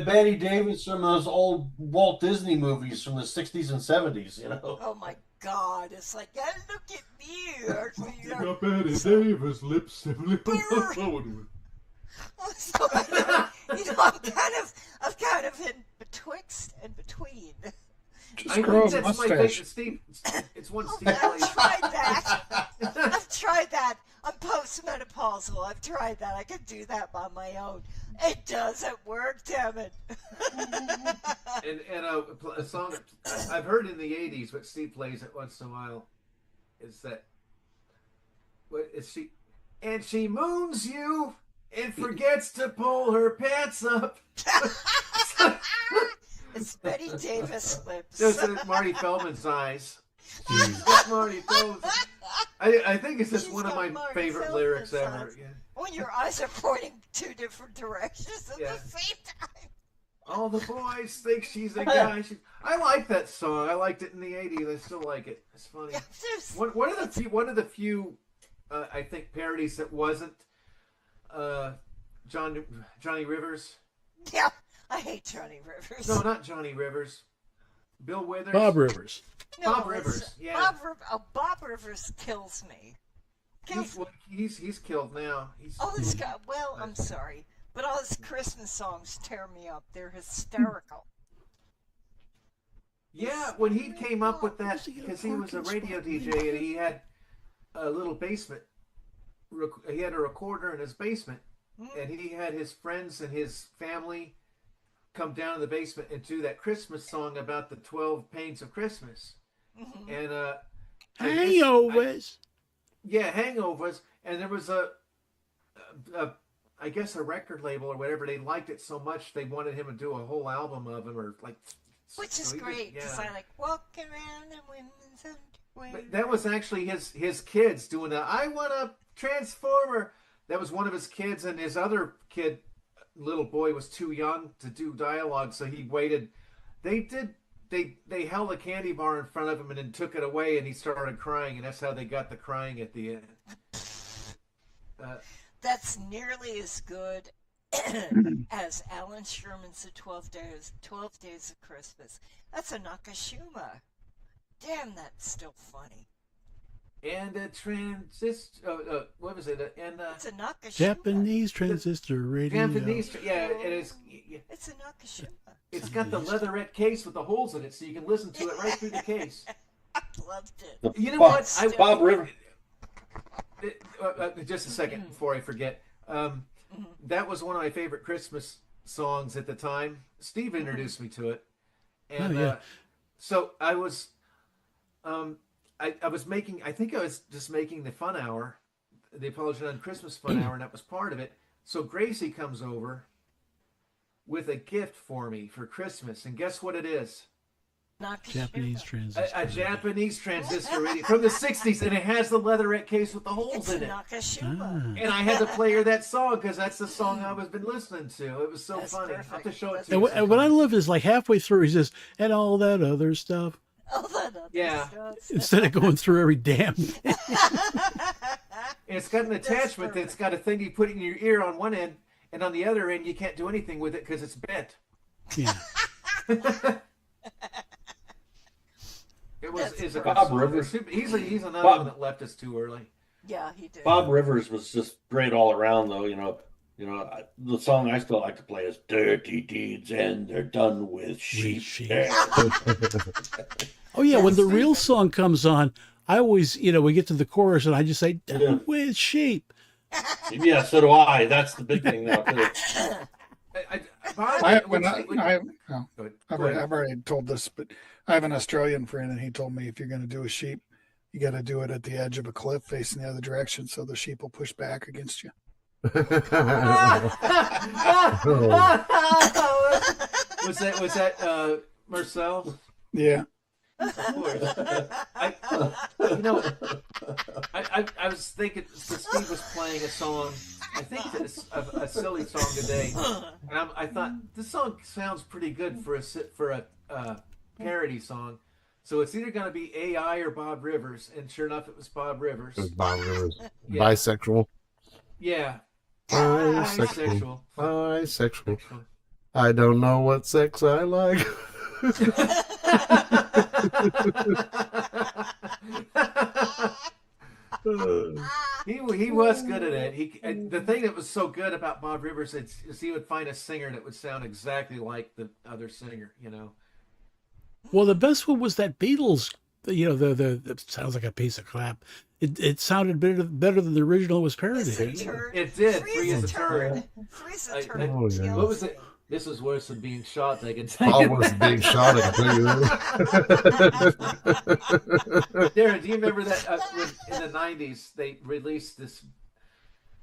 Betty Davis from those old Walt Disney movies from the 60s and 70s, you know. Oh my God, it's like, oh, look at me. Betty Davis lips. So, I'm kind of in betwixt and between. Just grow a that's my mustache. favorite, Steve. It's one Steve I've plays. tried that. I've tried that. I'm postmenopausal. I've tried that. I can do that by my own. It doesn't work, damn it. And a song I've heard in the 80s, but Steve plays it once in a while, is that, what is she? And she moons you and forgets to pull her pants up. It's Betty Davis lips. Those are Marty Feldman's eyes. Marty Feldman. I think it's just She's one of got my Marty favorite Feldman's lyrics ever. eyes. Yeah. When your eyes are pointing two different directions at Yeah. the same time. All the boys think she's a guy. I like that song. I liked it in the 80s. I still like it. It's funny. Yeah, One of the few I think parodies that wasn't Johnny Rivers. Yeah, I hate Johnny Rivers. No, not Johnny Rivers. Bill Withers. Bob Rivers. No, Bob Rivers. Yeah. Bob Rivers kills me. He's killed now. All this guy. Well, I'm sorry, but all his Christmas songs tear me up. They're hysterical. Yeah, when he came up with that, because he was a radio DJ and he had a little basement. He had a recorder in his basement, and he had his friends and his family come down to the basement and do that Christmas song about the 12 pains of Christmas. And Hangovers. Hangovers. And there was I guess a record label or whatever. They liked it so much they wanted him to do a whole album of him, or like. Which is great, because I like walking around in women's underwear. But that was actually his kids doing that. I want a transformer. That was one of his kids, and his other kid, little boy, was too young to do dialogue, so he waited. They held a candy bar in front of him and then took it away, and he started crying, and that's how they got the crying at the end. That's nearly as good as Alan Sherman's The 12 Days of Christmas. That's a Nakashima. Damn, that's still funny. And a transistor. What was it? And it's a Nakashima. Japanese transistor radio. Japanese. Yeah, it is. It's a Nakashima. It's got the leatherette case with the holes in it, so you can listen to it right through the case. I loved it. You know what? Bob Rivers. Just a second before I forget. That was one of my favorite Christmas songs at the time. Steve introduced me to it, and so I was, I was making. I think I was just making the Fun Hour, the Apology on Christmas Fun Hour, and that was part of it. So Gracie comes over with a gift for me for Christmas, and guess what it is? Japanese transistor. A Japanese transistor radio from the 60s, and it has the leatherette case with the holes in it. Nakashima. And I had to play her that song because that's the song I was been listening to. It was so funny. I'll have to show it to you. And what I love is like halfway through he says, and all that other stuff. All that other stuff. Instead of going through every damn thing. And it's got an attachment that's got a thing you put in your ear on one end, and on the other end you can't do anything with it because it's bent. Yeah. It was is a Bob Rivers. He's another one that left us too early. Yeah, he did. Bob Rivers was just great all around, though. The song I still like to play is "Dirty Deeds and They're Done with Sheep." Oh yeah, when the real song comes on, I always, we get to the chorus and I just say, "Done with sheep." Yeah, so do I. That's the big thing now too. I've already told this, but I have an Australian friend, and he told me if you're going to do a sheep, you got to do it at the edge of a cliff facing the other direction, so the sheep will push back against you. Was that Marcel? Yeah. Of course. I was thinking, so Steve was playing a song, I think it's a silly song today, and I thought this song sounds pretty good for a parody song. So it's either going to be AI or Bob Rivers, and sure enough, it was Bob Rivers. It was Bob Rivers. Yeah. Bisexual. Yeah. Bisexual. Bisexual. I don't know what sex I like. He was good at it. The thing that was so good about Bob Rivers is he would find a singer that would sound exactly like the other singer, you know. Well, the best one was that Beatles. You know, the sounds like a piece of crap. It sounded better than the original was parodied. It did. Free as a turd. What was it? This is worse than being shot. I can tell you. Almost being shot. I can tell you that. Darren, do you remember that when, in the '90s they released this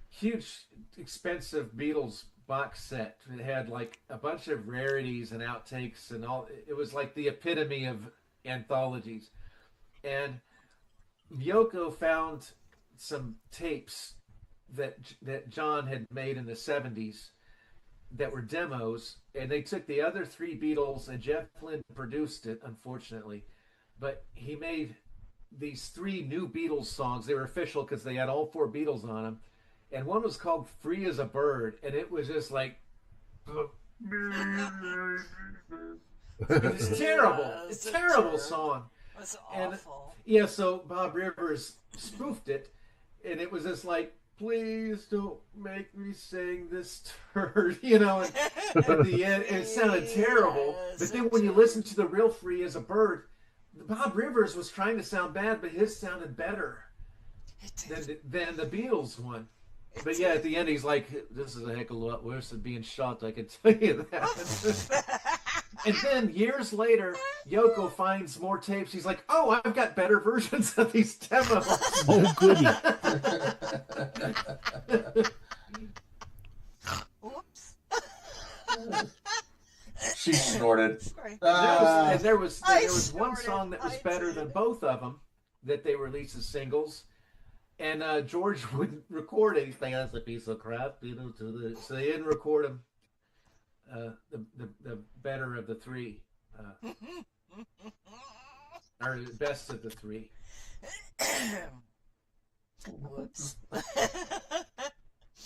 huge, expensive Beatles box set? It had like a bunch of rarities and outtakes and all. It was like the epitome of anthologies. And Yoko found some tapes that John had made in the '70s that were demos, and they took the other three Beatles, and Jeff Lynne produced it, unfortunately, but he made these three new Beatles songs. They were official because they had all four Beatles on them, and one was called Free as a Bird, and it was just like it's terrible. It's a terrible song. It was And awful. yeah, so Bob Rivers spoofed it, and it was just like, please don't make me sing this turd, you know, and at the end it sounded terrible. But then when you listen to the real Free as a Bird, Bob Rivers was trying to sound bad, but his sounded better than the Beatles one. But yeah, at the end he's like, this is a heck of a lot worse than being shot, I can tell you that. And then years later, Yoko finds more tapes. He's like, oh, I've got better versions of these demos. Oh, goody. Oops. She snorted. And there was one song that was better than both of them that they released as singles. And George wouldn't record anything. That's a piece of crap, you know. So they didn't record him. The better of the three, or the best of the three. Whoops.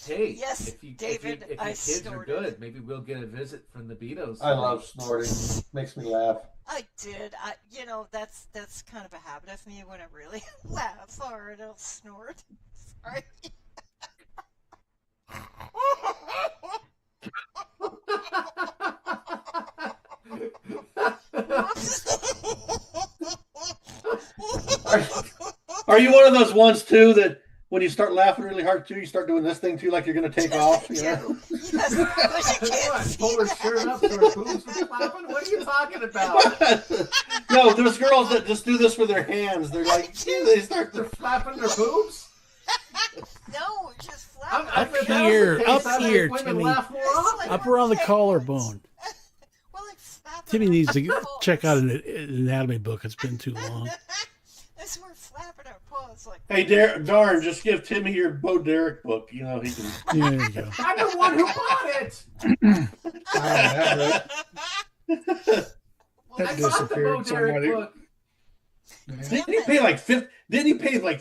Hey, yes, if your David, kids are good, maybe we'll get a visit from the Beatles. I love snorting. Makes me laugh. I did. You know, that's kind of a habit of me. When I really laugh hard, I'll snort. Sorry. Are you one of those ones too that when you start laughing really hard too, you start doing this thing too, like you're going to take off? You know? Yes, what? Pull her shirt up so her boobs are flapping? What are you talking about? No, there's girls that just do this with their hands. They're like, they start They're flapping their boobs? No, just flapping. Up here, Timmy. Up around the collarbone. Timmy needs to check out an anatomy book. It's been too long. As we're flapping our paws like. Hey, darn! Just give Timmy your Bo Derek book. You know he can. Yeah, there you go. I'm the one who bought it. That disappeared. Somebody. Didn't he pay like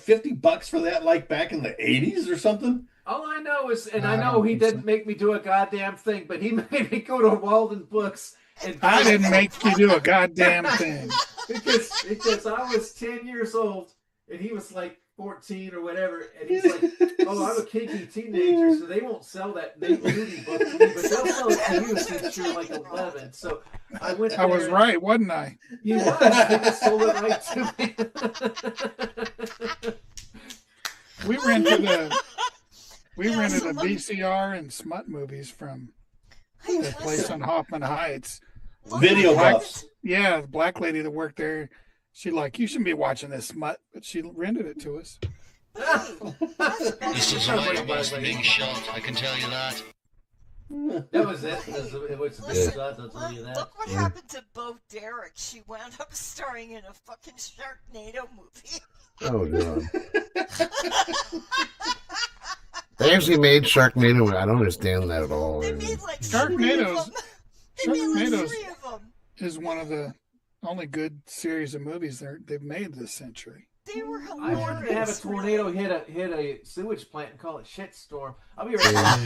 $50 for that, like back in the '80s or something? All I know is, and I know he didn't make me do a goddamn thing, but he made me go to Walden Books. And I didn't make you do a goddamn thing. because I was 10 years old and he was like 14 or whatever, and he's like, "Oh, I'm a kinky teenager, so they won't sell that nudie book to me, but they'll sell it to you since you're like 11." So I went. I was right, wasn't I? You was. They just sold it right to me. We rented a VCR and smut movies from the place on Hoffman Heights. Video buffs. Yeah, the black lady that worked there, she like, you shouldn't be watching this smut, but she rented it to us. This is way was being shot, I can tell you that. That was it. It was Listen, I'll tell you that. look what happened to Bo Derek. She wound up starring in a fucking Sharknado movie. Oh, God. They actually made Sharknado. I don't understand that at all. They made like Sharknado's Sharknado's 3 of them. is one of the only good series of movies they've made this century. They were I hilarious. wanted to have a tornado hit a sewage plant and call it shitstorm. I'll be right back.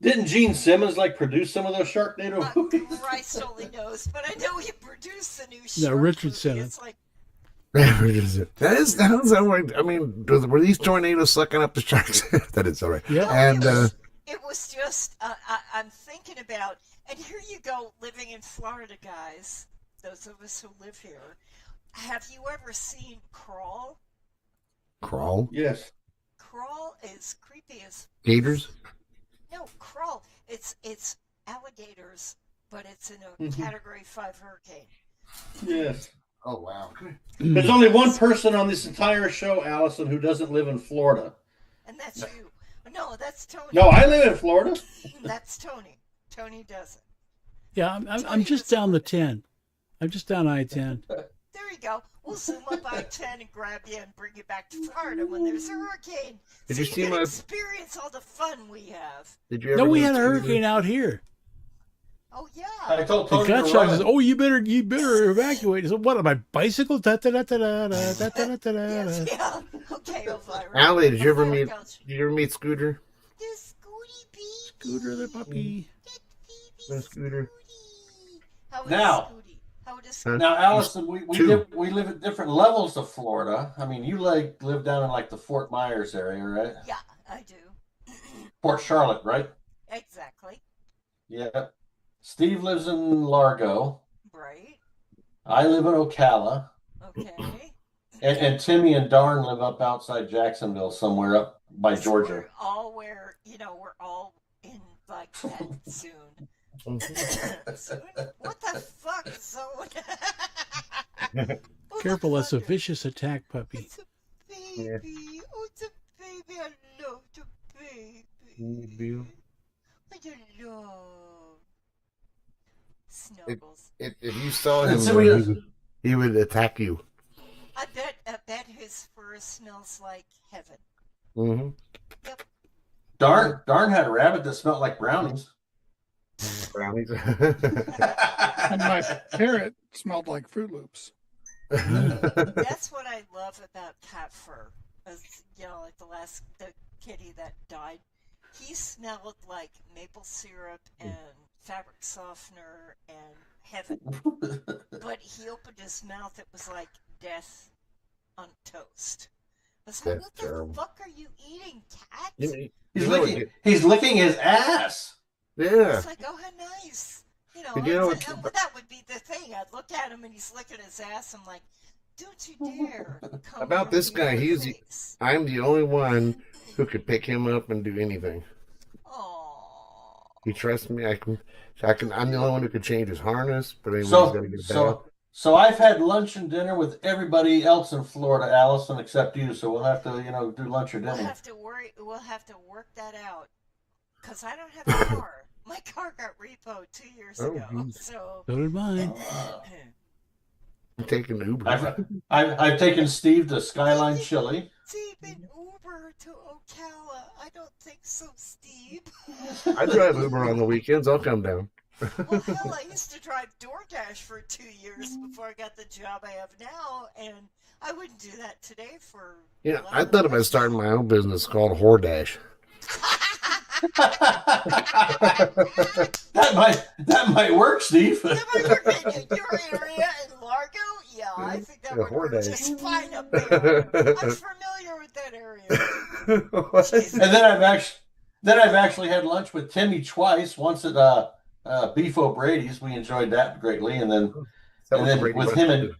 Didn't Gene Simmons like produce some of those Sharknado movies? Christ only knows, but I know he produced the new No, Shark Richard movie. Simmons. It's like, That sounds. I mean, were these tornadoes sucking up the sharks? That is all right. Yeah. And it was just, I'm thinking about, and here you go, living in Florida, guys, those of us who live here. Have you ever seen Crawl? Crawl? Yes. Crawl is creepy as... Gators? No, Crawl. It's alligators, but it's in a Category 5 hurricane. Yes. Oh, wow. There's only one person on this entire show, Allison, who doesn't live in Florida. And that's you. No, that's Tony. No, I live in Florida. That's Tony. Tony doesn't. Yeah, I'm just down the 10. I'm just down I-10. There you go. We'll zoom up I-10 and grab you and bring you back to Florida when there's a hurricane. Did so you see can my... experience all the fun we have. Did you ever No, we meet had a Scooter? hurricane out here. Oh yeah. I told The Tony to gunshot run says, it. "Oh, you better evacuate." So what? My bicycle? Da da da da da da da da da Yes, da. yeah. Okay, Elvira. Allie, did you ever Elvira meet? Gulch. Did you ever meet Scooter? The Scooty baby. Scooter the puppy. The Scooter. How is Now. Scooty? How does Huh? Now, Allison, we Two. live at different levels of Florida. I mean, you live down in like the Fort Myers area, right? Yeah, I do. Port Charlotte, right? Exactly. Yeah. Steve lives in Largo. Right. I live in Ocala. Okay. And Timmy and Darn live up outside Jacksonville, somewhere up by So Georgia. we're all we're all in like that soon. Soon? What the fuck, zone? Careful, that's a vicious attack puppy. It's a baby. Oh, it's a baby. I love the baby. I love Snuggles. If you saw him, So though, he would attack you. I bet his fur smells like heaven. Mm-hmm. Yep. Darn had a rabbit that smelled like brownies. Brownies. And my parrot smelled like Fruit Loops. That's what I love about cat fur. As, like the kitty that died, he smelled like maple syrup and fabric softener and heaven. But he opened his mouth, it was like death on toast. I was like, That's what the terrible. fuck are you eating, cat? He's licking his ass. Yeah. It's like, oh, how nice. Did you know and that would be the thing. I'd look at him and he's licking his ass. I'm like, don't you dare. Come About this near guy, my he's face. I'm the only one who could pick him up and do anything. Aww. He trusts me. I'm the only one who could change his harness, but anyways, he's gotta get it back. So I've had lunch and dinner with everybody else in Florida, Allison, except you. So we'll have to, do lunch or dinner. We'll have to work that out. Because I don't have a car. My car got repoed 2 years ago. So did mine. I'm taking Uber. I've taken Steve to Skyline Chili. Steve in Uber to Ocala. I don't think so, Steve. I drive Uber on the weekends. I'll come down. Well, hell, I used to drive DoorDash for 2 years before I got the job I have now, and I wouldn't do that today for... Yeah, I thought about starting my own business called Whoredash. that might work, Steve. Your area in Largo? Yeah, I think that would work just fine up there. I'm familiar with that area. And then I've actually had lunch with Timmy twice. Once at Beef O'Brady's, we enjoyed that greatly, and then with him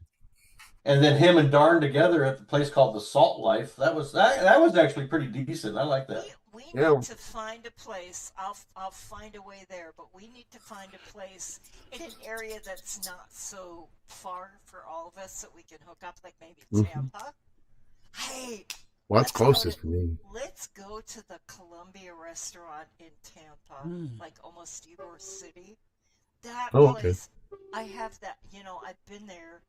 him and Darn together at the place called the Salt Life. That was actually pretty decent. I like that. We Yeah. need to find a place. I'll find a way there, but we need to find a place in an area that's not so far for all of us, so we can hook up, like maybe Tampa. Hey, What's let's go closest to- for me? Let's go to the Columbia restaurant in Tampa, like almost Ybor City. That Oh, okay. place, I have that. I've been there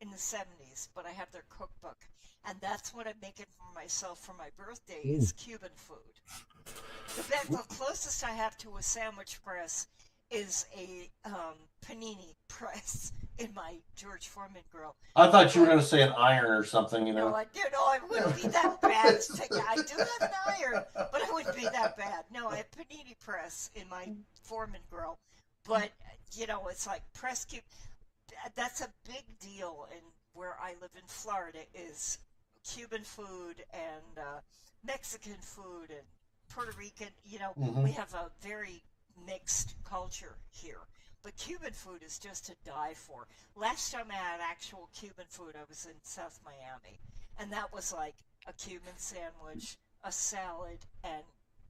in the 70s, but I have their cookbook, and that's what I'm making for myself for my birthday is Cuban food. The closest I have to a sandwich press is a panini press in my George Foreman grill. I thought you were going to say an iron or something, you know. No, I wouldn't be that bad. I do have an iron, but I wouldn't be that bad. No, I have panini press in my Foreman grill, but it's like press cube. That's a big deal in where I live in Florida is Cuban food and Mexican food and Puerto Rican. We have a very mixed culture here. But Cuban food is just to die for. Last time I had actual Cuban food, I was in South Miami. And that was like a Cuban sandwich, a salad, and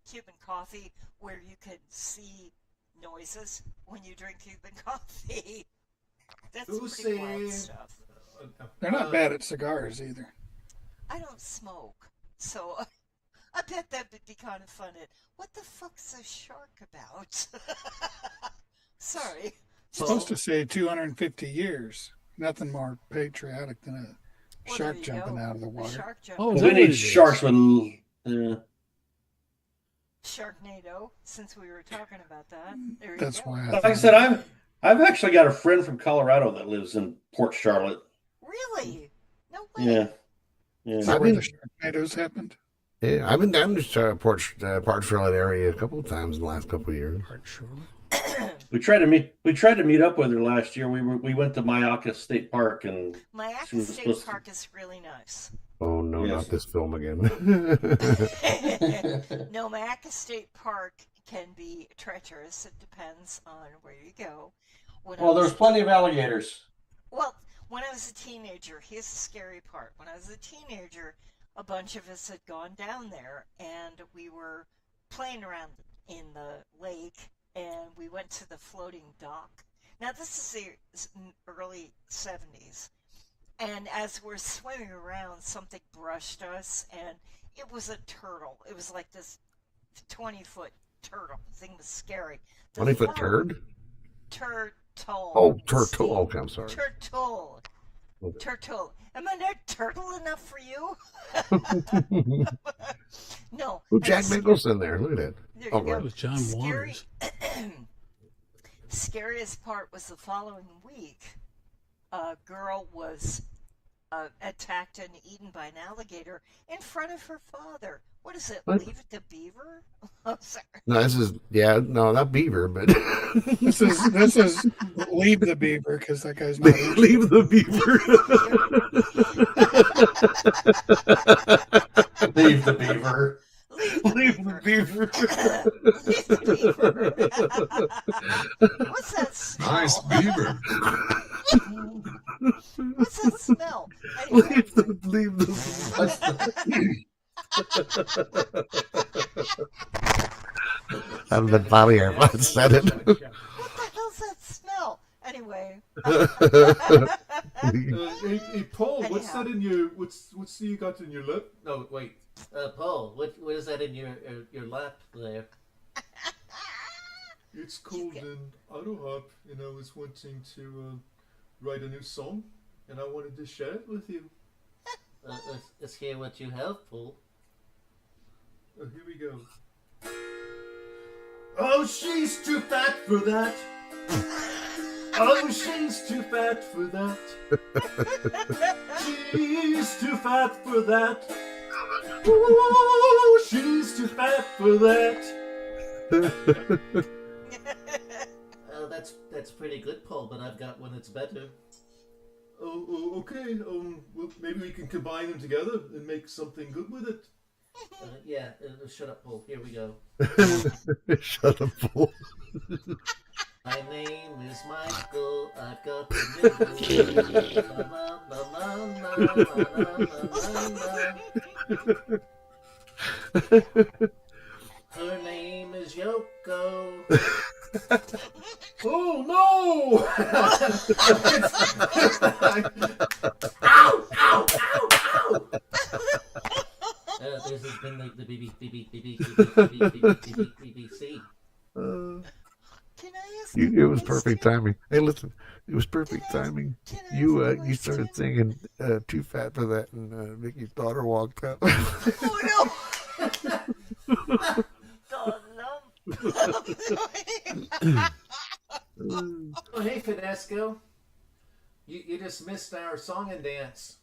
Cuban coffee where you can see noises when you drink Cuban coffee. That's pretty wild stuff. They're not bad at cigars either. I don't smoke, so I bet that would be kind of fun. What the fuck's a shark about? Sorry. It's supposed to say 250 years. Nothing more patriotic than a shark jumping out of the water. Shark jumping. Oh, is We that what it need is? sharks with. Sharknado, since we were talking about that. There you That's go. why Like I said, I've actually got a friend from Colorado that lives in Port Charlotte. Really? No way. Yeah. Is Yeah. that where the Sharknadoes happened? Yeah, I've been down to Port Charlotte area a couple of times in the last couple of years. Port Charlotte. We tried to meet up with her last year. We went to Mayaca State Park and she Mayaca was State supposed to- Park is really nice. Oh no, Yes. not this film again. No, Mayaca State Park can be treacherous. It depends on where you go. Well, there's plenty of alligators. Well, when I was a teenager, here's the scary part. When I was a teenager, a bunch of us had gone down there, and we were playing around in the lake, and we went to the floating dock. Now, this is the early 70s, and as we're swimming around, something brushed us, and it was a turtle. It was like this 20-foot turtle. The thing was scary. 20-foot turd? Turtle. Oh, turtle. Okay, I'm sorry. Turtle. Okay. Turtle. Am I not turtle enough for you? No. Oh, Jack Nicholson there. Look at that. There Oh, you go. right. It was John Waters. Scariest part was the following week. A girl was attacked and eaten by an alligator in front of her father. What is it? What? Leave it to Beaver? Oh, sorry. No, this is not Beaver, but This is leave the beaver because that guy's not. leave the Beaver. Leave the beaver. Leave the beaver. Leave the beaver. What's that smell? Nice beaver. What's that smell? Anyway. leave the. I've been Bobby here. I said it. What the hell's that smell? Anyway. Hey, Paul, what's Anyhow. that in your what's you got in your lip? No, wait. Paul, what is that in your lap there? It's called an autohop, and I was wanting to write a new song, and I wanted to share it with you. Let's hear what you have, Paul. Oh, here we go. Oh, she's too fat for that. Oh, she's too fat for that. She's too fat for that. Oh, she's too fat for that. That's pretty good, Paul, but I've got one that's better. Oh, okay. Well, maybe we can combine them together and make something good with it. Yeah, shut up, Paul. Here we go. Shut up, Paul. My name is Michael. I've got the nipple. is Yoko. Oh no! Ow! Ow! Ow! Ow! This has been the BBC. Can I ask It was perfect timing. Hey, listen, it was perfect timing. You started singing "Too Fat for That," and Vicky's daughter walked out. Oh no! Oh, hey, Fidesco. You just missed our song and dance.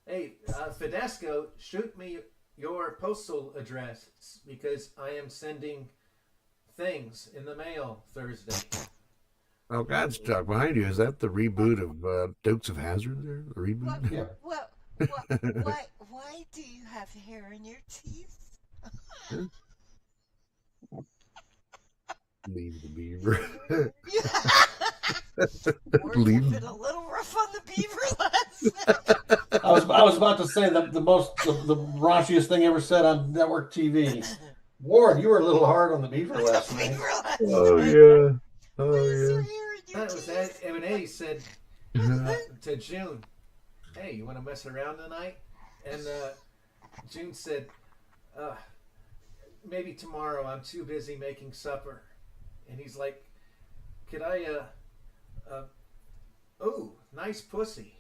Hey, Fidesco, shoot me your postal address because I am sending things in the mail Thursday. Oh, God's Chuck, behind you. Is that the reboot of Dukes of Hazzard there? The reboot? Why do you have hair in your teeth? Leave the beaver. Leave. Been a little rough on the beaver last night. I was about to say the raunchiest thing ever said on network TV. Ward, you were a little hard on the beaver last night. Oh yeah. Oh yeah. That was that. M&A said to June, "Hey, you want to mess around tonight?" And June said, "Maybe tomorrow. I'm too busy making supper." And he's like, "Could I? Oh, nice pussy."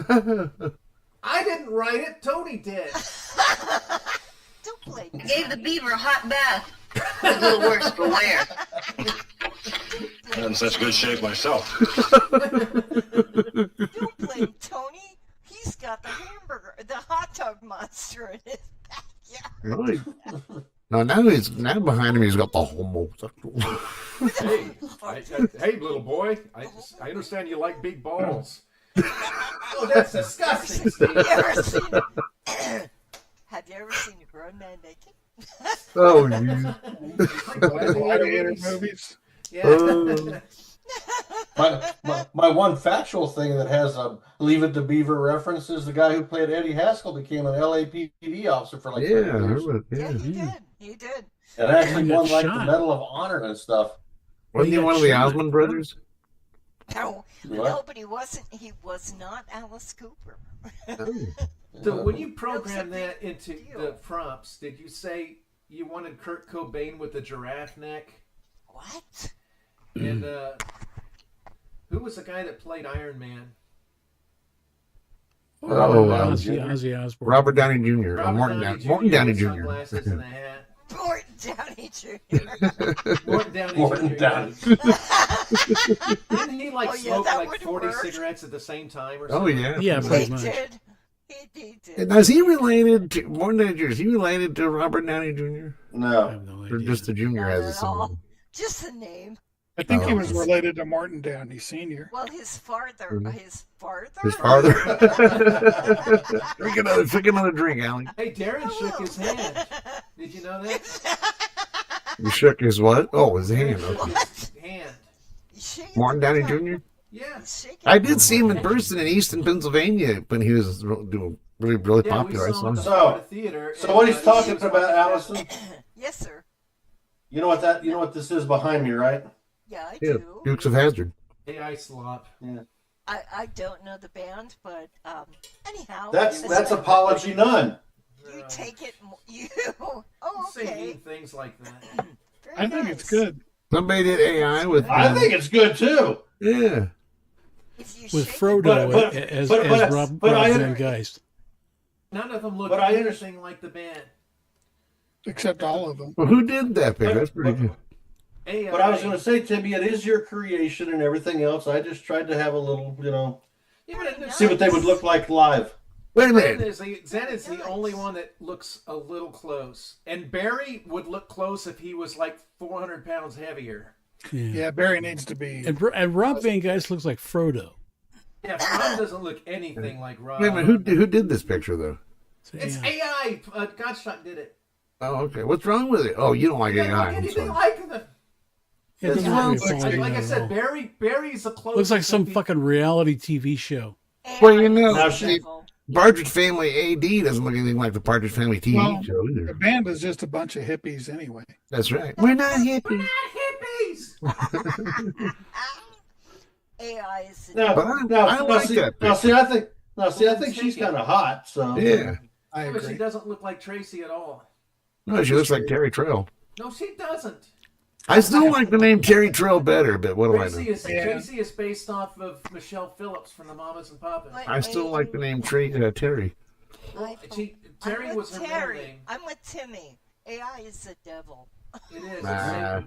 I didn't write it. Tony did. Don't play. Gave the beaver a hot bath. A little worse for wear. I'm in such good shape myself. Don't blame Tony. He's got the hot dog monster in his backyard. Right. Now behind him he's got the homosexual. Hey, little boy. I understand you like big balls. Oh, that's disgusting, Steve. Have you ever seen a grown man naked? Oh, yeah. Gladiator movies. Yeah. My one factual thing that has a Leave It to Beaver reference is the guy who played Eddie Haskell became an LAPD officer for like 30 years. He did. And actually won like the Medal of Honor and stuff. Wasn't he one of the Osmond brothers? No, but he wasn't. He was not Alice Cooper. So when you programmed that into the prompts, did you say you wanted Kurt Cobain with the giraffe neck? What? And who was the guy that played Iron Man? Ozzy Osbourne. Robert Downey Jr. Morton Downey Jr. Sunglasses and a hat. Morton Downey Jr. Morton Downey Jr. Didn't he smoke like 40 cigarettes at the same time or something? Oh yeah. Yeah, pretty much. He did. And is he related to Morton Downey Jr.? Is he related to Robert Downey Jr.? No. I have no idea. Or just the Jr. has a son? Just the name. I think he was related to Morton Downey Sr. Well, his father. His father. Drink another drink, Allie. Hey, Darren shook his hand. Did you know that? You shook his what? Oh, his hand. Okay. His hand. Martin Downey Jr.? Yeah. I did see him in person in Easton, Pennsylvania when he was doing really popular. I saw him. So what he's talking about, Allison? Yes, sir. You know what this is behind me, right? Yeah, I do. Dukes of Hazzard. AI slop. Yeah. I don't know the band, but anyhow. That's Apology None. You take it. Oh, okay. Saying things like that. I think it's good. Somebody did AI with. I think it's good too. Yeah. With Frodo as Rob Van Geist. None of them look anything like the band. Except all of them. Well, who did that, Pig? That's pretty good. But I was going to say, Timmy, it is your creation and everything else. I just tried to have a little, see what they would look like live. Wait a minute. Zen is the only one that looks a little close. And Barry would look close if he was like 400 pounds heavier. Yeah, Barry needs to be. And Rob Van Geist looks like Frodo. Yeah, Rob doesn't look anything like Rob. Wait a minute, who did this picture, though? It's AI. Godshot did it. Oh, okay. What's wrong with it? Oh, you don't like AI. Anything like the... Yeah, like I said, Barry's a close. Looks like some fucking reality TV show. Well, you know, Partridge Family AD doesn't look anything like the Partridge Family TV Well, show either. the band is just a bunch of hippies anyway. That's right. We're not hippies. AI is No, But I no, like see, that no, picture. see, I think she's kind of hot. So Yeah. I But she agree. doesn't look like Tracy at all. No, she looks like Terry Trail. No, she doesn't. I still like the name Terry Trail better, but what do I know? Tracy is based off of Michelle Phillips from the Mamas and Papas. I still like the name Terry. Terry I'm was with her Terry. middle name. I'm with Timmy. AI is the devil. It is. Nah,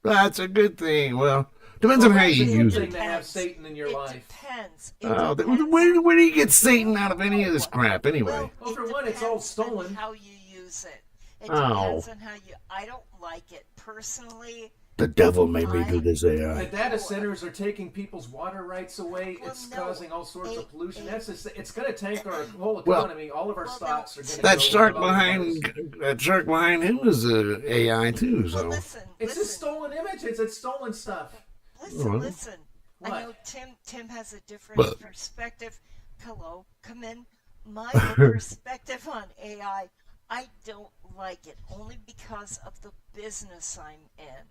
that's a good thing. Well, depends on how you use it. To have Satan in your life. Depends. Oh, where do you get Satan out of any of this crap anyway? Well, for one, it's all stolen. How you use it. It Oh. depends on how you. I don't like it personally. The devil made me do this The AI. data centers are taking people's water rights away. It's causing all sorts of pollution. It's going to tank our whole economy. All of our stocks are going to That go shark below behind him was AI too. So It's just stolen images. It's stolen stuff. Listen, Well. listen. I What? know Tim has a different But- perspective. Hello, come in. My perspective on AI, I don't like it only because of the business I'm in.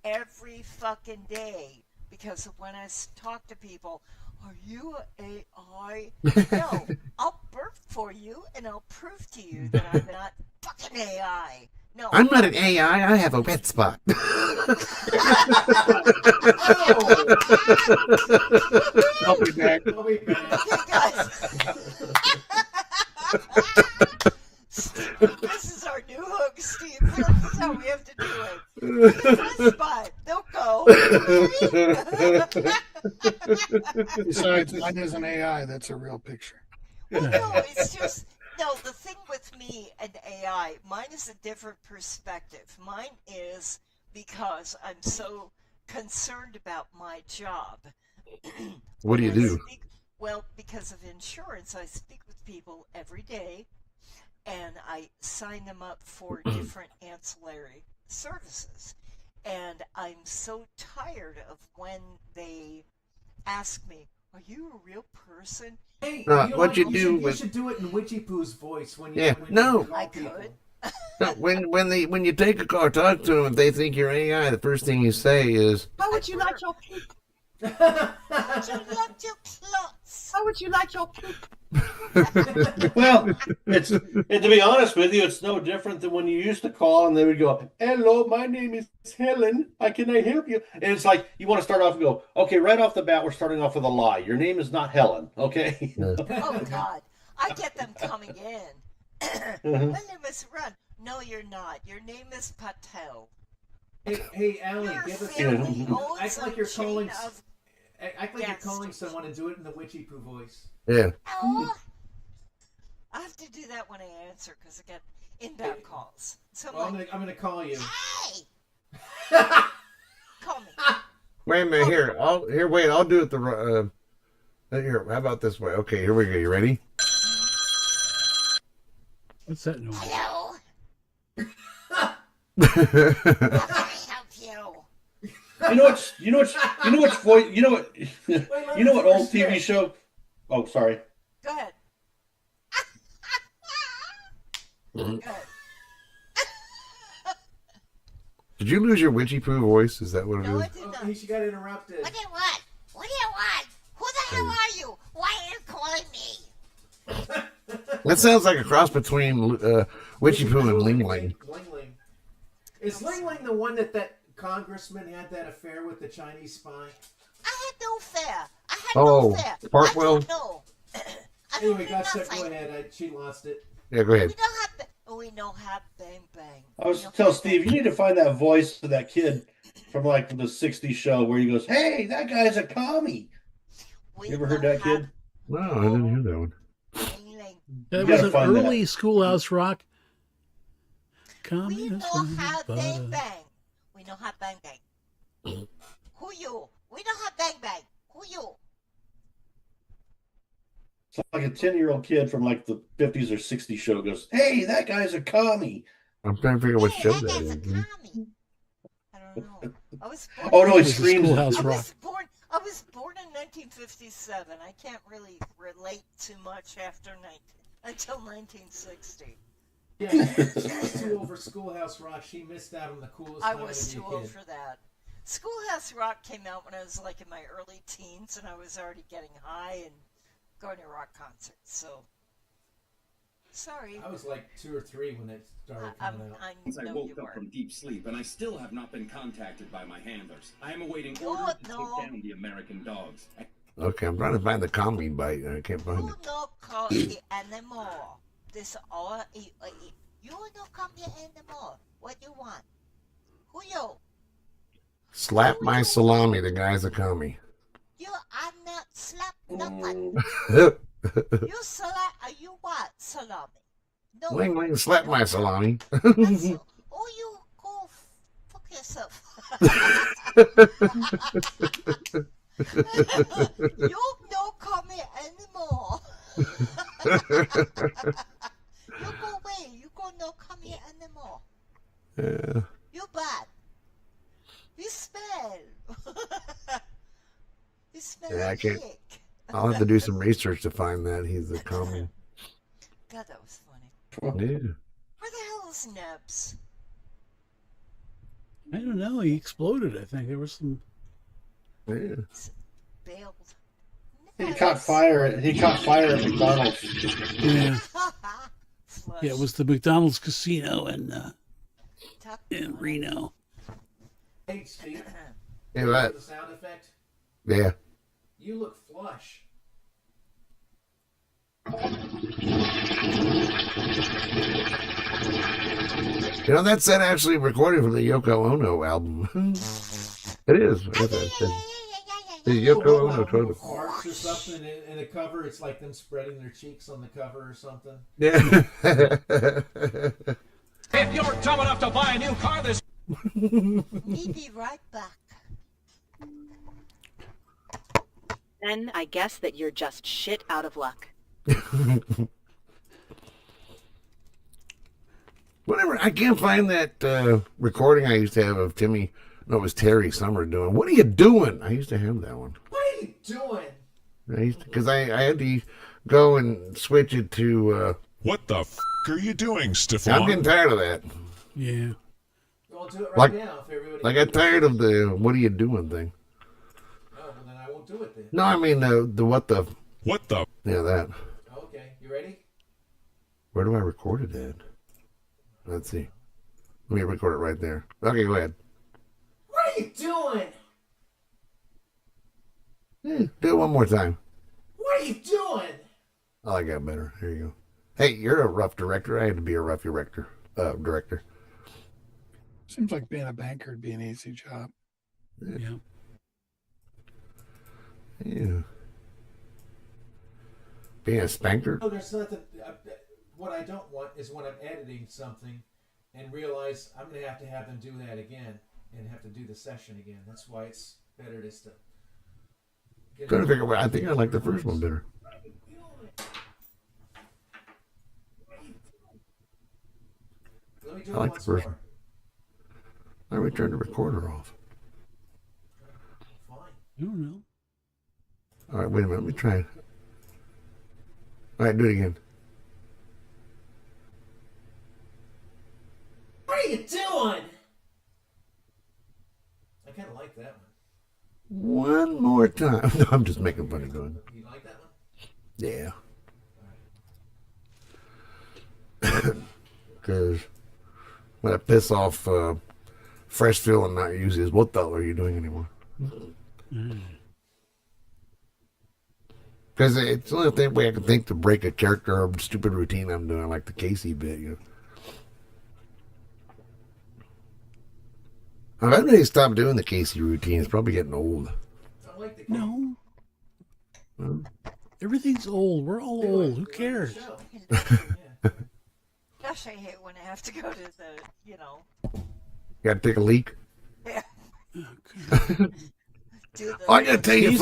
Every fucking day, because of when I talk to people, are you a AI? No, I'll burp for you and I'll prove to you that I'm not fucking AI. No, I'm not an AI. I have a wet spot. I'll be back. I'll be back. This is our new hook, Steve. This is how we have to do it. Spot. Don't go. Besides, mine isn't AI. That's a real picture. Well, no, it's just the thing with me and AI. Mine is a different perspective. Mine is because I'm so concerned about my job. What do you do? Well, because of insurance, I speak with people every day. And I sign them up for different ancillary services. And I'm so tired of when they ask me, are you a real person? Hey, what you do you with- should do it in Witchy Poo's voice when you. Yeah, when no. You call I people. could. No, when you take a call or talk to them, if they think you're AI, the first thing you say is, How would you like your poop? How would you like your clots? How would you like your poop? well, and to be honest with you, it's no different than when you used to call and they would go, "Hello, my name is Helen. Can I help you?" And it's like you want to start off and go, "Okay, right off the bat, we're starting off with a lie. Your name is not Helen, okay?" Oh, God. I get them coming in. My name is Ron. No, you're not. Your name is Patel. Hey, Allie, You're give us. fairly old, Act like you're some calling. chain of Act like you're calling someone and do it in the Witchy Poo voice. yeah. Hello? I have to do that when I answer because I get inbound calls. So Well, I'm like, I'm gonna call you. hey! Call me. Wait a minute. Wait. I'll do it here. How about this way? Okay, here we go. You ready? What's that noise? Hello? How can I help you? You know what old TV show? Oh, sorry. Go ahead. Go ahead. Did you lose your witchy poo voice? Is that what it No, is? I did not. She got interrupted. What do you want? What do you want? Who the hell are you? Why are you calling me? That sounds like a cross between witchy poo and Ling Ling. Ling Ling. Is Ling Ling the one that congressman had that affair with the Chinese spy? I had no affair. I had Oh, no affair. Partwell? I don't know. Anyway, go ahead. She lost it. Yeah, go ahead. We know how bang bang. I was tell Steve, you need to find that voice for that kid from like the '60s show where he goes, "Hey, that guy's a commie." You ever heard that kid? No, I didn't hear that one. That gotta was an find that. early Schoolhouse Rock. We know how bang bang. We know how bang bang. Who you? We know how bang bang. Who you? It's like a 10-year-old kid from like the '50s or '60s show goes, "Hey, that guy's a commie." I'm trying to figure out what show that is. I don't know. I was born. Oh no, he This is screams. Schoolhouse I Rock. was born. I was born in 1957. I can't really relate too much until 1960. Yeah, she was too old for Schoolhouse Rock. She missed out on the coolest I time was to be too a kid. old for that. Schoolhouse Rock came out when I was like in my early teens, and I was already getting high and going to rock concerts. So, sorry. I was like 2 or 3 when it started coming out. I know woke you up were. from deep sleep, and I still have not been contacted by my handlers. I am awaiting You orders to know- take down the American dogs. Okay, I'm trying to find the comedy bite, and I can't find You it. no call the animal. This all you no come here anymore. What you want? Who you? Slap my salami, the guy's a commie. You are not slap nothing. Ling You slap. You what salami? No. ling, slap my salami. Oh, you go fuck yourself. You no come here anymore. You go away. You go no come here anymore. Yeah. You bad. You smell. You smell Yeah, I like can't. dick. I'll have to do some research to find that. He's a commie. God, that was funny. Yeah. Where the hell is Nebs? I don't know. He exploded. I think there was some. Yeah. Bailed. He caught fire. He caught fire at McDonald's. Yeah. Yeah, it was the McDonald's casino in Reno. Hey, Steve. Hey, what? The sound effect. Yeah. You look flush. You know, that's that actually recorded from the Yoko Ono album. It is. The Yoko Ono total. Hearts or something in the cover. It's like them spreading their cheeks on the cover or something. Yeah. If you're dumb enough to buy a new car this... He'll be right back. Then I guess that you're just shit out of luck. Whatever. I can't find that recording I used to have of Timmy. No, it was Terry Summer doing. What are you doing? I used to have that one. What are you doing? Because I had to go and switch it to. What the f*** are you doing, Stefan? I'm getting tired of that. Yeah. We'll do it right now. If everybody. I got tired of the "What are you doing" thing. Oh, well, then I won't do it then. No, I mean the what the. What the? Yeah, that. Okay, you ready? Where do I record it at? Let's see. Let me record it right there. Okay, go ahead. What are you doing? Do it one more time. What are you doing? Oh, I got better. Here you go. Hey, you're a rough director. I had to be a rough director. Director. Seems like being a banker would be an easy job. Yeah. Yeah. Being a spanker? No, there's nothing. What I don't want is when I'm editing something and realize I'm going to have them do that again and have to do the session again. That's why it's better just to. Trying to figure out. I think I like the first one better. Let me do I it like the once first more. one. I returned the recorder off. Fine. I don't know. All right, wait a minute. Let me try it. All right, do it again. What are you doing? I kind of like that one. One more time. No, I'm just making fun of going. You like that one? Yeah. Because when I piss off Freshfield and not use his, what the hell are you doing anymore? Because it's the only thing way I can think to break a character or stupid routine I'm doing, like the Casey bit, you know. I bet they stopped doing the Casey routine. It's probably getting old. I like the No. Well, Everything's old. We're all old. Who cares? Gosh, I hate when I have to go to the, gotta take a leak. Yeah. Oh, I gotta tell you,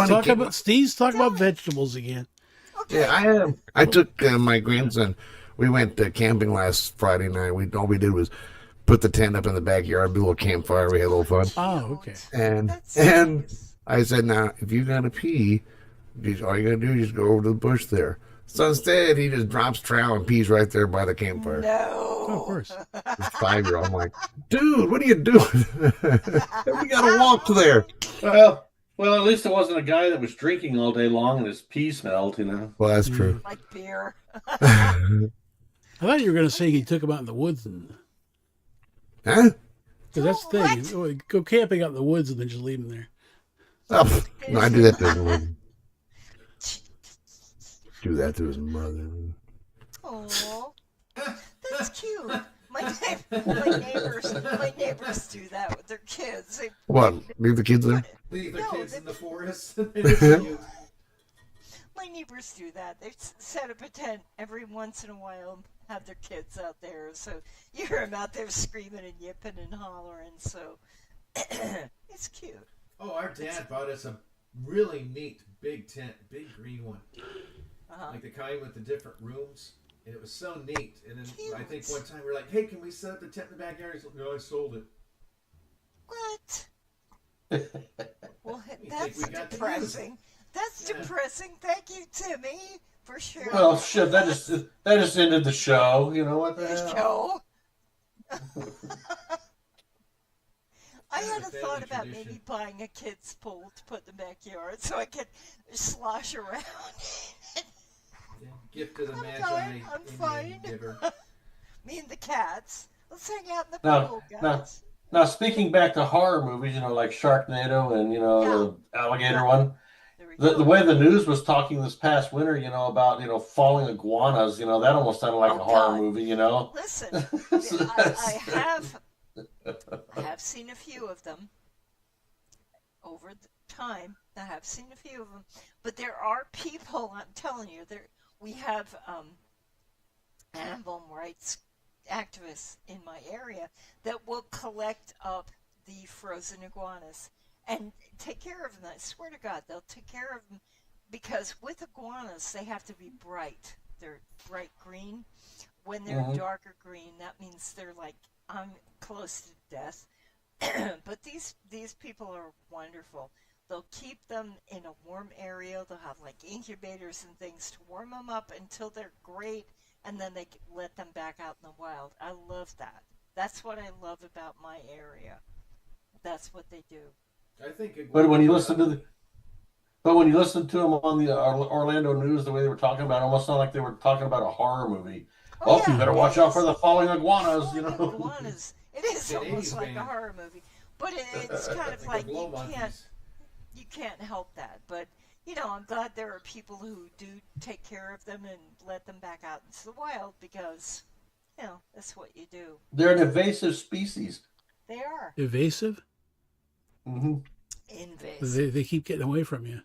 Steve's talking about vegetables again. Yeah, I took my grandson. We went camping last Friday night. All we did was put the tent up in the backyard, do a little campfire. We had a little fun. Oh, okay. And I said, now, if you got to pee, all you got to do is just go over to the bush there. So instead, he just drops trowel and pees right there by the campfire. No. Oh, of course. This 5-year-old, I'm like, dude, what are you doing? We got to walk there. Well, at least it wasn't a guy that was drinking all day long and his pee smelled, you know. Well, that's true. Like beer. I thought you were going to say he took him out in the woods. Huh? Because that's the thing. Go camping out in the woods and then just leave him there. Oh, no, I do that to his mother. Do that to his mother. Oh, that's cute. My neighbors do that with their kids. What? Leave the kids there? Leave their kids in the forest. My neighbors do that. They set up a tent every once in a while and have their kids out there. So you hear them out there screaming and yipping and hollering. So it's cute. Oh, our dad bought us a really neat big tent, big green one. Like the kind with the different rooms. And it was so neat. And then I think one time we were like, hey, can we set up the tent in the backyard? He's like, no, I sold it. What? Well, that's depressing. That's depressing. Thank you, Timmy, for sharing. Well, shit, that just ended the show. You know what the hell? I had a thought about maybe buying a kid's pool to put in the backyard so I could slosh around. Gift to the Magi. I'm fine. Me and the cats. Let's hang out in the pool, guys. Now, speaking back to horror movies, you know, like Sharknado and, you know, the alligator one, the way the news was talking this past winter, you know, about, you know, falling iguanas, you know, that almost sounded like a horror movie, you know? Listen, I have seen a few of them over the time. I have seen a few of them. But there are people, I'm telling you, we have animal rights activists in my area that will collect up the frozen iguanas and take care of them. I swear to God, they'll take care of them because with iguanas, they have to be bright. They're bright green. When they're darker green, that means they're like, I'm close to death. But these people are wonderful. They'll keep them in a warm area. They'll have like incubators and things to warm them up until they're great, and then they let them back out in the wild. I love that. That's what I love about my area. That's what they do. I think. But when you listen to them on the Orlando news, the way they were talking about it, almost sounded like they were talking about a horror movie. Oh, you better watch out for the falling iguanas. You know, iguanas. It is almost like a horror movie, but it's kind of like you can't help that. But you know, I'm glad there are people who do take care of them and let them back out into the wild because, you know, that's what you do. They're an invasive species. They are. Evasive? Mm-hmm. Invasive. They keep getting away from you.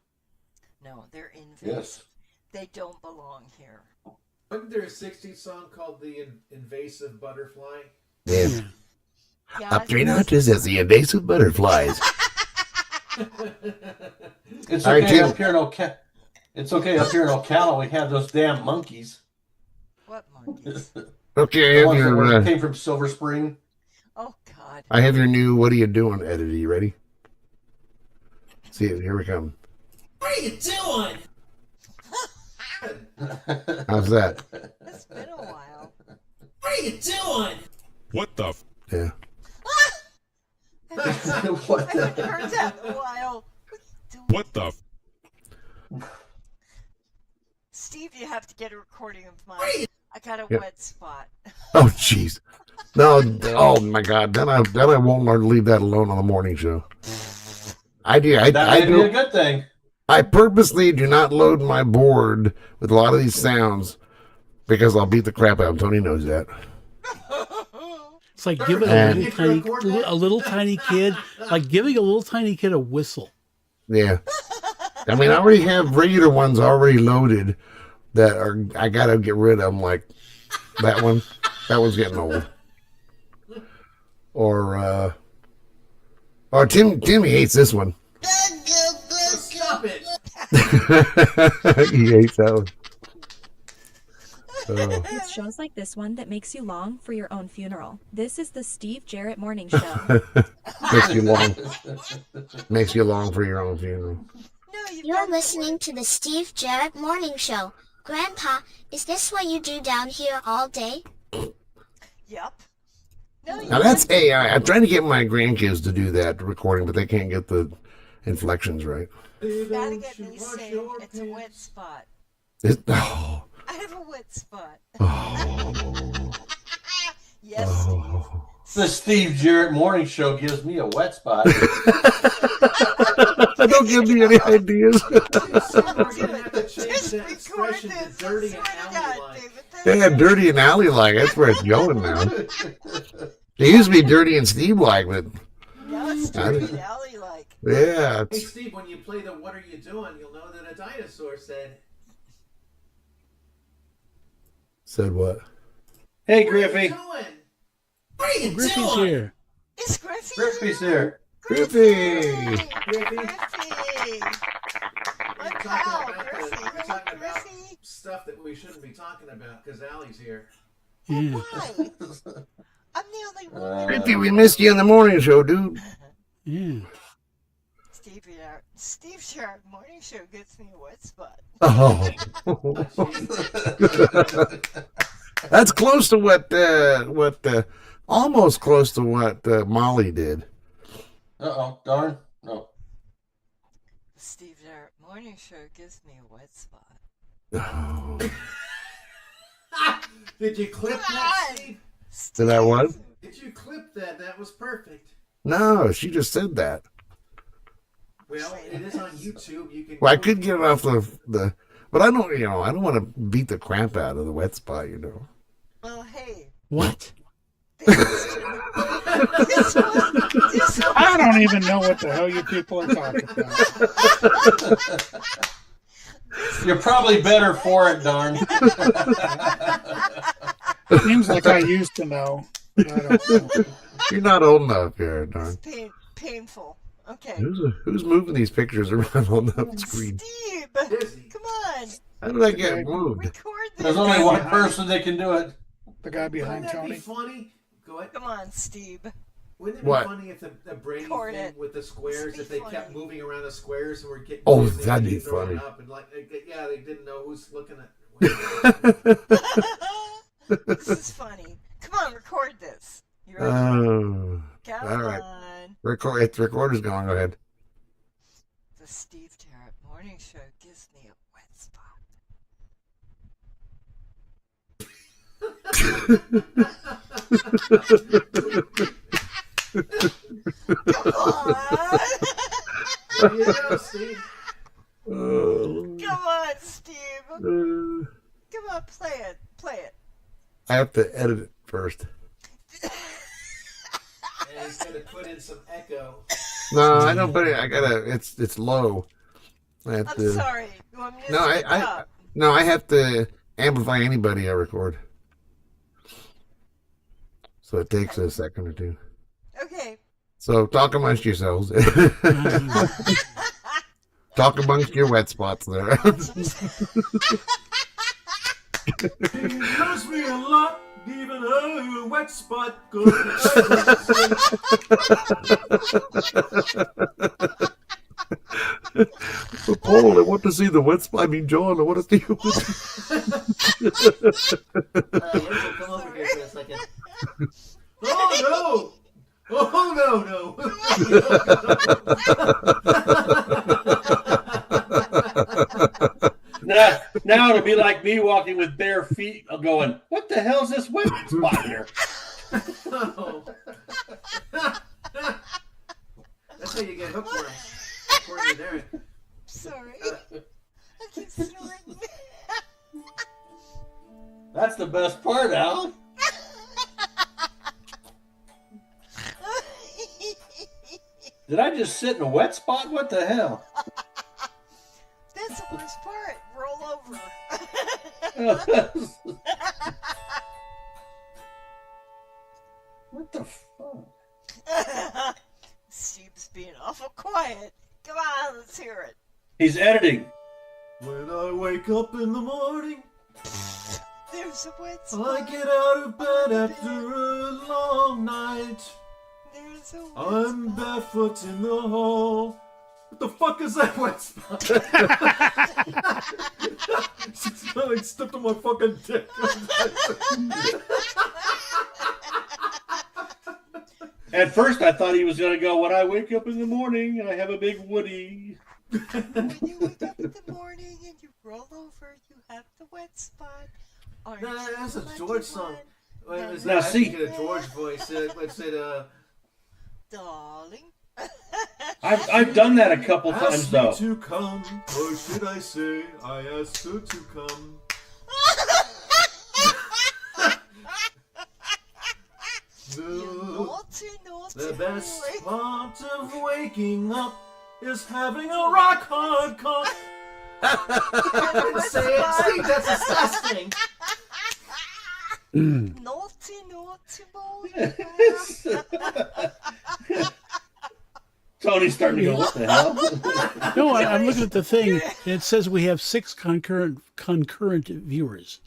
No, they're invasive. Yes. They don't belong here. Wasn't there a 60s song called The Invasive Butterfly? Yeah. Up 3 notches as the invasive butterflies. It's okay up here in Ocala. It's okay up here in Ocala. We have those damn monkeys. What monkeys? Okay, I have your, came from Silver Spring. Oh God! I have your new "What Are You Doing" edited. You ready? See it. Here we come. What are you doing? How's that? It's been a while. What are you doing? What the? Yeah. I haven't heard that in a while. What the? Steve, you have to get a recording of mine. I got a wet spot. Oh, jeez. No. Oh my God. Then I won't learn to leave that alone on the morning show. I do. That may be a good thing. I purposely do not load my board with a lot of these sounds because I'll beat the crap out of him. Tony knows that. It's like giving a little tiny kid, like giving a little tiny kid a whistle. Yeah. I mean, I already have regular ones already loaded that I gotta get rid of them. Like that one. That one's getting old. Or Timmy hates this one. Stop it. He hates that one. Oh. It's shows like this one that makes you long for your own funeral. This is the Steve Jarrett Morning Show. Makes you long for your own funeral. You're listening to the Steve Jarrett Morning Show. Grandpa, is this what you do down here all day? Yep. No, Now that's AI. I'm trying to get my grandkids to do that recording, but they can't get the inflections right. You gotta get me saying it's a wet spot. Oh. I have a wet spot. Oh. Yes, Oh. The Steve Jarrett Morning Show gives me a wet spot. Don't give me any ideas. Yeah, dirty and alley like. That's where it's going now. It used to be dirty and Steve like, but now it's dirty and alley like. Yeah. Hey Steve, when you play the "What Are You Doing?" you'll know that a dinosaur said. Said what? Hey, Griffey. What Griffey's here. Is Griffey Griffey's here. Griffey. We're talking about stuff that we shouldn't be talking about because Allie's here. Yeah. Why? I'm the only one. Griffey, we missed you on the morning show, dude. Yeah. Steve Jarrett Morning Show gets me a wet spot. Oh. That's close to what almost close to what Molly did. Uh-oh, darn. No. Steve Jarrett Morning Show gives me a wet spot. Oh. Did you clip that, Steve? Did I what? Did you clip that? That was perfect. No, she just said that. Well, it is on YouTube. You can. Well, I could get it off the, but I don't, I don't want to beat the crap out of the wet spot, Well, hey. What? I don't even know what the hell you people are talking about. You're probably better for it, darn. Seems like I used to know. I don't know. You're not old enough here, darn. It's painful. Okay. Who's moving these pictures around on the screen? Steve, come on. How did I get moved? Record this. There's only one person that can do it. The guy behind Wouldn't that Tony. be funny? Go ahead. Come on, Steve. Wouldn't it What? be funny if the Brady Record thing it. with the squares, Be if they funny. kept moving around the squares and were getting Oh, they that'd be keep throwing funny. up and yeah, they didn't know who's looking at. This is funny. Come on, record this. You ready? Oh. Come All right. on. Its recorder's going. Go ahead. The Steve Jarrett Morning Show gives me a wet spot. There you go, Steve. Come on, Steve. Come on, play it. Play it. I have to edit it first. And he's gonna put in some echo. No, I don't put it. I gotta. It's low. I have I'm to. sorry. You want me to No, speak up? no, I have to amplify anybody I record. So it takes a second or two. Okay. So talk amongst yourselves. Talk amongst your wet spots there. He loves me a lot, even a wet spot. Paul, I want to see the wet spot. I mean, John, I want to see you. Come over here for a second. Oh no! Oh Now it'll be like me walking with bare feet, going, "What the hell's this wet spot here?" no! That's how you get hookworms. According to Derek. Sorry. I keep snoring. That's the best part, Al. Did I just sit in a wet spot? What the hell? That's the worst part. Roll over. What the fuck? Steve's being awful quiet. Come on, let's hear it. He's editing. When I wake up in the morning, There's a wet I spot. get out of bed after a long night. There's a wet I'm spot. barefoot in the hall. What the fuck is that wet spot? It's like stepped on my fucking dick. At first, I thought he was going to go, when I wake up in the morning, I have a big Woody. When you wake up in the morning and you roll over, you have the wet spot. Aren't No, you that's a lucky George song. one? Wait, was Now, that, see- I get a George voice. What's it? Darling. I've done that a couple times, Ask me though. to come, or should I say, I asked her to come. Naughty, The best boy. part of waking up is having a rock hard cock. I didn't say it. See, that's disgusting. Naughty boy. Tony's starting to go, what the hell? No, I'm looking at the thing, and it says we have 6 concurrent viewers.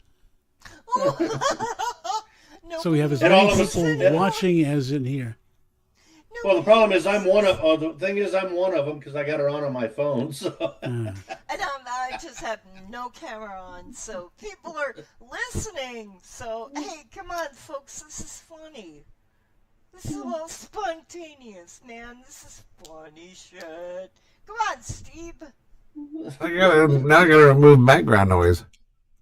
No, So we have as And all many of us- people watching as in here. Well, the problem is I'm one of. Oh, the thing is I'm one of them because I got her on my phone. So. And I just have no camera on, so people are listening. So, hey, come on, folks, this is funny. This is a little spontaneous, man. This is funny shit. Come on, Steve. Now I gotta remove background noise.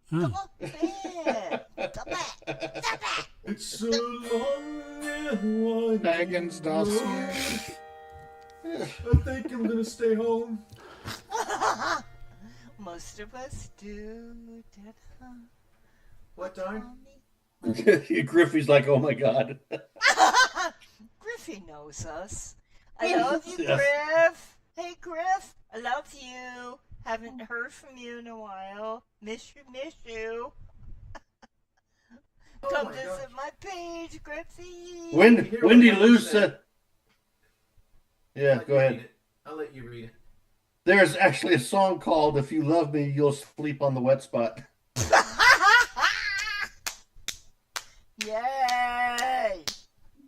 Come on, man. Stop it. Stop it. It's a long and winding Baggins dossier. road. I think I'm gonna stay home. Most of us do that, huh? What, darn? Griffey's like, oh my god. Griffey knows us. I love you, Yes. Griff. Hey, Griff. I love you. Haven't heard from you in a while. Miss you. Come my visit my page, Griffy. Wendy Lou said. Yeah, go ahead. I'll let you read it. There's actually a song called "If You Love Me, You'll Sleep on the Wet Spot." Yay!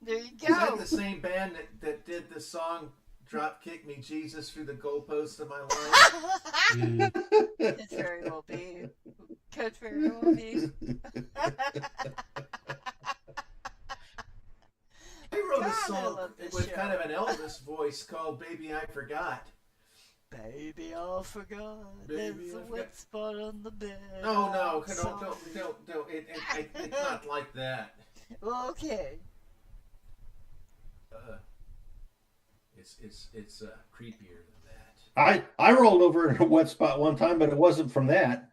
There you Is that go. the same band that did the song "Drop Kick Me Jesus Through the Goalposts of My Life"? Could very well be. Could very well be. I wrote God, a I song love this with show. kind of an Elvis voice called "Baby I Forgot." Baby, I forgot. Baby, There's I a forgot. wet spot on the bed. No, I'm sorry. don't. It's not like that. Okay. It's creepier than that. I rolled over in a wet spot one time, but it wasn't from that.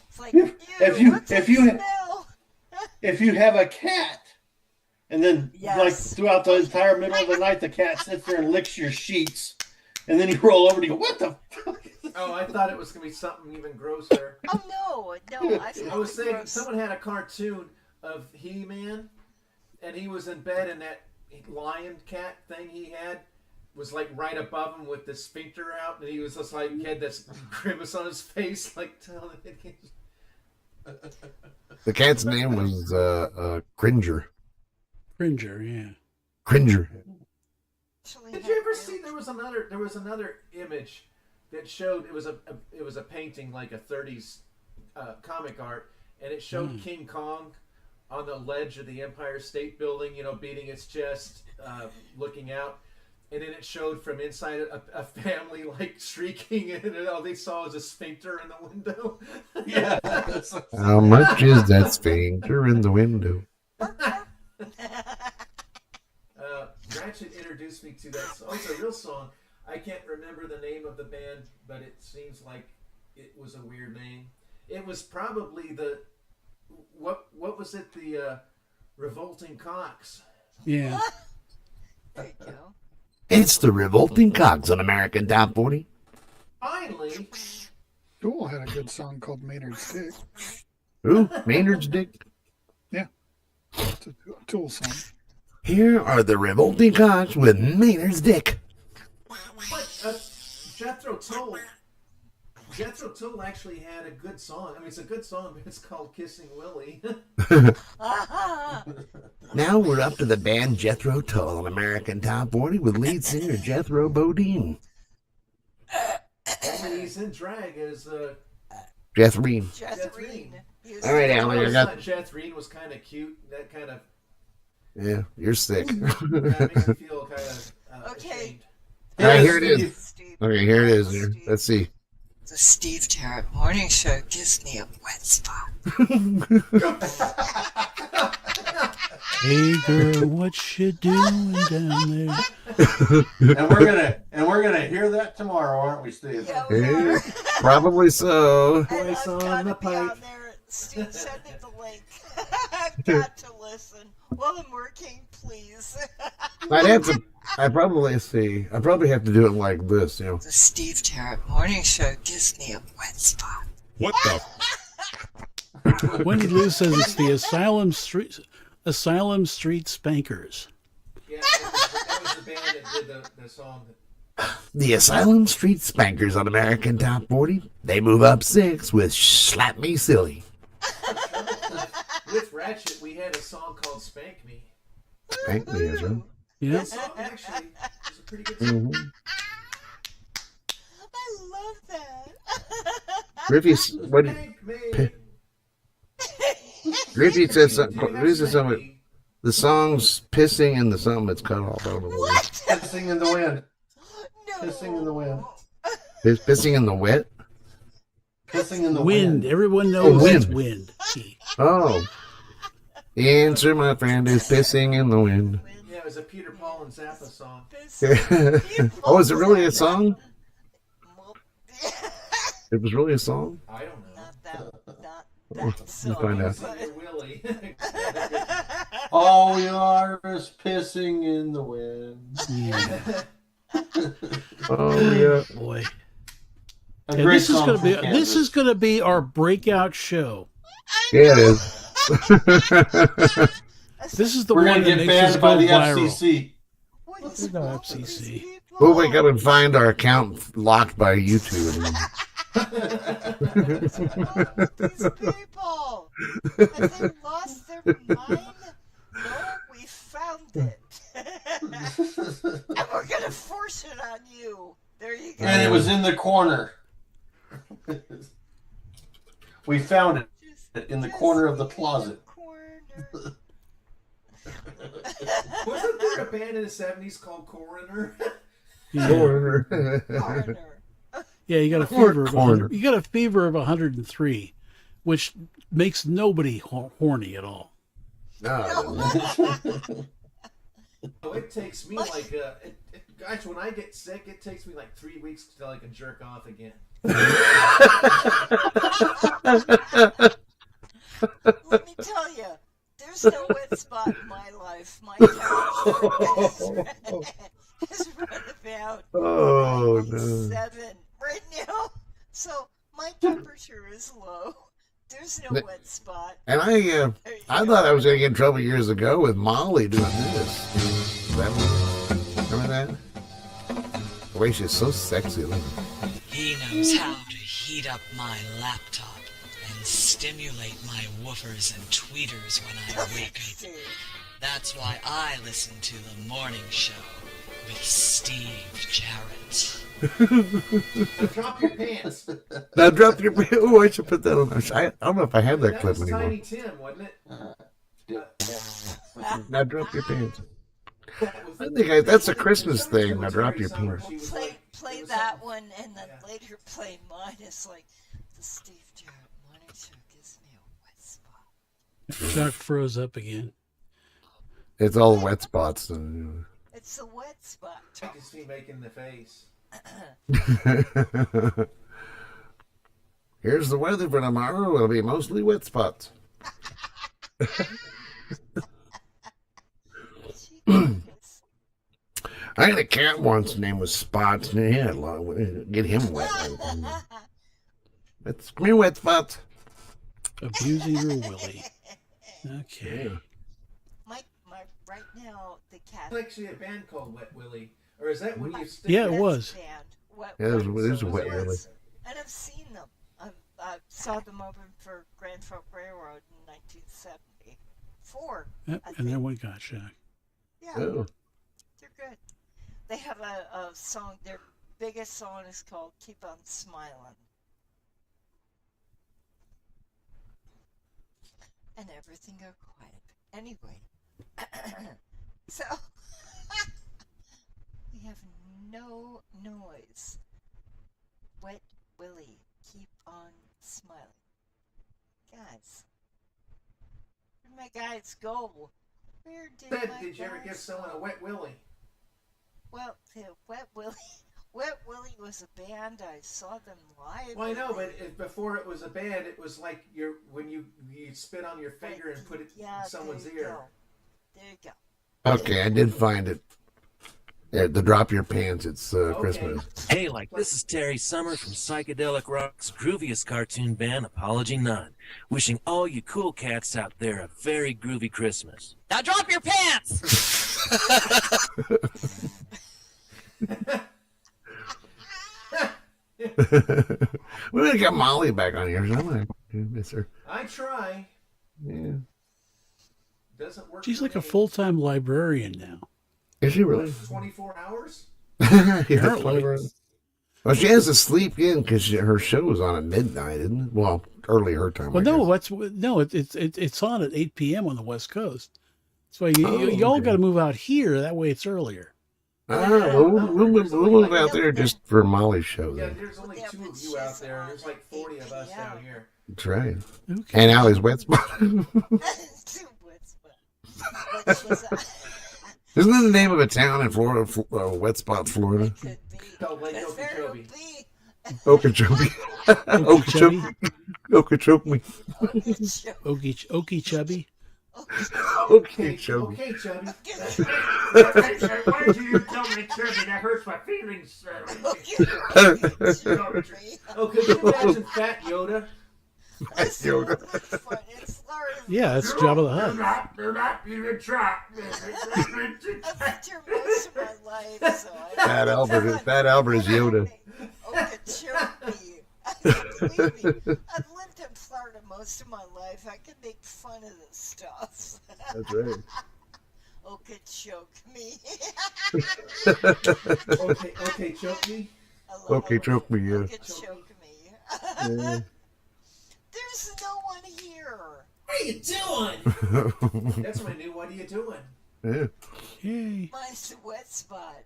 It's like, if you have a cat, and then Yes. like throughout the entire middle of the night, the cat sits there and licks your sheets, and then you roll over and you go, "What the fuck?" Oh, I thought it was gonna be something even grosser. Oh no, I feel I was saying gross. someone had a cartoon of He-Man, and he was in bed, and that lion cat thing he had was like right above him with the sphincter out, and he was just like he had this grimace on his face, like telling it. The cat's name was Cringer. Cringer, yeah. Cringer. Did you ever see there was another image that showed it was a painting like a 30s comic art, and it showed King Kong on the ledge of the Empire State Building, beating its chest, looking out, and then it showed from inside a family like shrieking, and all they saw was a sphincter in the window. Yeah. How much is that sphincter in the window? Ratchet introduced me to that song. It's a real song. I can't remember the name of the band, but it seems like it was a weird name. It was probably what was it? The Revolting Cocks. Yeah. There you go. It's the Revolting Cocks on American Top 40. Finally. Tool had a good song called Maynard's Dick. Ooh, Maynard's Dick. Yeah. It's a Tool song. Here are the Revolting Cocks with Maynard's Dick. What? Jethro Tull Jethro Tull actually had a good song. I mean, it's a good song, but it's called "Kissing Willie." Now we're up to the band Jethro Tull on American Top 40 with lead singer Jethro Bodine. And he's in drag as Jethreen. Jethreen. All right, Alan, I got. Jethreen was kind of cute. That kind of. Yeah, you're sick. That makes me feel kind of. Okay. All right, here it is. Okay, here it is. Here. Let's see. The Steve Jarrett Morning Show gives me a wet spot. Hey girl, what you doing down there? and we're gonna hear that tomorrow, aren't we, Steve? Yeah, we are. Probably so. Voice on the pipe. Steve, send me the link. I've got to listen. While I'm working, please. I probably have to do it like this, you know. The Steve Jarrett Morning Show gives me a wet spot. What the? Wendy Lou says it's the Asylum Street Spankers. Yeah, that was the band that did the song. The Asylum Street Spankers on American Top 40. They move up 6 with Slap Me Silly. With Ratchet, we had a song called "Spank Me." Spank Me, is right. Yeah. That song actually is a pretty good song. Mm-hmm. I love that. Griffey, what? Griffey says something. The song's pissing in the something that's cut off. I don't know what. Pissing in the wind. No. Pissing in the wind. Pissing in the wet? Pissing in the Wind. wind. Everyone knows wind. it's wind. Oh. The answer, my friend, is pissing in the wind. Yeah, it was a Peter Paul and Zappa song. Oh, is it really a song? It was really a song? I don't know. Not Let's that song. find out. Willie. All we are is pissing in the wind. Yeah. Oh, yeah. Boy. A And great this is song gonna from be Kansas. our breakout show. Yeah, it is. This is the We're one gonna that get makes us banned go by the viral. FCC. There's no FCC. We'll wake up and find our account locked by YouTube. These people. Have they lost their mind? No, we found it. And we're going to force it on you. There you go. And it was in the corner. We found it in the corner of the closet. Wasn't there a band in the '70s called Coroner? Yeah. Yeah, you got a fever of 100, you got a fever of 103, which makes nobody horny at all. No. Oh, it takes me like guys, when I get sick, it takes me like 3 weeks till I can jerk off again. Let me tell you, there's no wet spot in my life. My temperature is right about 97 right now. So my temperature is low. There's no wet spot. And I thought I was going to get in trouble years ago with Molly doing this. Remember that? The way she's so sexy looking. He knows how to heat up my laptop and stimulate my woofers and tweeters when I wake up. That's why I listen to the morning show with Steve Jarrett. Now drop your pants. Now drop your pants. Oh, I should put that on. I don't know if I have that clip was anymore. Tiny Tim, wasn't it? Now drop your pants. I think that's a Christmas thing. Now drop your pants. Play that one and then later play mine. It's like the Steve Jarrett morning show gives me a wet spot. Chuck froze up again. It's all wet spots. And, It's a wet spot. I can see making the face. Here's the weather for tomorrow. It'll be mostly wet spots. I had a cat once. His name was Spots. And he had a lot of, get him wet. Come here, wet spots. Abusing your Willie. Okay. My right now the cat. There's actually a band called Wet Willie, or is that when you? Yeah, it was. Yeah, it was a Wet Willie. And I've seen them. I saw them open for Grand Trunk Railroad in 1974. Yep, and then we got Shack. Yeah, Oh. they're good. They have a song. Their biggest song is called "Keep on Smiling," and everything go quiet. Anyway, so we have no noise. Wet Willie, keep on smiling. Guys, where'd my guys go? Where did my Did you ever give guys someone go? a wet willy? Well, Wet Willie, Wet Willie was a band. I saw them live. Well, I know, but before it was a band, it was like when you spit on your finger and put it in someone's there you ear. go. There you go. Okay, I did find it. Yeah, the Drop Your Pants. It's Christmas. Hey, this is Terry Summer from Psychedelic Rock's grooviest cartoon band, Apology None. Wishing all you cool cats out there a very groovy Christmas. Now drop your pants! We gotta get Molly back on here. I miss her. I try. Yeah. Doesn't work. She's for like a me. full-time librarian now. Is she really? 24 hours? Yeah, Apparently. well, she has to sleep in because her show was on at midnight, isn't it? Well, early her time. Well, I guess. it's on at 8 p.m. on the West Coast. So you all okay. got to move out here. That way, it's earlier. We'll move out there just for Molly's show. Yeah, Then. there's only 2 of you out there, and there's like 40 of us down here. That's right. Okay. And Allie's wet spot. Isn't that the name of a town in Florida? Wet Spot, Florida. Called Lake Okeechobee. Okeechobee. Okeechobee. Okeechobee. Okeechobee. Okay, Chubby. Okay, Chubby. Why do you tell me, Chubby? That hurts my feelings. Oh, could you imagine Fat Yoda? Yoda. Yeah, that's Jabba the Hutt. Do not even try. Most of my life, so Fat Albert is Yoda. Okeechobee. Believe me, I've lived in Florida most of my life. I can make fun of this stuff. That's right. Okeechobee. Okay, choke me. Okay, choke me, yeah. Okeechobee. Yeah. There's no one here. What are you doing? That's my new "What are you doing?" Yeah. Yay. Mine's the wet spot.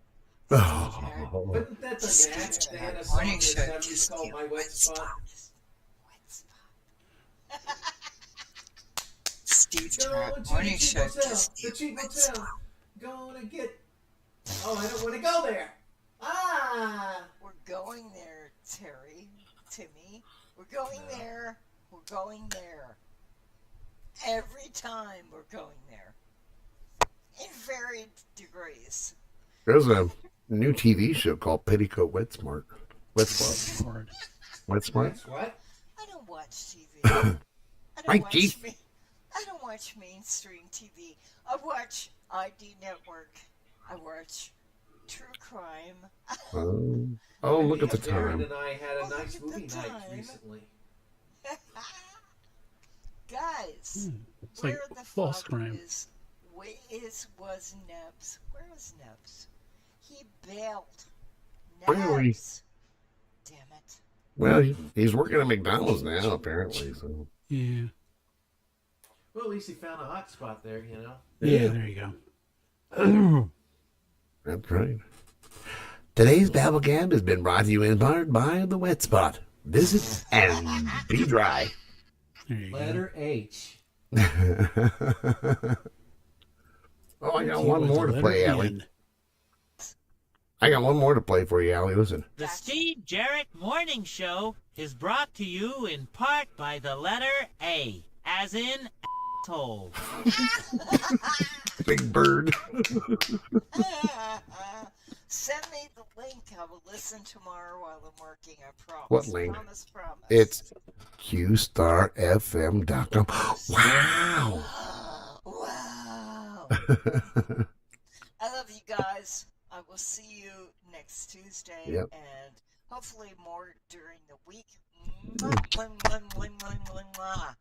Oh. Wasn't that the Knack? They had a song in the 70s called "My Wet Spot." Steve Going to the cheap hotel. The cheap hotel. Gonna get. Oh, I don't want to go there. Ah. We're going there, Terry, Timmy. We're going there. We're going there. Every time we're going there. In varied degrees. There's a new TV show called Petticoat Wet Smart. Wet Spot. Wet Smart. What? I don't watch TV. I don't watch mainstream TV. I watch ID Network. I watch True Crime. Oh, look at the Darren time. and I had a nice movie night recently. Guys, It's like where the false fuck crime. was Nebs? Where was Nebs? He bailed. Really? Nebs. Damn it. Well, he's working at McDonald's now, apparently. So. Yeah. Well, at least he found a hot spot there, you know. Yeah, there you go. That's right. Today's BabbleGab has been brought to you in part by The Wet Spot. Visit and be dry. There you Letter H. Oh, I got one more to play, Allie. I got one more to play for you, Allie. Listen. The Steve Jarrett Morning Show is brought to you in part by the letter A, as in asshole. Big bird. Send me the link. I will listen tomorrow while I'm working. I promise. What link? Promise. It's qstarfm.com. Wow. Wow. I love you guys. I will see you next Tuesday Yep. and hopefully more during the week. Mwah, mwah, mwah, mwah, mwah, mwah, mwah.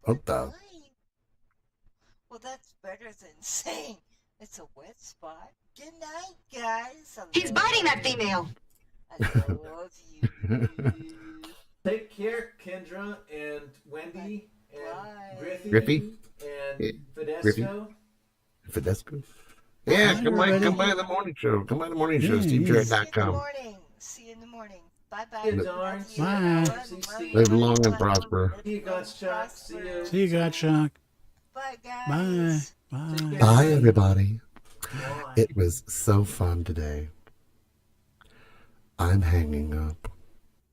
Hope so. Well, that's better than saying it's a wet spot. Good night, guys. He's biting that female. I love you. Take care, Kendra and Wendy and Griffey? and Griffey? Fidesco. Fidesco? Yeah, come by the morning show. Come by the morning show, SteveJarrett.com. See you in the morning. Bye-bye. Hey, Darn. Bye. See Steve. Live long and prosper. See you, Godshock. See you. See you, Godshock. Bye, guys. Bye. Bye. Bye, everybody. It was so fun today. I'm hanging up.